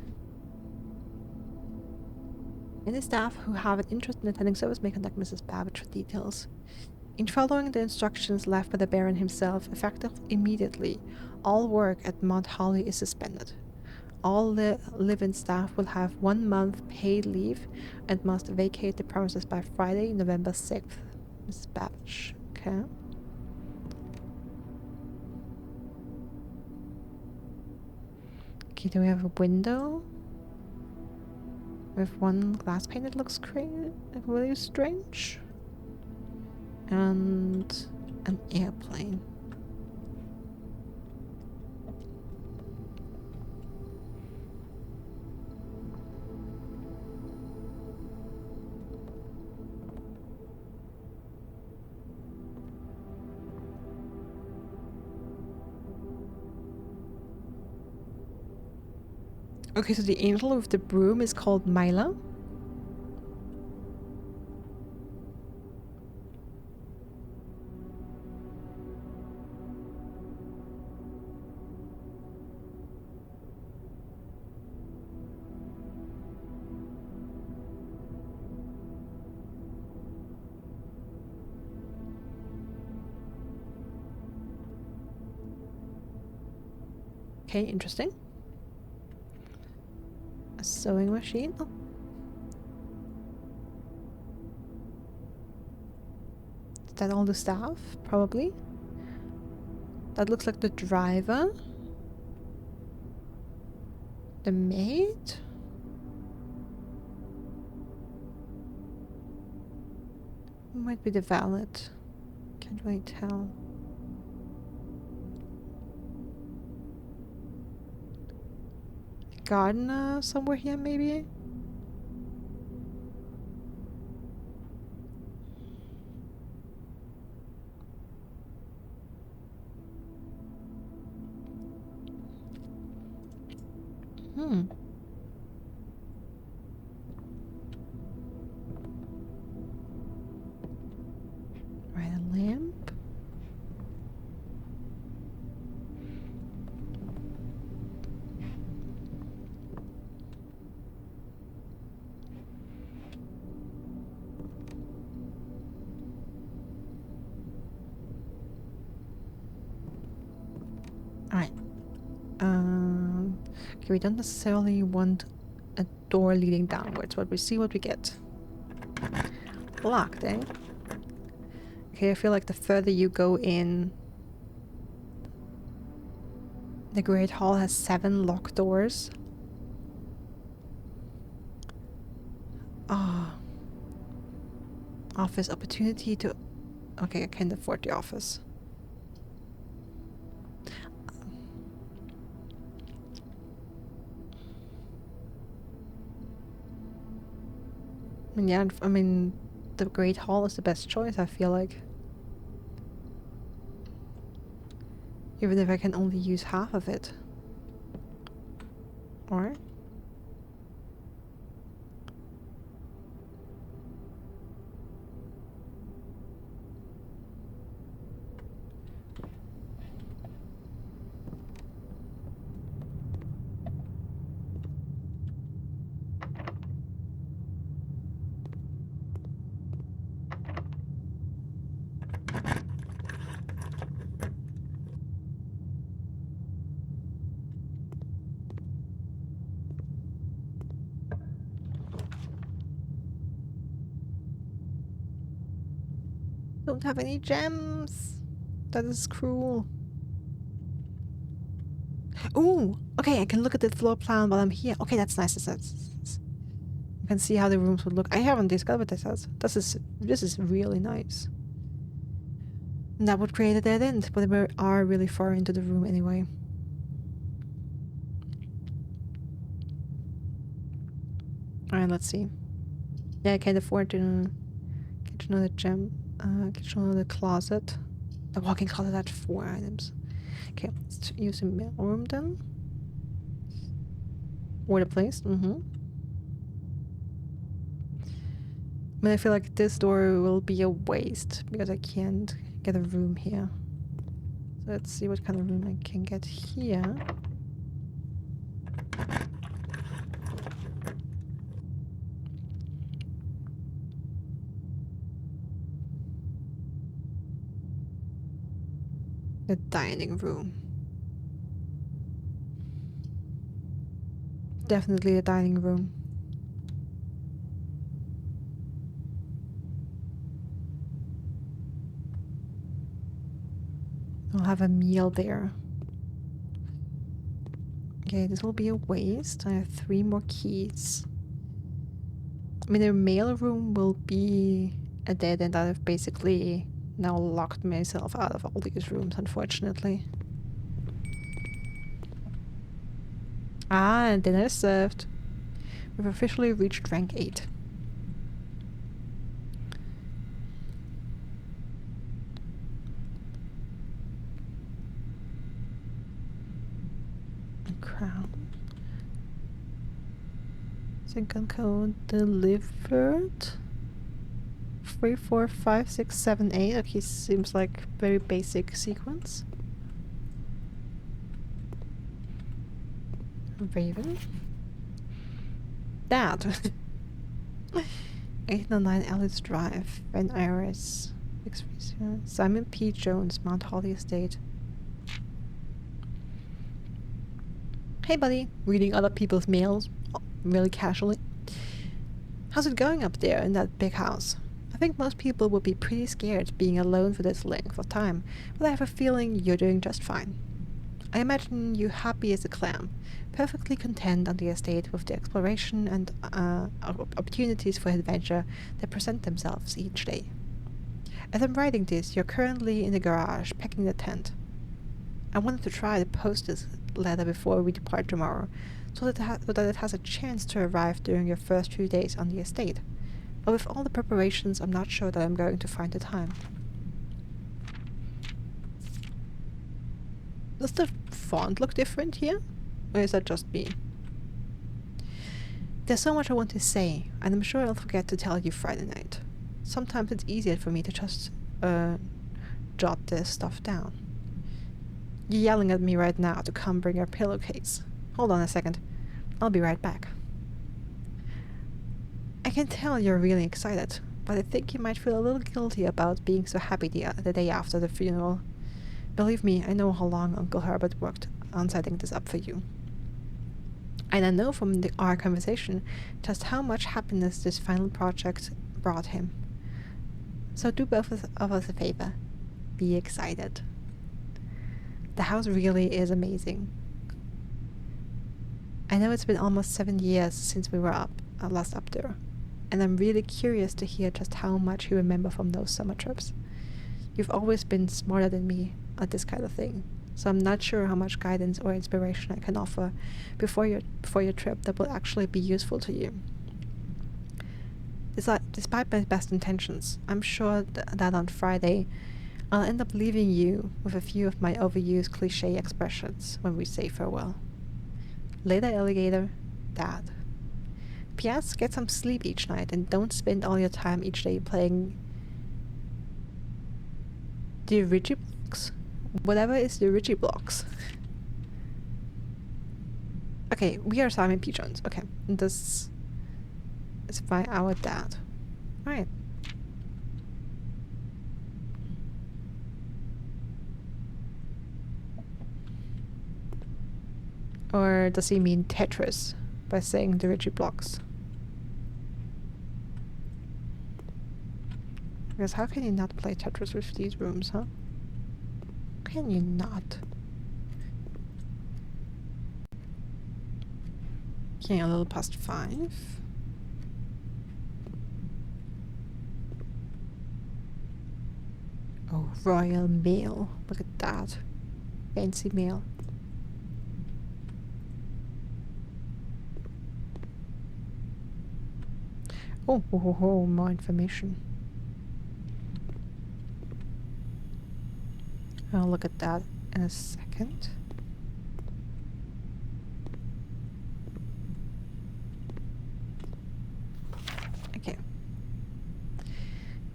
Any staff who have an interest in attending service may contact Mrs. Babbage for details. In following the instructions left by the Baron himself, effective immediately, all work at Mount Holly is suspended. All live-in staff will have 1 month paid leave and must vacate the premises by Friday, November 6th. Mrs. Babbage. Okay. Okay, do we have a window? With 1 glass pane that looks really strange. And an airplane. Okay, so the angel with the broom is called Mila. Okay, interesting. A sewing machine. Oh. Is that all the staff? Probably. That looks like the driver. The maid? Might be the valet. Can't really tell. Gardener somewhere here, maybe? Right, a lamp. Alright. Okay, we don't necessarily want a door leading downwards, but we see what we get. Locked, eh? Okay, I feel like the further you go in, the Great Hall has 7 locked doors. Ah. Office opportunity to... Okay, I can't afford the office. Yeah, I mean, the Great Hall is the best choice, I feel like. Even if I can only use half of it. Or... Don't have any gems. That is cruel. Ooh, okay, I can look at the floor plan while I'm here. Okay, that's nice. I can see how the rooms would look. I haven't discovered this. This is really nice. And that would create a dead end, but we are really far into the room anyway. Alright, let's see. Yeah, I can't afford to get another gem. Get another closet. A walk-in closet had 4 items. Okay, let's use a mail room then. Order placed. But I feel like this door will be a waste because I can't get a room here. So let's see what kind of room I can get here. The dining room. Definitely the dining room. I'll have a meal there. Okay, this will be a waste. I have 3 more keys. I mean, the mail room will be a dead end. I've basically now locked myself out of all these rooms, unfortunately. Ah, dinner is served. We've officially reached rank 8. Crown. Second code delivered. 3, 4, 5, 6, 7, 8. Okay, seems like very basic sequence. Raven. That. 809 Ellis Drive, Van Iris. Simon P. Jones, Mount Holly Estate. Hey buddy, reading other people's mails really casually. How's it going up there in that big house? I think most people would be pretty scared being alone for this length of time, but I have a feeling you're doing just fine. I imagine you happy as a clam, perfectly content on the estate with the exploration and opportunities for adventure that present themselves each day. As I'm writing this, you're currently in the garage packing the tent. I wanted to try to post this letter before we depart tomorrow, so that it has a chance to arrive during your first few days on the estate. But with all the preparations, I'm not sure that I'm going to find the time. Does the font look different here? Or is that just me? There's so much I want to say, and I'm sure I'll forget to tell you Friday night. Sometimes it's easier for me to just jot this stuff down. You're yelling at me right now to come bring your pillowcase. Hold on a second. I'll be right back. I can tell you're really excited, but I think you might feel a little guilty about being so happy the day after the funeral. Believe me, I know how long Uncle Herbert worked on setting this up for you. And I know from our conversation just how much happiness this final project brought him. So do both of us a favor. Be excited. The house really is amazing. I know it's been almost 7 years since we were last up there, and I'm really curious to hear just how much you remember from those summer trips. You've always been smarter than me at this kind of thing, so I'm not sure how much guidance or inspiration I can offer before your trip that will actually be useful to you. Despite my best intentions, I'm sure that on Friday I'll end up leaving you with a few of my overused cliché expressions when we say farewell. Later, alligator, Dad. P.S. Get some sleep each night and don't spend all your time each day playing the Digiblocks? Whatever is the Digiblocks. Okay, we are Simon P. Jones. Okay, this is by our dad. Alright. Or does he mean Tetris by saying the Digiblocks? Because how can you not play Tetris with these rooms, huh? Can you not? Okay, a little past 5. Oh, Royal Mail. Look at that. Fancy mail. Oh, more information. I'll look at that in a second. Okay.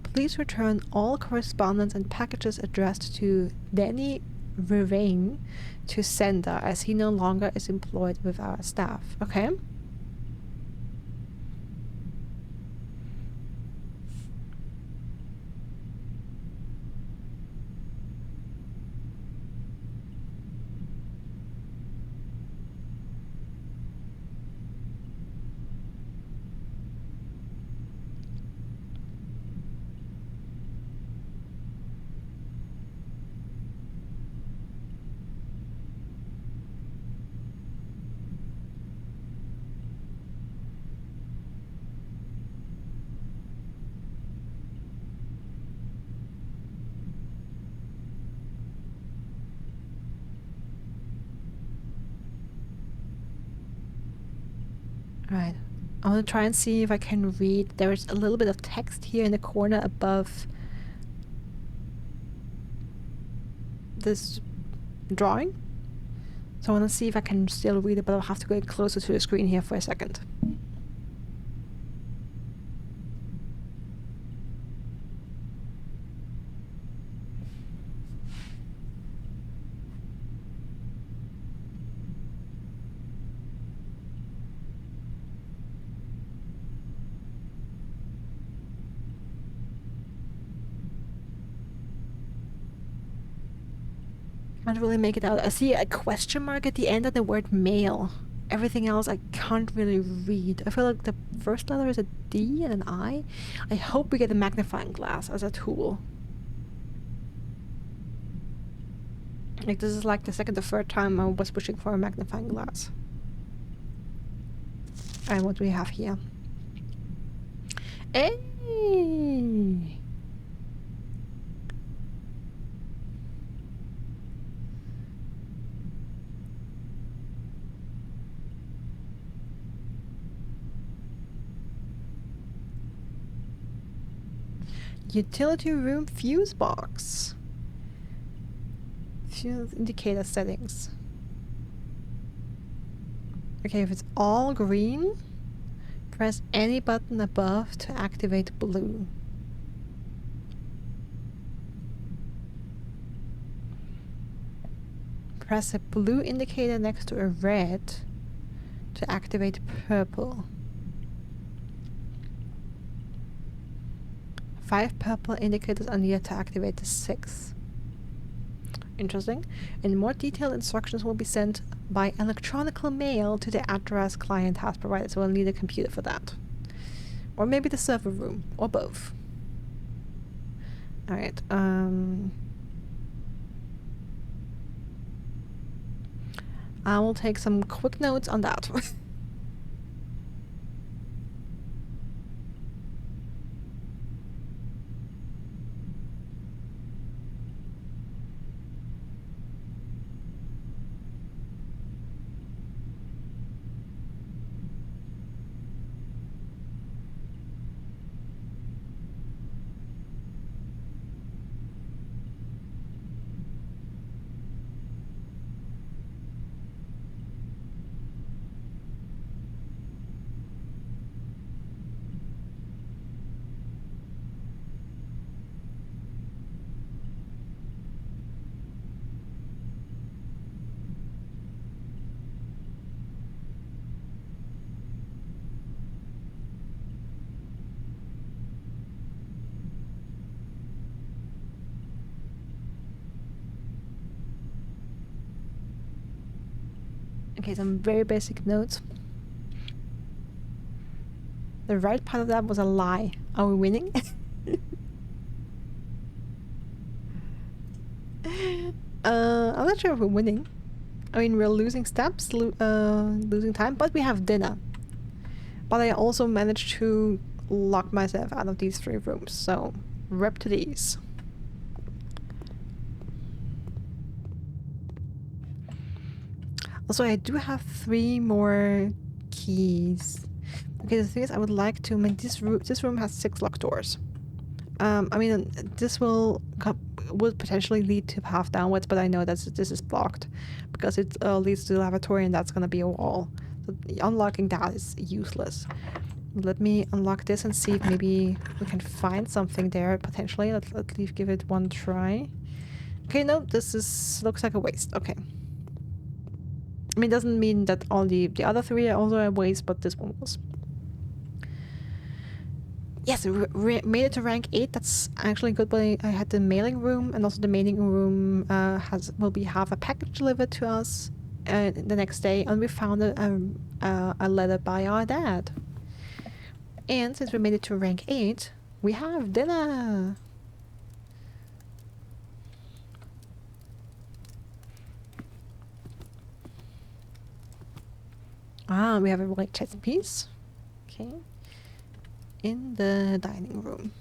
Please return all correspondence and packages addressed to Danny Vervain to sender, as he no longer is employed with our staff. Okay? Right. I want to try and see if I can read. There's a little bit of text here in the corner above this drawing. So I want to see if I can still read it, but I'll have to go closer to the screen here for a second. Can't really make it out. I see a question mark at the end of the word mail. Everything else I can't really read. I feel like the first letter is a D and an I. I hope we get a magnifying glass as a tool. Like, this is like the second or third time I was pushing for a magnifying glass. And what do we have here? Hey! Utility room fuse box. Fuse indicator settings. Okay, if it's all green, press any button above to activate blue. Press a blue indicator next to a red to activate purple. 5 purple indicators are needed to activate the 6th. Interesting. And more detailed instructions will be sent by electronical mail to the address client has provided, so we'll need a computer for that. Or maybe the server room, or both. Alright, I will take some quick notes on that. Okay, some very basic notes. The right part of that was a lie. Are we winning? I'm not sure if we're winning. I mean, we're losing steps, losing time, but we have dinner. But I also managed to lock myself out of these 3 rooms, so rip to these. Also, I do have 3 more keys. Okay, the thing is, I would like to make this room has 6 locked doors. I mean, this would potentially lead to path downwards, but I know that this is blocked because it leads to the lavatory, and that's gonna be a wall. So unlocking that is useless. Let me unlock this and see if maybe we can find something there potentially. Let's at least give it one try. Okay, no, looks like a waste. Okay. I mean, it doesn't mean that all the other 3 are also a waste, but this one was. Yes, we made it to rank 8. That's actually good, but I had the mailing room, and also the mailing room will have a package delivered to us the next day, and we found a letter by our dad. And since we made it to rank 8, we have dinner! Ah, we have a white chess piece. Okay. In the dining room.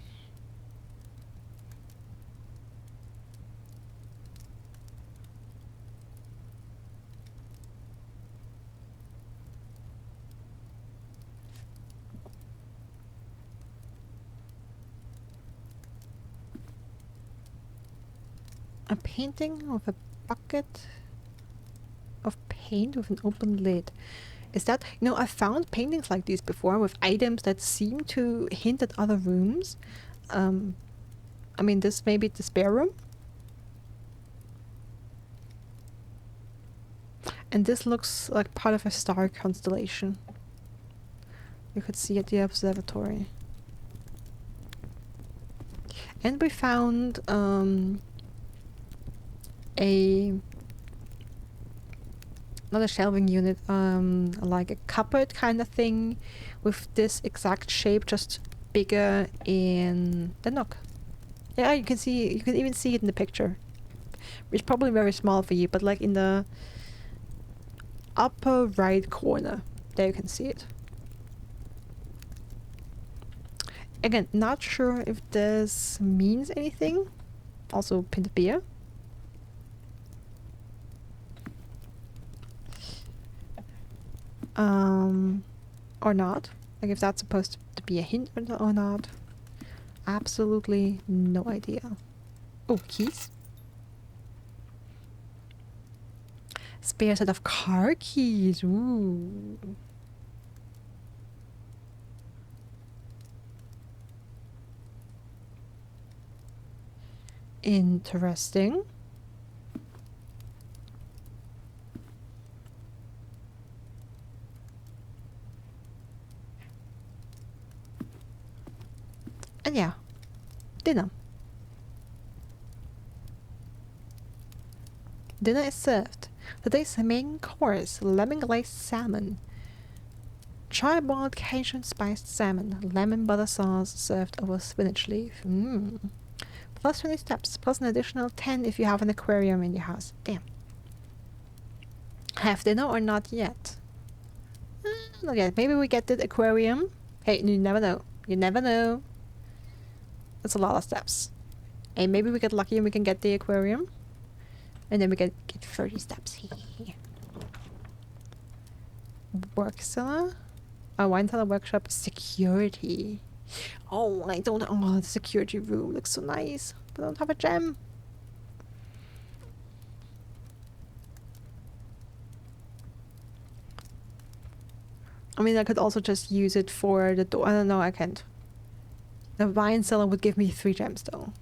A painting of a bucket of paint with an open lid. Is that, you know, I found paintings like these before with items that seem to hint at other rooms. I mean, this may be the spare room. And this looks like part of a star constellation. You could see at the observatory. And we found another shelving unit, like a cupboard kind of thing with this exact shape, just bigger in the nook. Yeah, you can even see it in the picture. It's probably very small for you, but like in the upper right corner, there you can see it. Again, not sure if this means anything. Also, pint of beer. Or not. Like if that's supposed to be a hint or not. Absolutely no idea. Oh, keys. Spare set of car keys. Ooh. Interesting. And yeah, dinner. Dinner is served. Today's main course, lemon glazed salmon. Charboned Cajun spiced salmon, lemon butter sauce served over spinach leaf. Plus 20 steps, plus an additional 10 if you have an aquarium in your house. Damn. Have dinner or not yet? Not yet. Maybe we get the aquarium. Hey, you never know. You never know. That's a lot of steps. And maybe we get lucky and we can get the aquarium. And then we can get 30 steps. Work cellar? A wine cellar workshop. Security. Oh, I don't... Oh, the security room looks so nice. But I don't have a gem. I mean, I could also just use it for the door. I don't know, I can't. The wine cellar would give me 3 gems, though.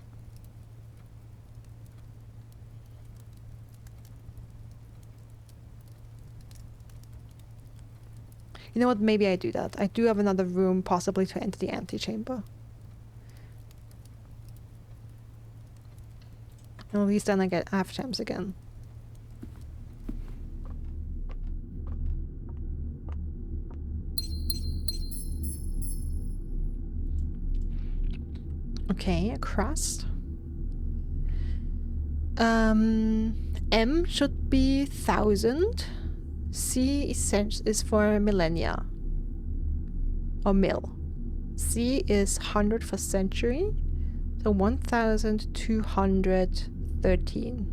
You know what? Maybe I do that. I do have another room, possibly to enter the antechamber. And at least then I get half gems again. Okay, a crust. M should be 1000. C is for millennia. Or mil. C is 100 for century. So 1213.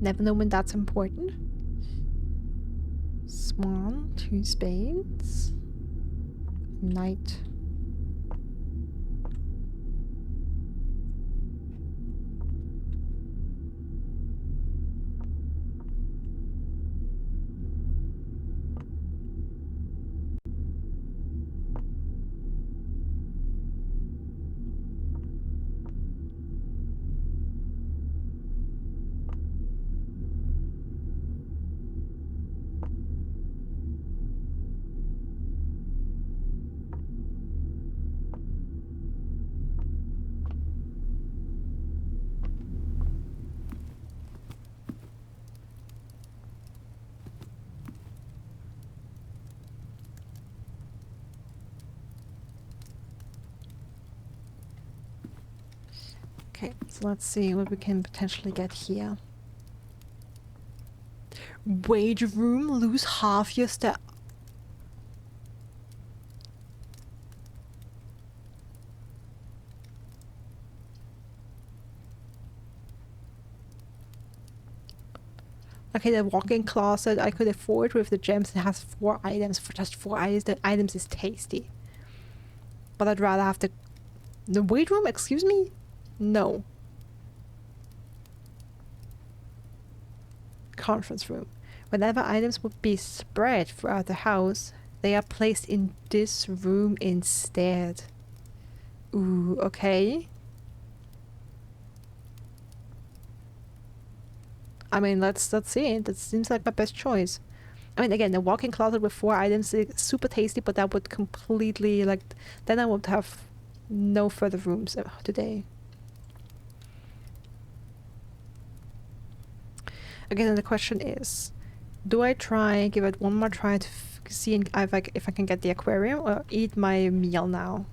Never know when that's important. Swan, 2 spades. Knight. Okay, so let's see what we can potentially get here. Wage room, lose half your step. Okay, the walk-in closet I could afford with the gems. It has 4 items. For just 4 items, the items is tasty. But I'd rather have the weight room. Excuse me. No. Conference room. Whenever items would be spread throughout the house, they are placed in this room instead. Ooh, okay. I mean, let's see it. That seems like my best choice. I mean, again, the walk-in closet with 4 items is super tasty, but that would completely, like, then I would have no further rooms today. Again, the question is, do I give it one more try to see if I can get the aquarium, or eat my meal now?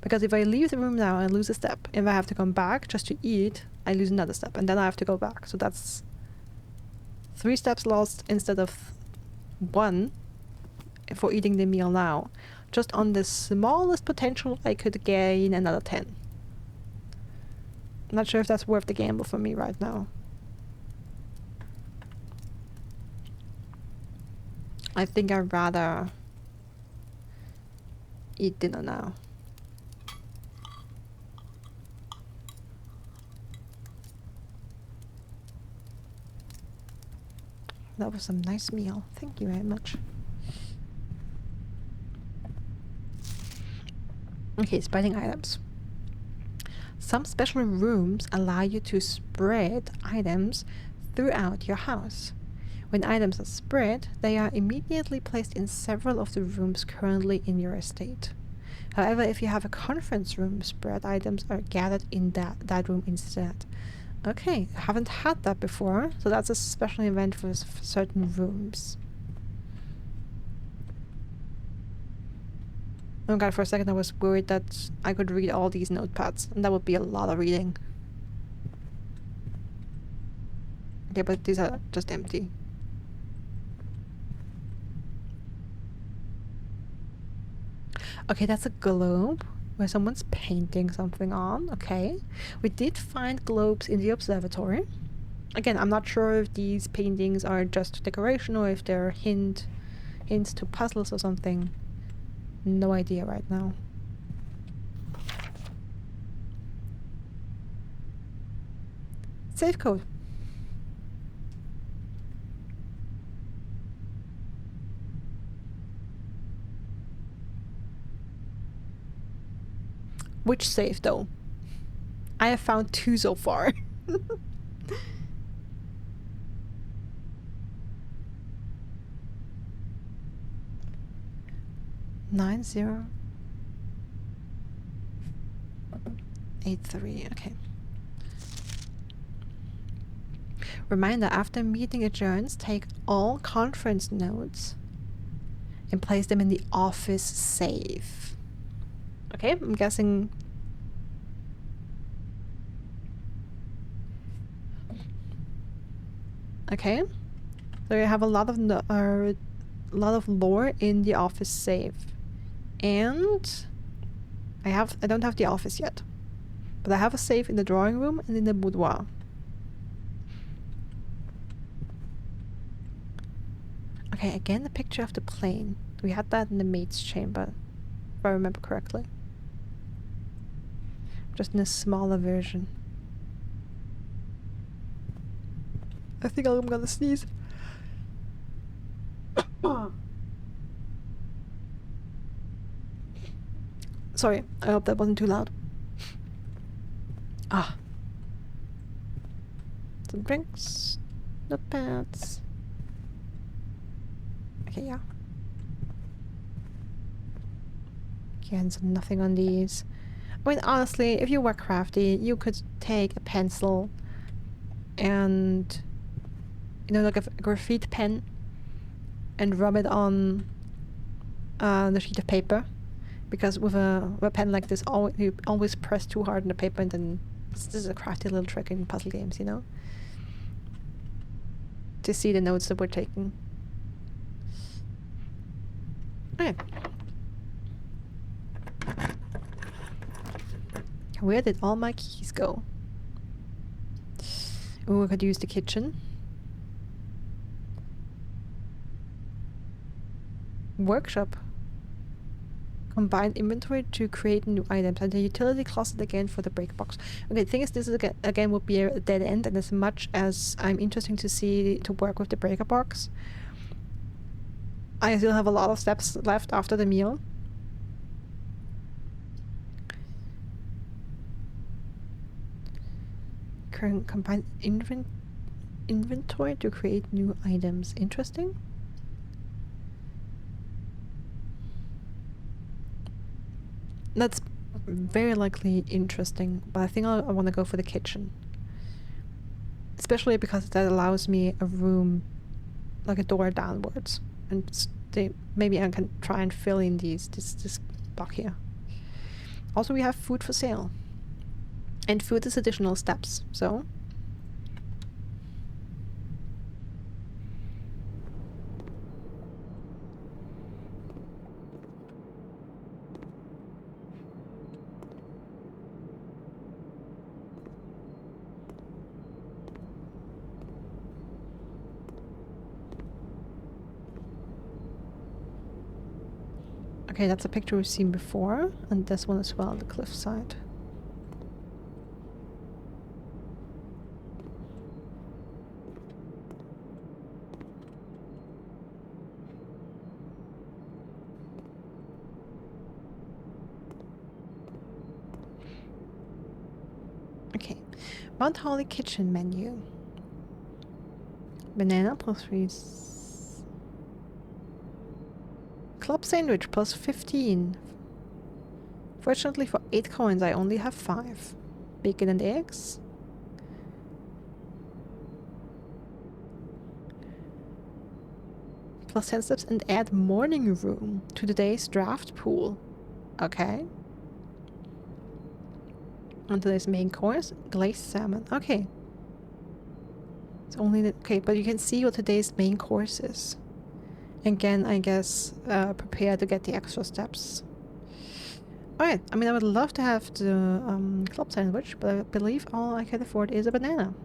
Because if I leave the room now, I lose a step. If I have to come back just to eat, I lose another step, and then I have to go back. So that's 3 steps lost instead of 1 for eating the meal now. Just on the smallest potential, I could gain another 10. I'm not sure if that's worth the gamble for me right now. I think I'd rather eat dinner now. That was a nice meal. Thank you very much. Okay, spreading items. Some special rooms allow you to spread items throughout your house. When items are spread, they are immediately placed in several of the rooms currently in your estate. However, if you have a conference room, spread items are gathered in that room instead. Okay, I haven't had that before, so that's a special event for certain rooms. Oh god, for a second I was worried that I could read all these notepads, and that would be a lot of reading. Okay, but these are just empty. Okay, that's a globe where someone's painting something on. Okay. We did find globes in the observatory. Again, I'm not sure if these paintings are just decoration or if they're hints to puzzles or something. No idea right now. Safe code. Which safe though? I have found 2 so far. 9083. Okay. Reminder, after meeting adjourns, take all conference notes and place them in the office safe. Okay, I'm guessing. Okay, so you have a lot of lore in the office safe, and I don't have the office yet, but I have a safe in the drawing room and in the boudoir. Okay, again the picture of the plane. We had that in the maid's chamber, if I remember correctly. Just in a smaller version. I think I'm gonna sneeze. Sorry, I hope that wasn't too loud. Ah. Some drinks. Notepads. Okay, yeah. Again, so nothing on these. I mean, honestly, if you were crafty, you could take a pencil and, you know, like a graphite pen and rub it on the sheet of paper. Because with a pen like this, you always press too hard on the paper, and then this is a crafty little trick in puzzle games, you know? To see the notes that we're taking. Okay. Where did all my keys go? Oh, I could use the kitchen. Workshop. Combine inventory to create new items, and the utility closet again for the break box. Okay, the thing is, this is again would be a dead end, and as much as I'm interested to work with the breaker box, I still have a lot of steps left after the meal. Combine inventory to create new items. Interesting. That's very likely interesting, but I think I want to go for the kitchen. Especially because that allows me a room, like a door downwards. And maybe I can try and fill in this block here. Also, we have food for sale. And food is additional steps, so... Okay, that's a picture we've seen before, and this one as well, the cliffside. Okay, Mount Holly kitchen menu. Banana plus 3. Club sandwich plus 15. Fortunately for 8 coins I only have 5. Bacon and eggs. Plus 10 steps and add morning room to today's draft pool. Okay. On today's main course, glazed salmon. Okay. It's only the... Okay, but you can see what today's main course is. Again, I guess, prepare to get the extra steps. Alright, I mean, I would love to have the club sandwich, but I believe all I can afford is a banana.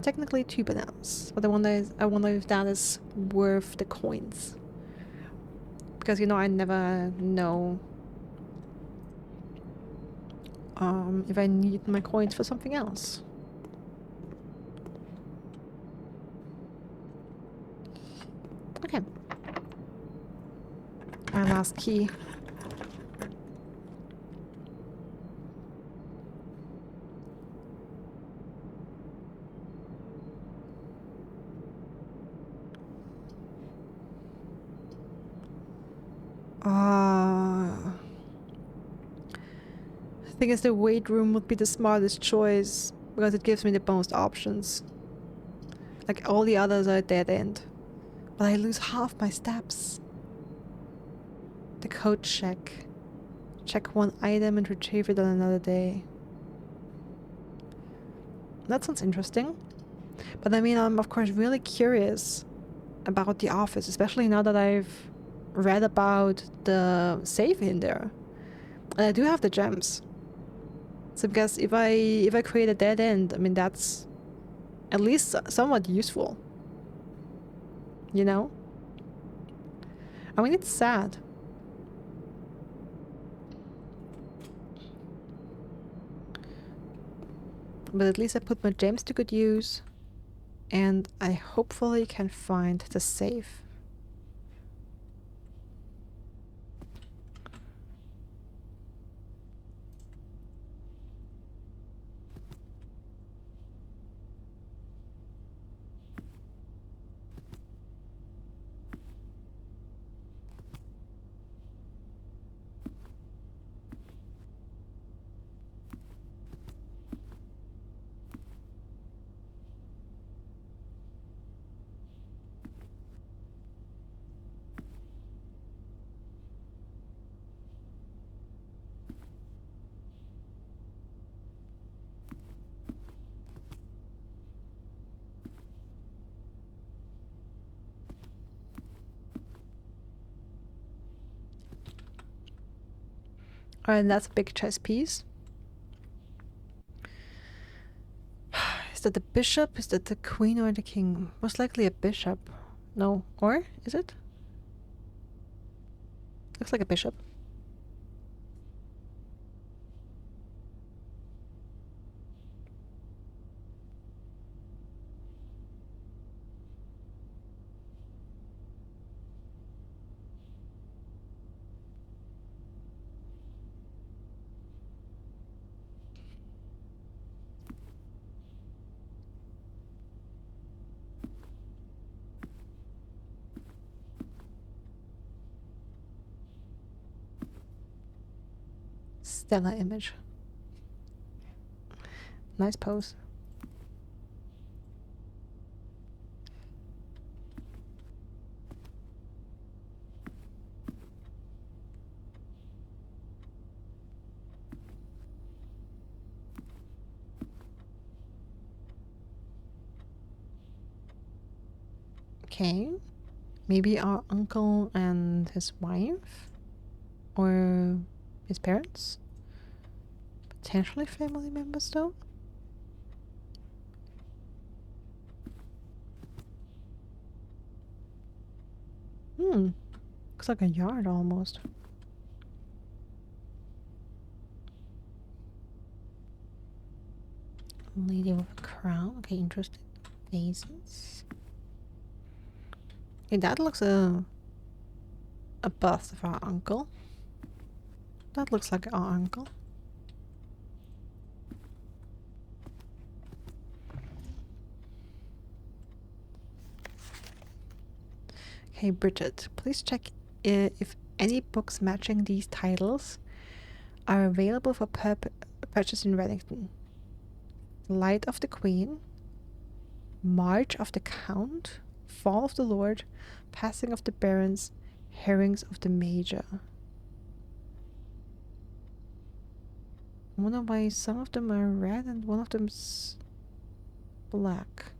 Technically 2 bananas, but I wonder if that is worth the coins. Because, you know, I never know if I need my coins for something else. Okay. Our last key. I think the weight room would be the smartest choice because it gives me the most options. Like all the others are a dead end. But I lose half my steps. The code check. Check one item and retrieve it on another day. That sounds interesting. But I mean, I'm of course really curious about the office, especially now that I've read about the safe in there. And I do have the gems. So because if I create a dead end, I mean that's at least somewhat useful. You know? I mean, it's sad. But at least I put my gems to good use. And I hopefully can find the safe. Alright, that's a big chess piece. Is that the bishop? Is that the queen or the king? Most likely a bishop. No. Or? Is it? Looks like a bishop. Stellar image. Nice pose. Okay. Maybe our uncle and his wife? Or his parents? Potentially family members though? Looks like a yard almost. Lady with a crown. Okay, interesting. Vases. Okay, that looks a bust of our uncle. That looks like our uncle. Okay, Bridget, please check if any books matching these titles are available for purchase in Reddington. Light of the Queen, March of the Count, Fall of the Lord, Passing of the Barons, Herrings of the Major. I wonder why some of them are red and one of them's black.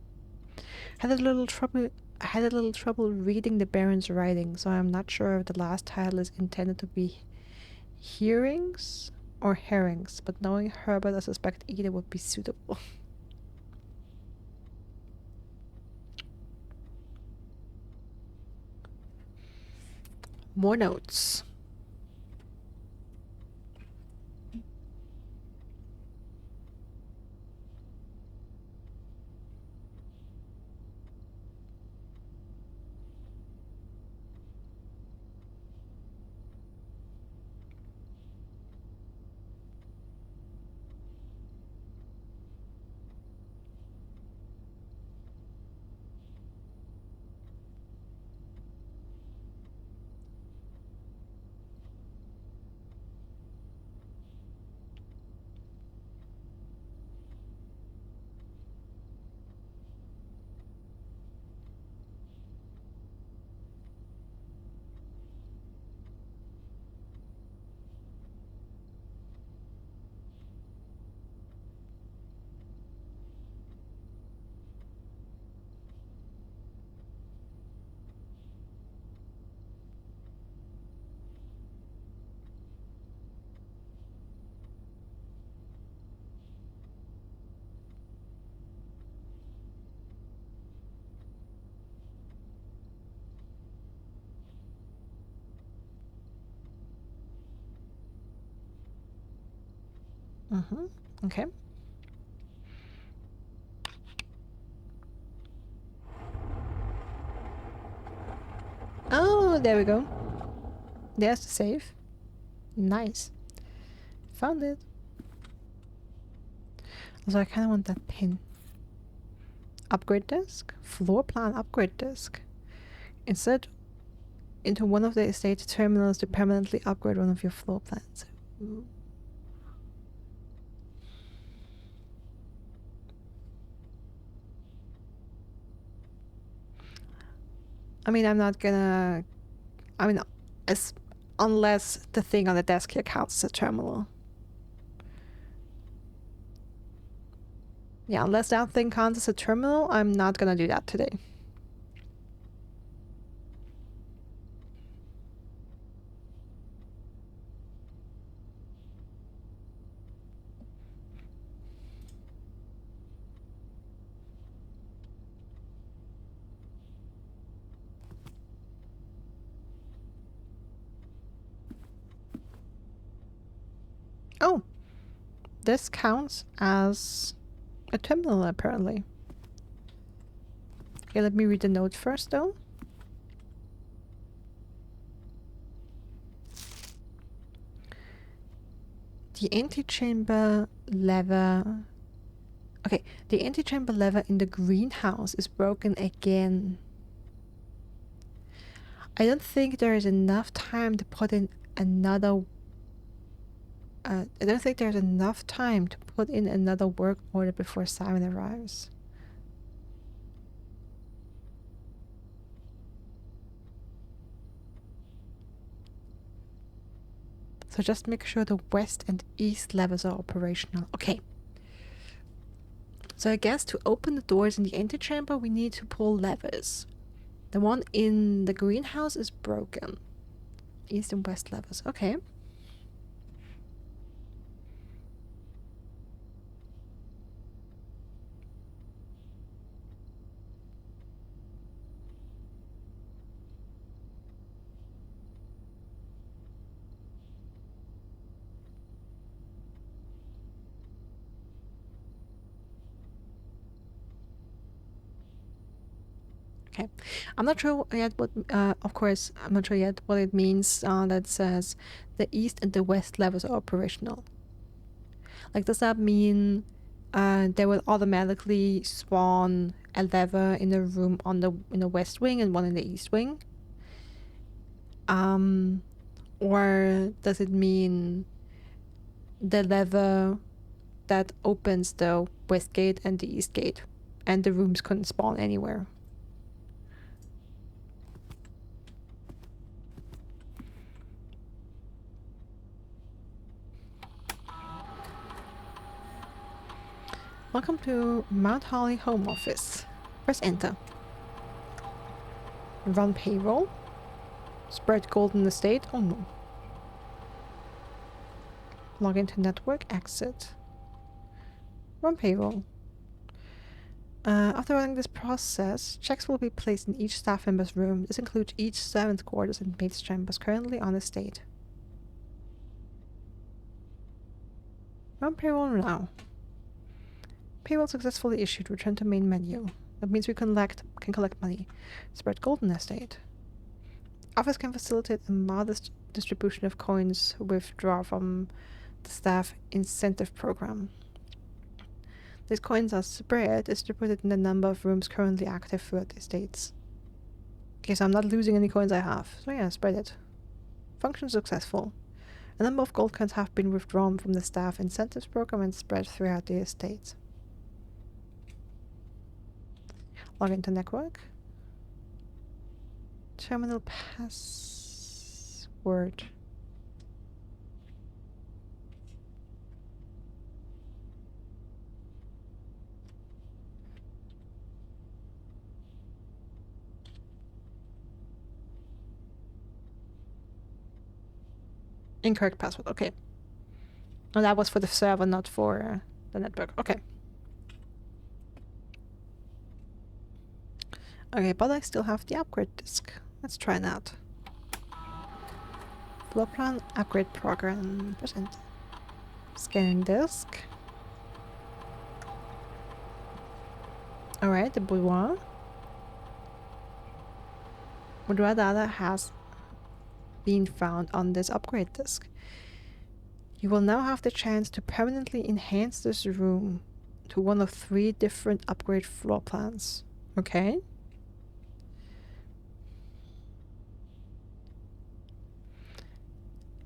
I had a little trouble reading the Baron's writing, so I'm not sure if the last title is intended to be hearings or herrings, but knowing Herbert, I suspect either would be suitable. More notes. Okay. Oh, there we go. There's the save. Nice. Found it. Also, I kind of want that pin. Upgrade desk? Floor plan upgrade desk. Insert into one of the estate terminals to permanently upgrade one of your floor plans. Ooh. I mean, I'm not gonna... I mean, unless the thing on the desk here counts as a terminal. Yeah, unless that thing counts as a terminal, I'm not gonna do that today. Oh, this counts as a terminal apparently. Okay, let me read the note first though. The antechamber lever... Okay, the antechamber lever in the greenhouse is broken again. I don't think there is enough time to put in another... I don't think there's enough time to put in another work order before Simon arrives. So just make sure the west and east levers are operational. Okay. So I guess to open the doors in the antechamber, we need to pull levers. The one in the greenhouse is broken. East and west levels. Okay. Okay, I'm not sure yet what, of course, I'm not sure yet what it means that says the east and the west levels are operational. Like, does that mean they will automatically spawn a lever in a room in the west wing and one in the east wing? Or does it mean the lever that opens the west gate and the east gate and the rooms couldn't spawn anywhere? Welcome to Mount Holly Home Office. Press enter. Run payroll. Spread Golden Estate. Oh no. Log into network. Exit. Run payroll. After running this process, checks will be placed in each staff member's room. This includes each servant's quarters and maid's chambers currently on estate. Run payroll now. Payroll successfully issued. Return to main menu. That means we can collect money. Spread Golden Estate. Office can facilitate a modest distribution of coins withdraw from the staff incentive program. These coins are spread, distributed in the number of rooms currently active throughout the estates. Okay, so I'm not losing any coins I have. So yeah, spread it. Function successful. A number of gold coins have been withdrawn from the staff incentives program and spread throughout the estates. Log into network. Terminal password. Incorrect password. Okay. Oh, that was for the server, not for the network. Okay. Okay, but I still have the upgrade disk. Let's try that. Floor plan, upgrade program, present. Scanning disk. Alright, the boudoir. Boudoir data has been found on this upgrade disk. You will now have the chance to permanently enhance this room to one of 3 different upgrade floor plans. Okay.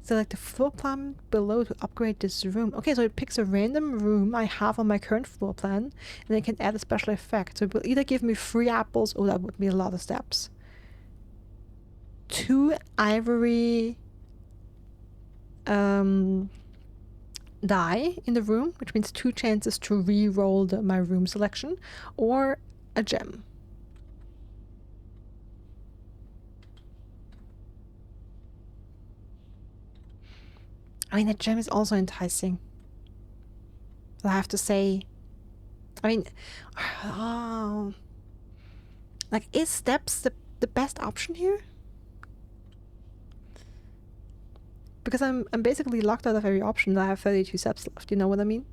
Select the floor plan below to upgrade this room. Okay, so it picks a random room I have on my current floor plan, and it can add a special effect. So it will either give me 3 apples, oh, that would be a lot of steps. 2 ivory die in the room, which means 2 chances to re-roll my room selection, or a gem. I mean, a gem is also enticing. I have to say, I mean, like, is steps the best option here? Because I'm basically locked out of every option. I have 32 steps left. You know what I mean?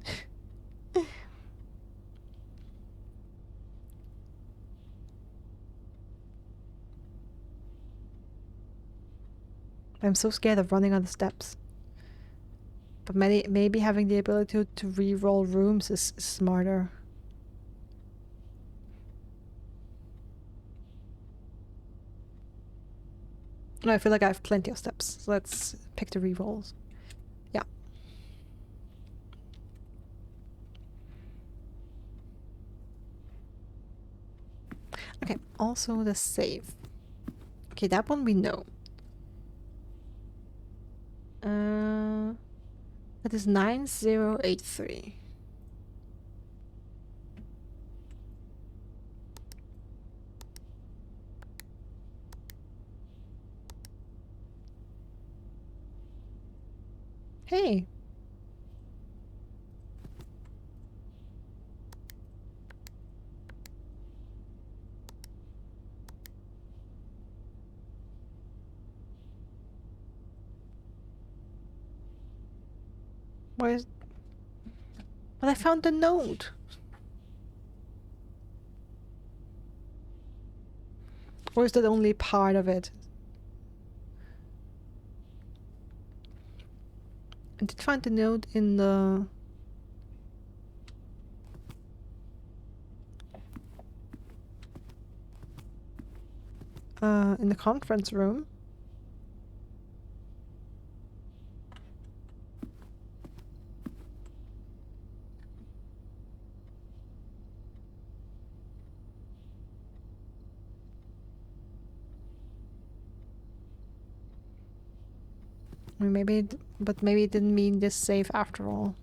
I'm so scared of running out of steps. But maybe having the ability to re-roll rooms is smarter. No, I feel like I have plenty of steps. So let's pick the re-rolls. Yeah. Okay, also the save. Okay, that one we know. That is 9083. Hey! Where's... But I found the note! Or is that only part of it? I did find the note in the... in the conference room. Maybe it, but maybe it didn't mean this save after all.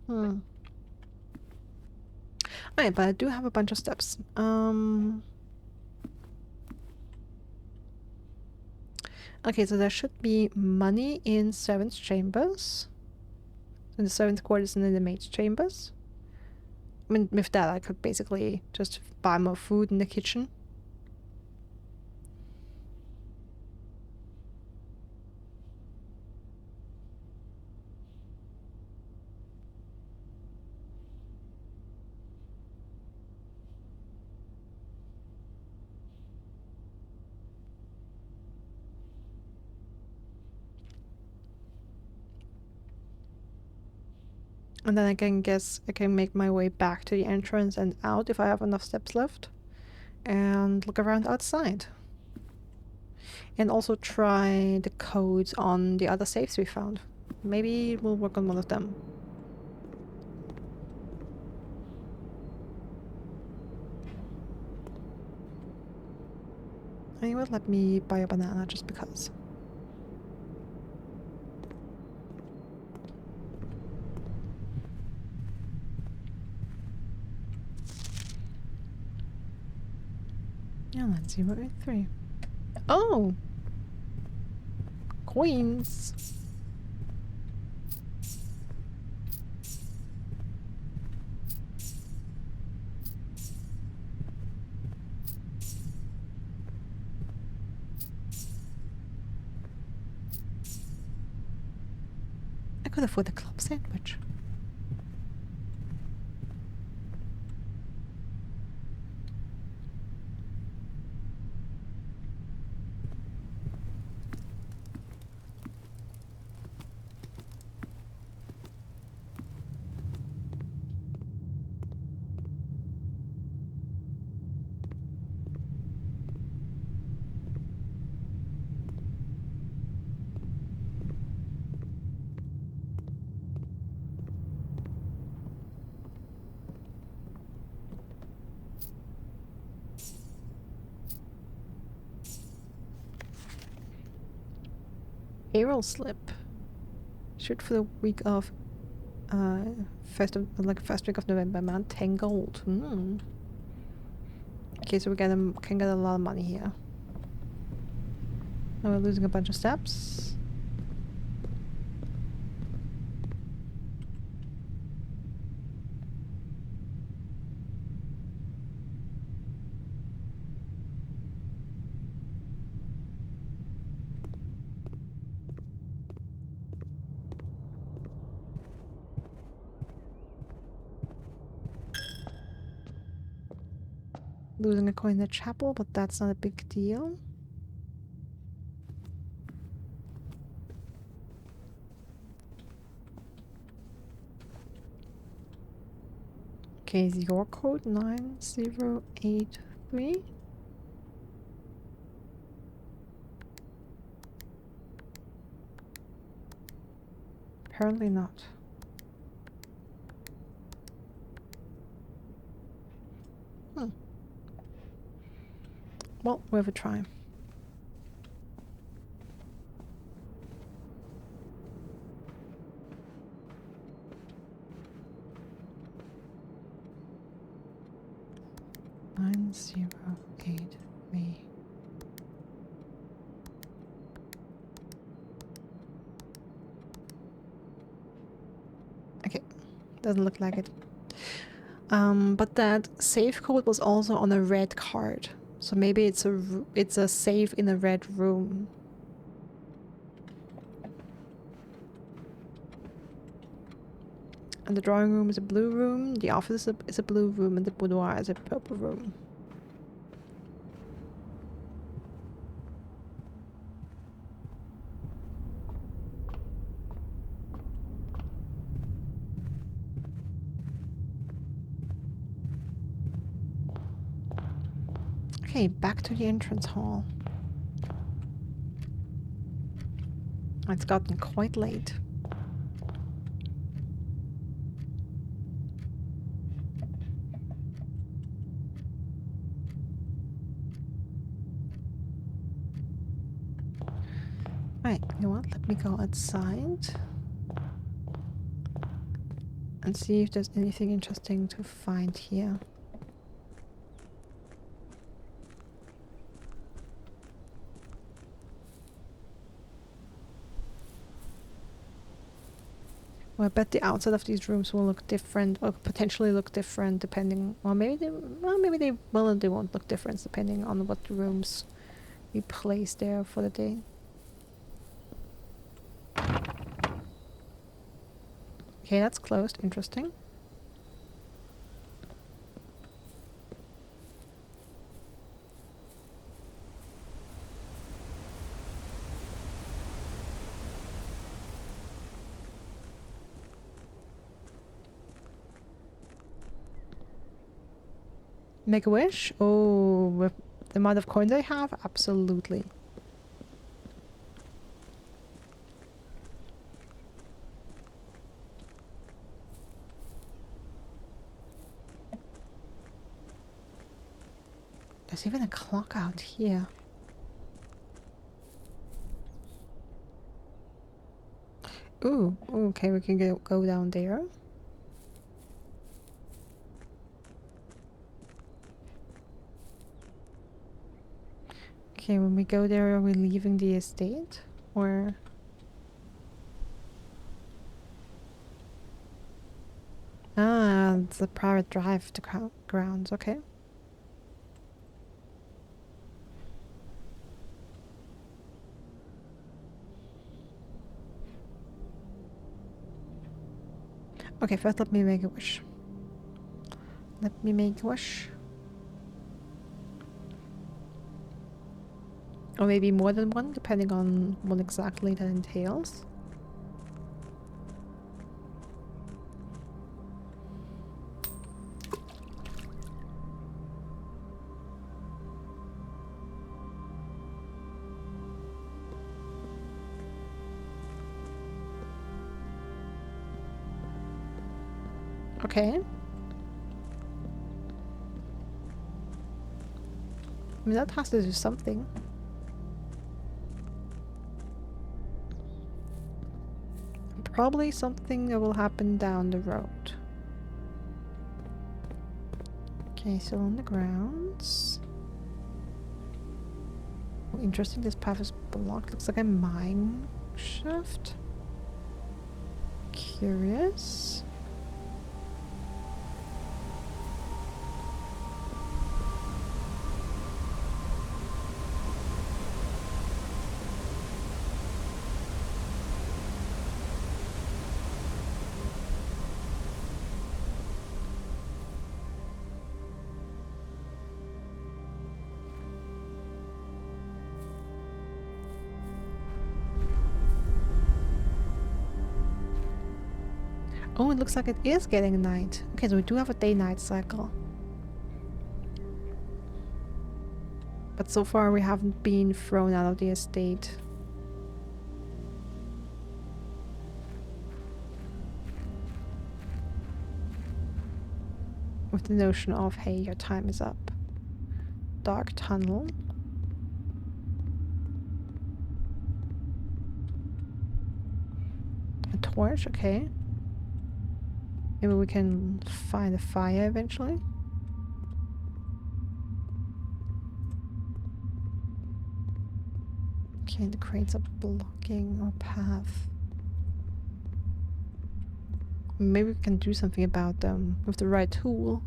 Hmm. Alright, but I do have a bunch of steps. Okay, so there should be money in 7th chambers. In the 7th quarters and in the maid's chambers. I mean, with that I could basically just buy more food in the kitchen. And then I can guess I can make my way back to the entrance and out if I have enough steps left. And look around outside. And also try the codes on the other safes we found. Maybe we'll work on one of them. Anyway, let me buy a banana just because. Yeah, let's see what we 3. Oh! Coins! I could afford the club sandwich. Payroll slip. Shoot for the week of first week of November amount 10 gold. Okay, so we can get a lot of money here. Now we're losing a bunch of steps. Losing a coin in the chapel, but that's not a big deal. Okay, is your code 9083? Apparently not. Well, we have a try. Nine zero eight three. Doesn't look like it. But that safe code was also on a red card. So maybe it's a safe in a red room. And the drawing room is a blue room, the office is a blue room, and the boudoir is a purple room. Okay, back to the entrance hall. It's gotten quite late. Right, you know what? Let me go outside and see if there's anything interesting to find here. Well, I bet the outside of these rooms will look different, or potentially look different depending. Well, maybe they won't look different depending on what rooms we place there for the day. Okay, that's closed. Interesting. Make a wish? Oh, with the amount of coins I have? Absolutely. There's even a clock out here. Ooh, okay, we can go down there. Okay, when we go there, are we leaving the estate? Or... Ah, it's a private drive to grounds, okay. Okay, first let me make a wish. Let me make a wish. Or maybe more than one, depending on what exactly that entails. Okay. I mean, that has to do something. Probably something that will happen down the road. Okay, so on the grounds. Oh, interesting, this path is blocked. Looks like a mine shaft. Curious. Oh, it looks like it is getting night. Okay, so we do have a day-night cycle. But so far we haven't been thrown out of the estate. With the notion of, hey, your time is up. Dark tunnel. A torch, okay. Maybe we can find a fire eventually. Okay, the crates are blocking our path. Maybe we can do something about them with the right tool.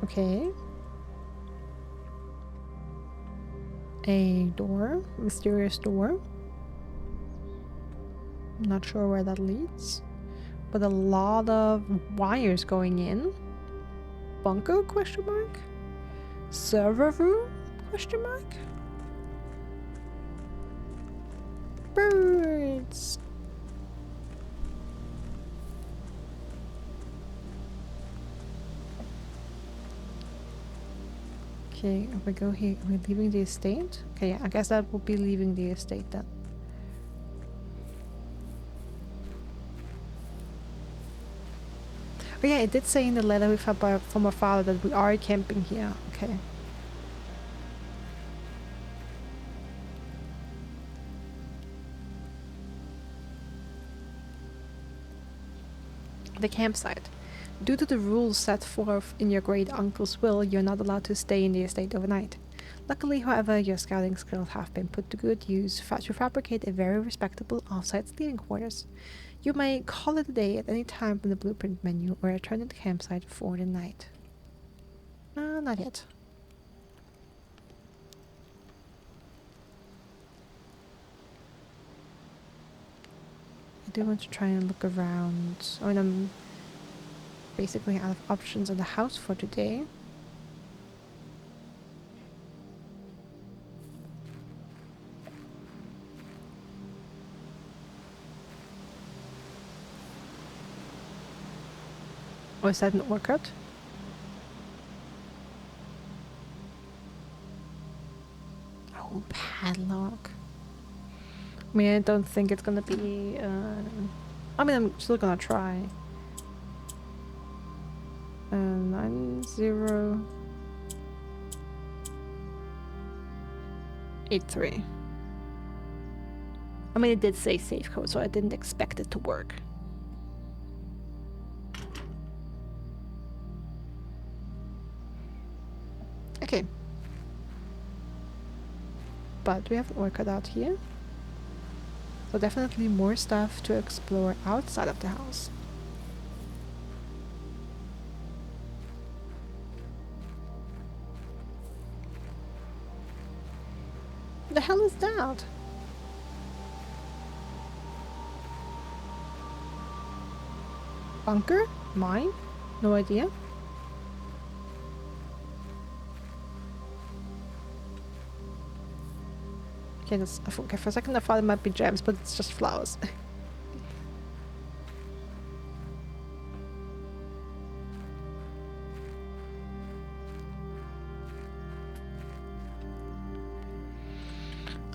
Okay. A door, mysterious door. Not sure where that leads, but a lot of wires going in. Bunker question mark? Server room question mark? Birds. Okay, if we go here, we're leaving the estate. Okay, I guess that will be leaving the estate then. Oh yeah, it did say in the letter we found from our father that we are camping here. Okay. The campsite. Due to the rules set forth in your great uncle's will, you're not allowed to stay in the estate overnight. Luckily, however, your scouting skills have been put to good use to fabricate a very respectable off-site sleeping quarters. You may call it a day at any time from the blueprint menu or return to the campsite for the night. Not yet. I do want to try and look around. I mean, I'm basically out of options in the house for today. Oh, is that an orchid? Oh, padlock. I mean, I don't think it's gonna be, I mean, I'm still gonna try. 9083. I mean, it did say safe code, so I didn't expect it to work. Okay. But we have an orchid out here. So definitely more stuff to explore outside of the house. The hell is that? Bunker? Mine? No idea. Okay, okay, for a second I thought it might be gems, but it's just flowers.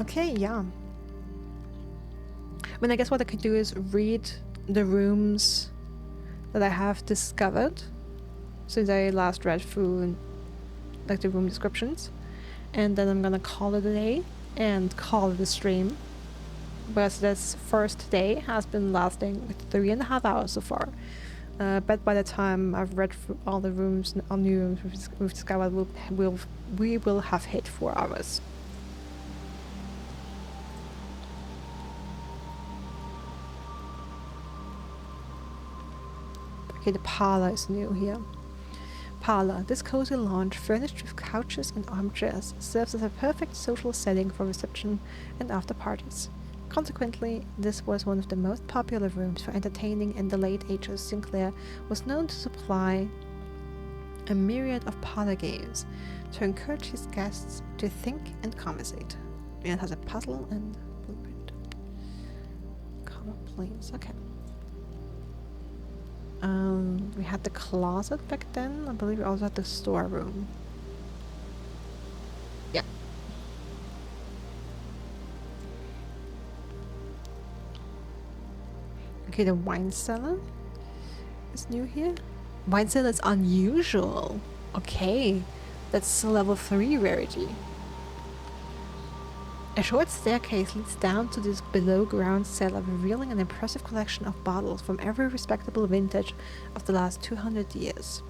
Okay, yeah. I mean, I guess what I could do is read the rooms that I have discovered since I last read through like the room descriptions, and then I'm gonna call it a day and call it a stream, because this first day has been lasting 3.5 hours so far. But by the time I've read through all the rooms, all new rooms we've discovered, we will have hit 4 hours. Okay, the parlor is new here. Parlor. This cozy lounge, furnished with couches and armchairs, serves as a perfect social setting for reception and after parties. Consequently, this was one of the most popular rooms for entertaining in the late ages. Sinclair was known to supply a myriad of parlor games to encourage his guests to think and conversate. And it has a puzzle and blueprint. Come up. flames. Okay. We had the closet back then. I believe we also had the storeroom. Yeah. Okay, the wine cellar is new here. Wine cellar is unusual. Okay, that's level 3 rarity. A short staircase leads down to this below-ground cellar, revealing an impressive collection of bottles from every respectable vintage of the last 200 years.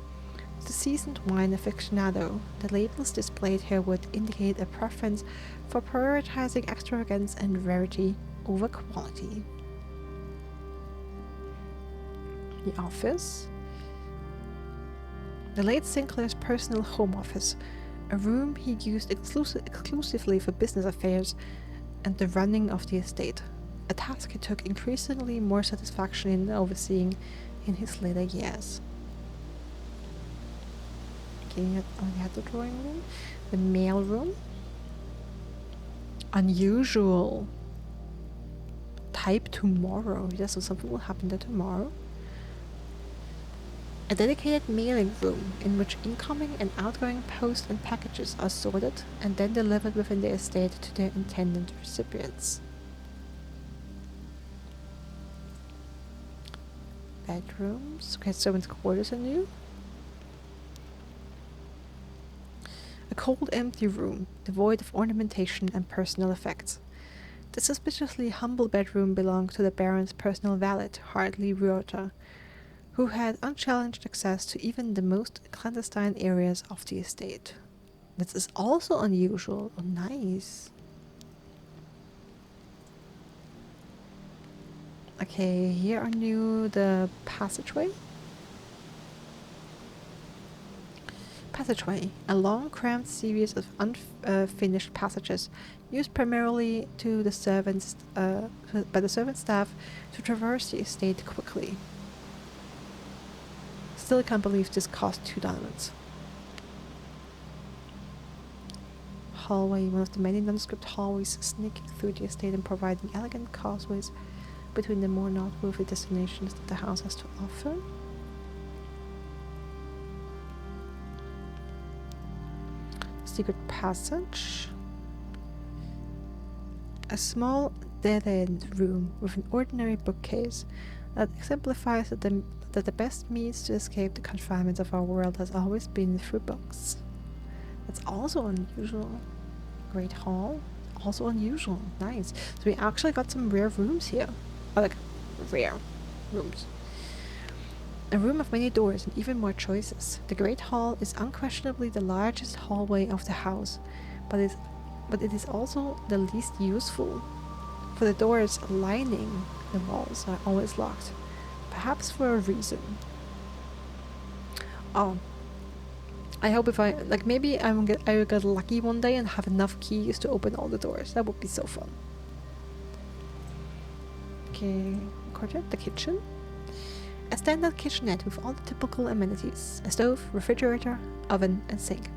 To the seasoned wine aficionado, the labels displayed here would indicate a preference for prioritizing extravagance and rarity over quality. The office. The late Sinclair's personal home office, a room he used exclusively for business affairs and the running of the estate, a task he took increasingly more satisfaction in overseeing in his later years. Okay, we had the drawing room, the mail room. Unusual. Type tomorrow. Yeah, so something will happen there tomorrow. A dedicated mailing room in which incoming and outgoing post and packages are sorted and then delivered within the estate to their intended recipients. Bedrooms. Okay, servants' quarters are new. A cold, empty room, devoid of ornamentation and personal effects. The suspiciously humble bedroom belonged to the Baron's personal valet, Hartley Rota, who had unchallenged access to even the most clandestine areas of the estate. This is also unusual. Oh, nice. Okay, here are new the passageway. Passageway, a long, cramped series of unfinished passages used primarily to the servants, by the servant staff to traverse the estate quickly. Still can't believe this cost $2. Hallway, one of the many nondescript hallways sneaking through the estate and providing elegant causeways between the more noteworthy destinations that the house has to offer. Secret passage. A small dead-end room with an ordinary bookcase that exemplifies that the best means to escape the confinements of our world has always been through books. That's also unusual. Great hall, also unusual. Nice. So we actually got some rare rooms here. Oh, like, rare rooms. A room of many doors and even more choices. The Great Hall is unquestionably the largest hallway of the house, but it is also the least useful, for the doors lining the walls are always locked, perhaps for a reason. Oh, I hope if maybe I will get lucky one day and have enough keys to open all the doors. That would be so fun. Okay, courtyard, the kitchen. A standard kitchenette with all the typical amenities: a stove, refrigerator, oven, and sink.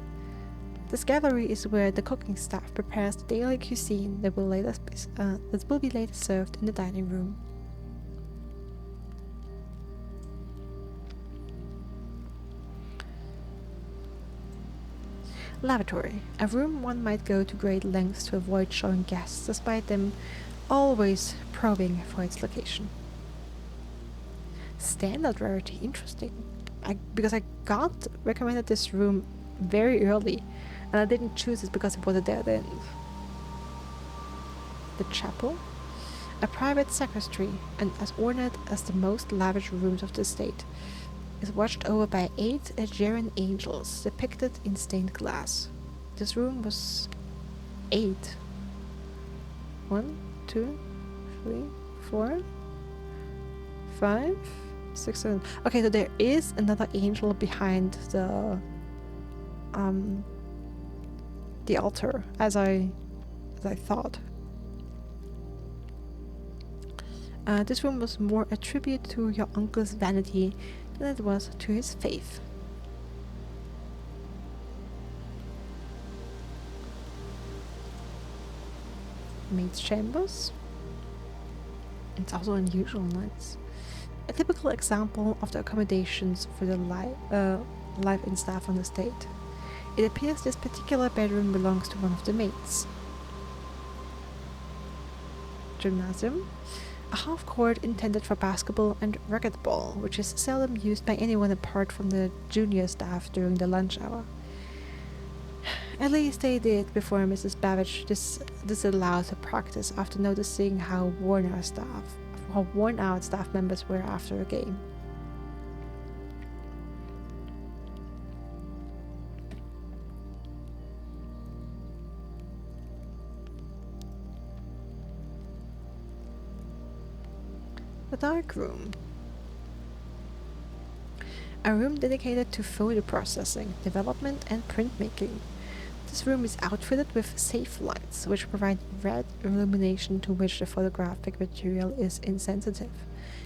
This gallery is where the cooking staff prepares the daily cuisine that will be later served in the dining room. Lavatory, a room one might go to great lengths to avoid showing guests, despite them always probing for its location. Standard rarity, interesting. Because I got recommended this room very early, and I didn't choose it because it was a dead end. The chapel, a private sacristy, and as ornate as the most lavish rooms of the state, is watched over by 8 Aegean angels depicted in stained glass. This room was 8. 1, 2, 3, 4, 5, 6, 7. Okay, so there is another angel behind the altar, as I thought. This room was more a tribute to your uncle's vanity than it was to his faith. Maid's chambers. It's also unusual nice. A typical example of the accommodations for the live-in staff on the estate. It appears this particular bedroom belongs to one of the maids. Gymnasium. A half-court intended for basketball and racquetball, which is seldom used by anyone apart from the junior staff during the lunch hour. At least they did before Mrs. Babbage disallowed the practice after noticing how worn out staff members were after a game. The dark room. A room dedicated to photo processing, development, and printmaking. This room is outfitted with safe lights, which provide red illumination to which the photographic material is insensitive.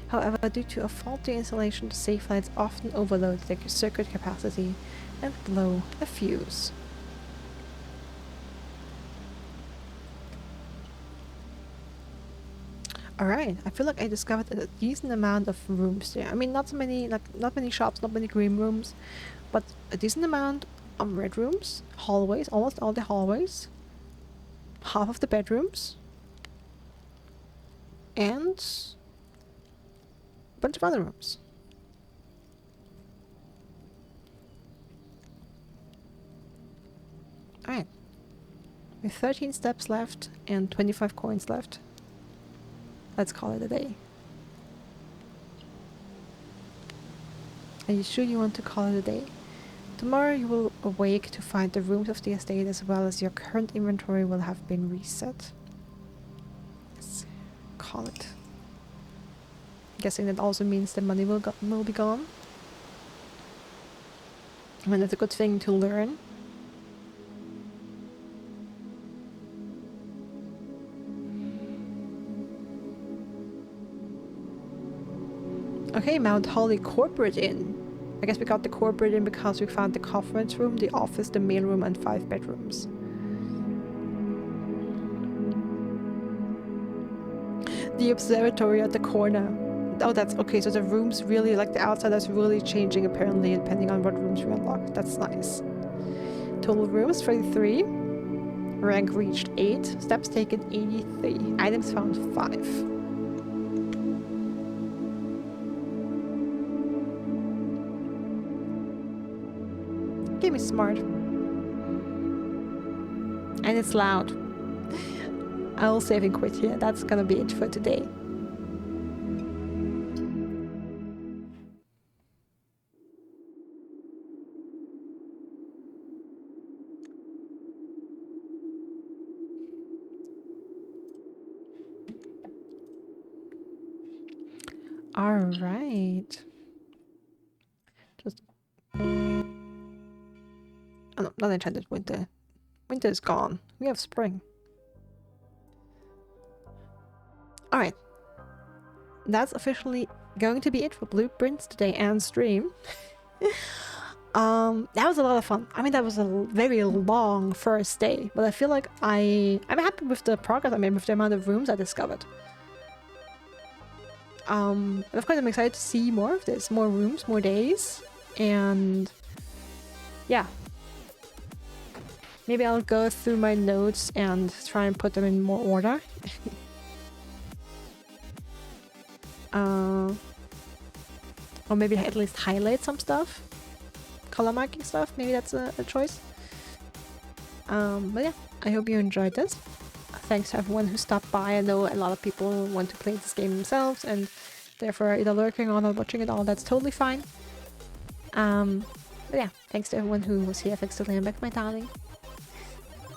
However, due to a faulty installation, the safe lights often overload their circuit capacity and blow a fuse. Alright, I feel like I discovered a decent amount of rooms there. I mean, not many shops, not many green rooms, but a decent amount of red rooms, hallways, almost all the hallways, half of the bedrooms, and a bunch of other rooms. Alright, with 13 steps left and 25 coins left. Let's call it a day. Are you sure you want to call it a day? Tomorrow you will awake to find the rooms of the estate as well as your current inventory will have been reset. Let's call it. Guessing that also means the money will be gone. I mean, that's a good thing to learn. Okay, Mount Holly Corporate Inn. I guess we got the corporate inn because we found the conference room, the office, the mailroom, and 5 bedrooms. The observatory at the corner. Oh, that's okay. So the rooms really, like the outside is really changing apparently depending on what rooms we unlock. That's nice. Total rooms 33. Rank reached 8. Steps taken 83. Items found 5. Game is smart. And it's loud. I'll save and quit here. That's gonna be it for today. Alright. Just... Oh no, not enchanted winter. Winter is gone. We have spring. Alright. That's officially going to be it for Blueprints today and stream. That was a lot of fun. I mean, that was a very long first day, but I feel like I'm happy with the progress I made, with the amount of rooms I discovered. And of course I'm excited to see more of this. More rooms, more days, and yeah. Maybe I'll go through my notes and try and put them in more order. Or maybe at least highlight some stuff. Color marking stuff, maybe that's a choice. But yeah, I hope you enjoyed this. Thanks to everyone who stopped by. I know a lot of people want to play this game themselves and therefore either lurking or not watching it all. That's totally fine. But yeah, thanks to everyone who was here. Thanks to Lambeck, my darling.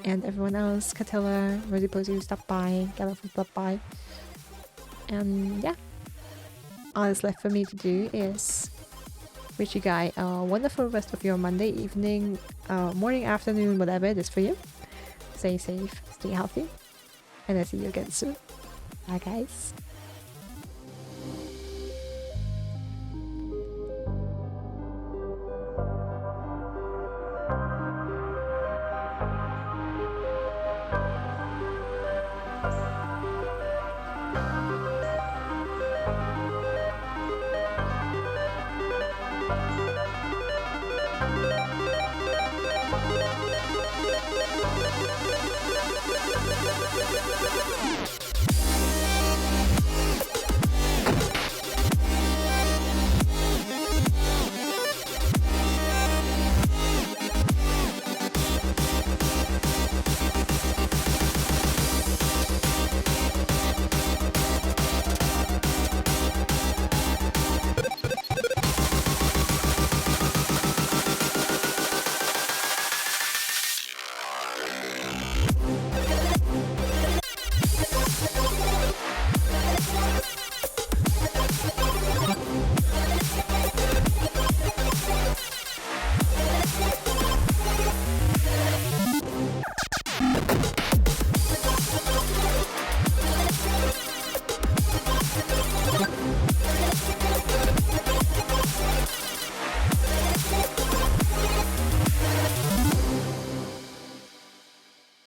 And everyone else, Catilla, Rosie Posey who stopped by, Gallop who stopped by. And yeah, all that's left for me to do is wish you guys a wonderful rest of your Monday evening, morning, afternoon, whatever it is for you. Stay safe, stay healthy, and I'll see you again soon. Bye guys.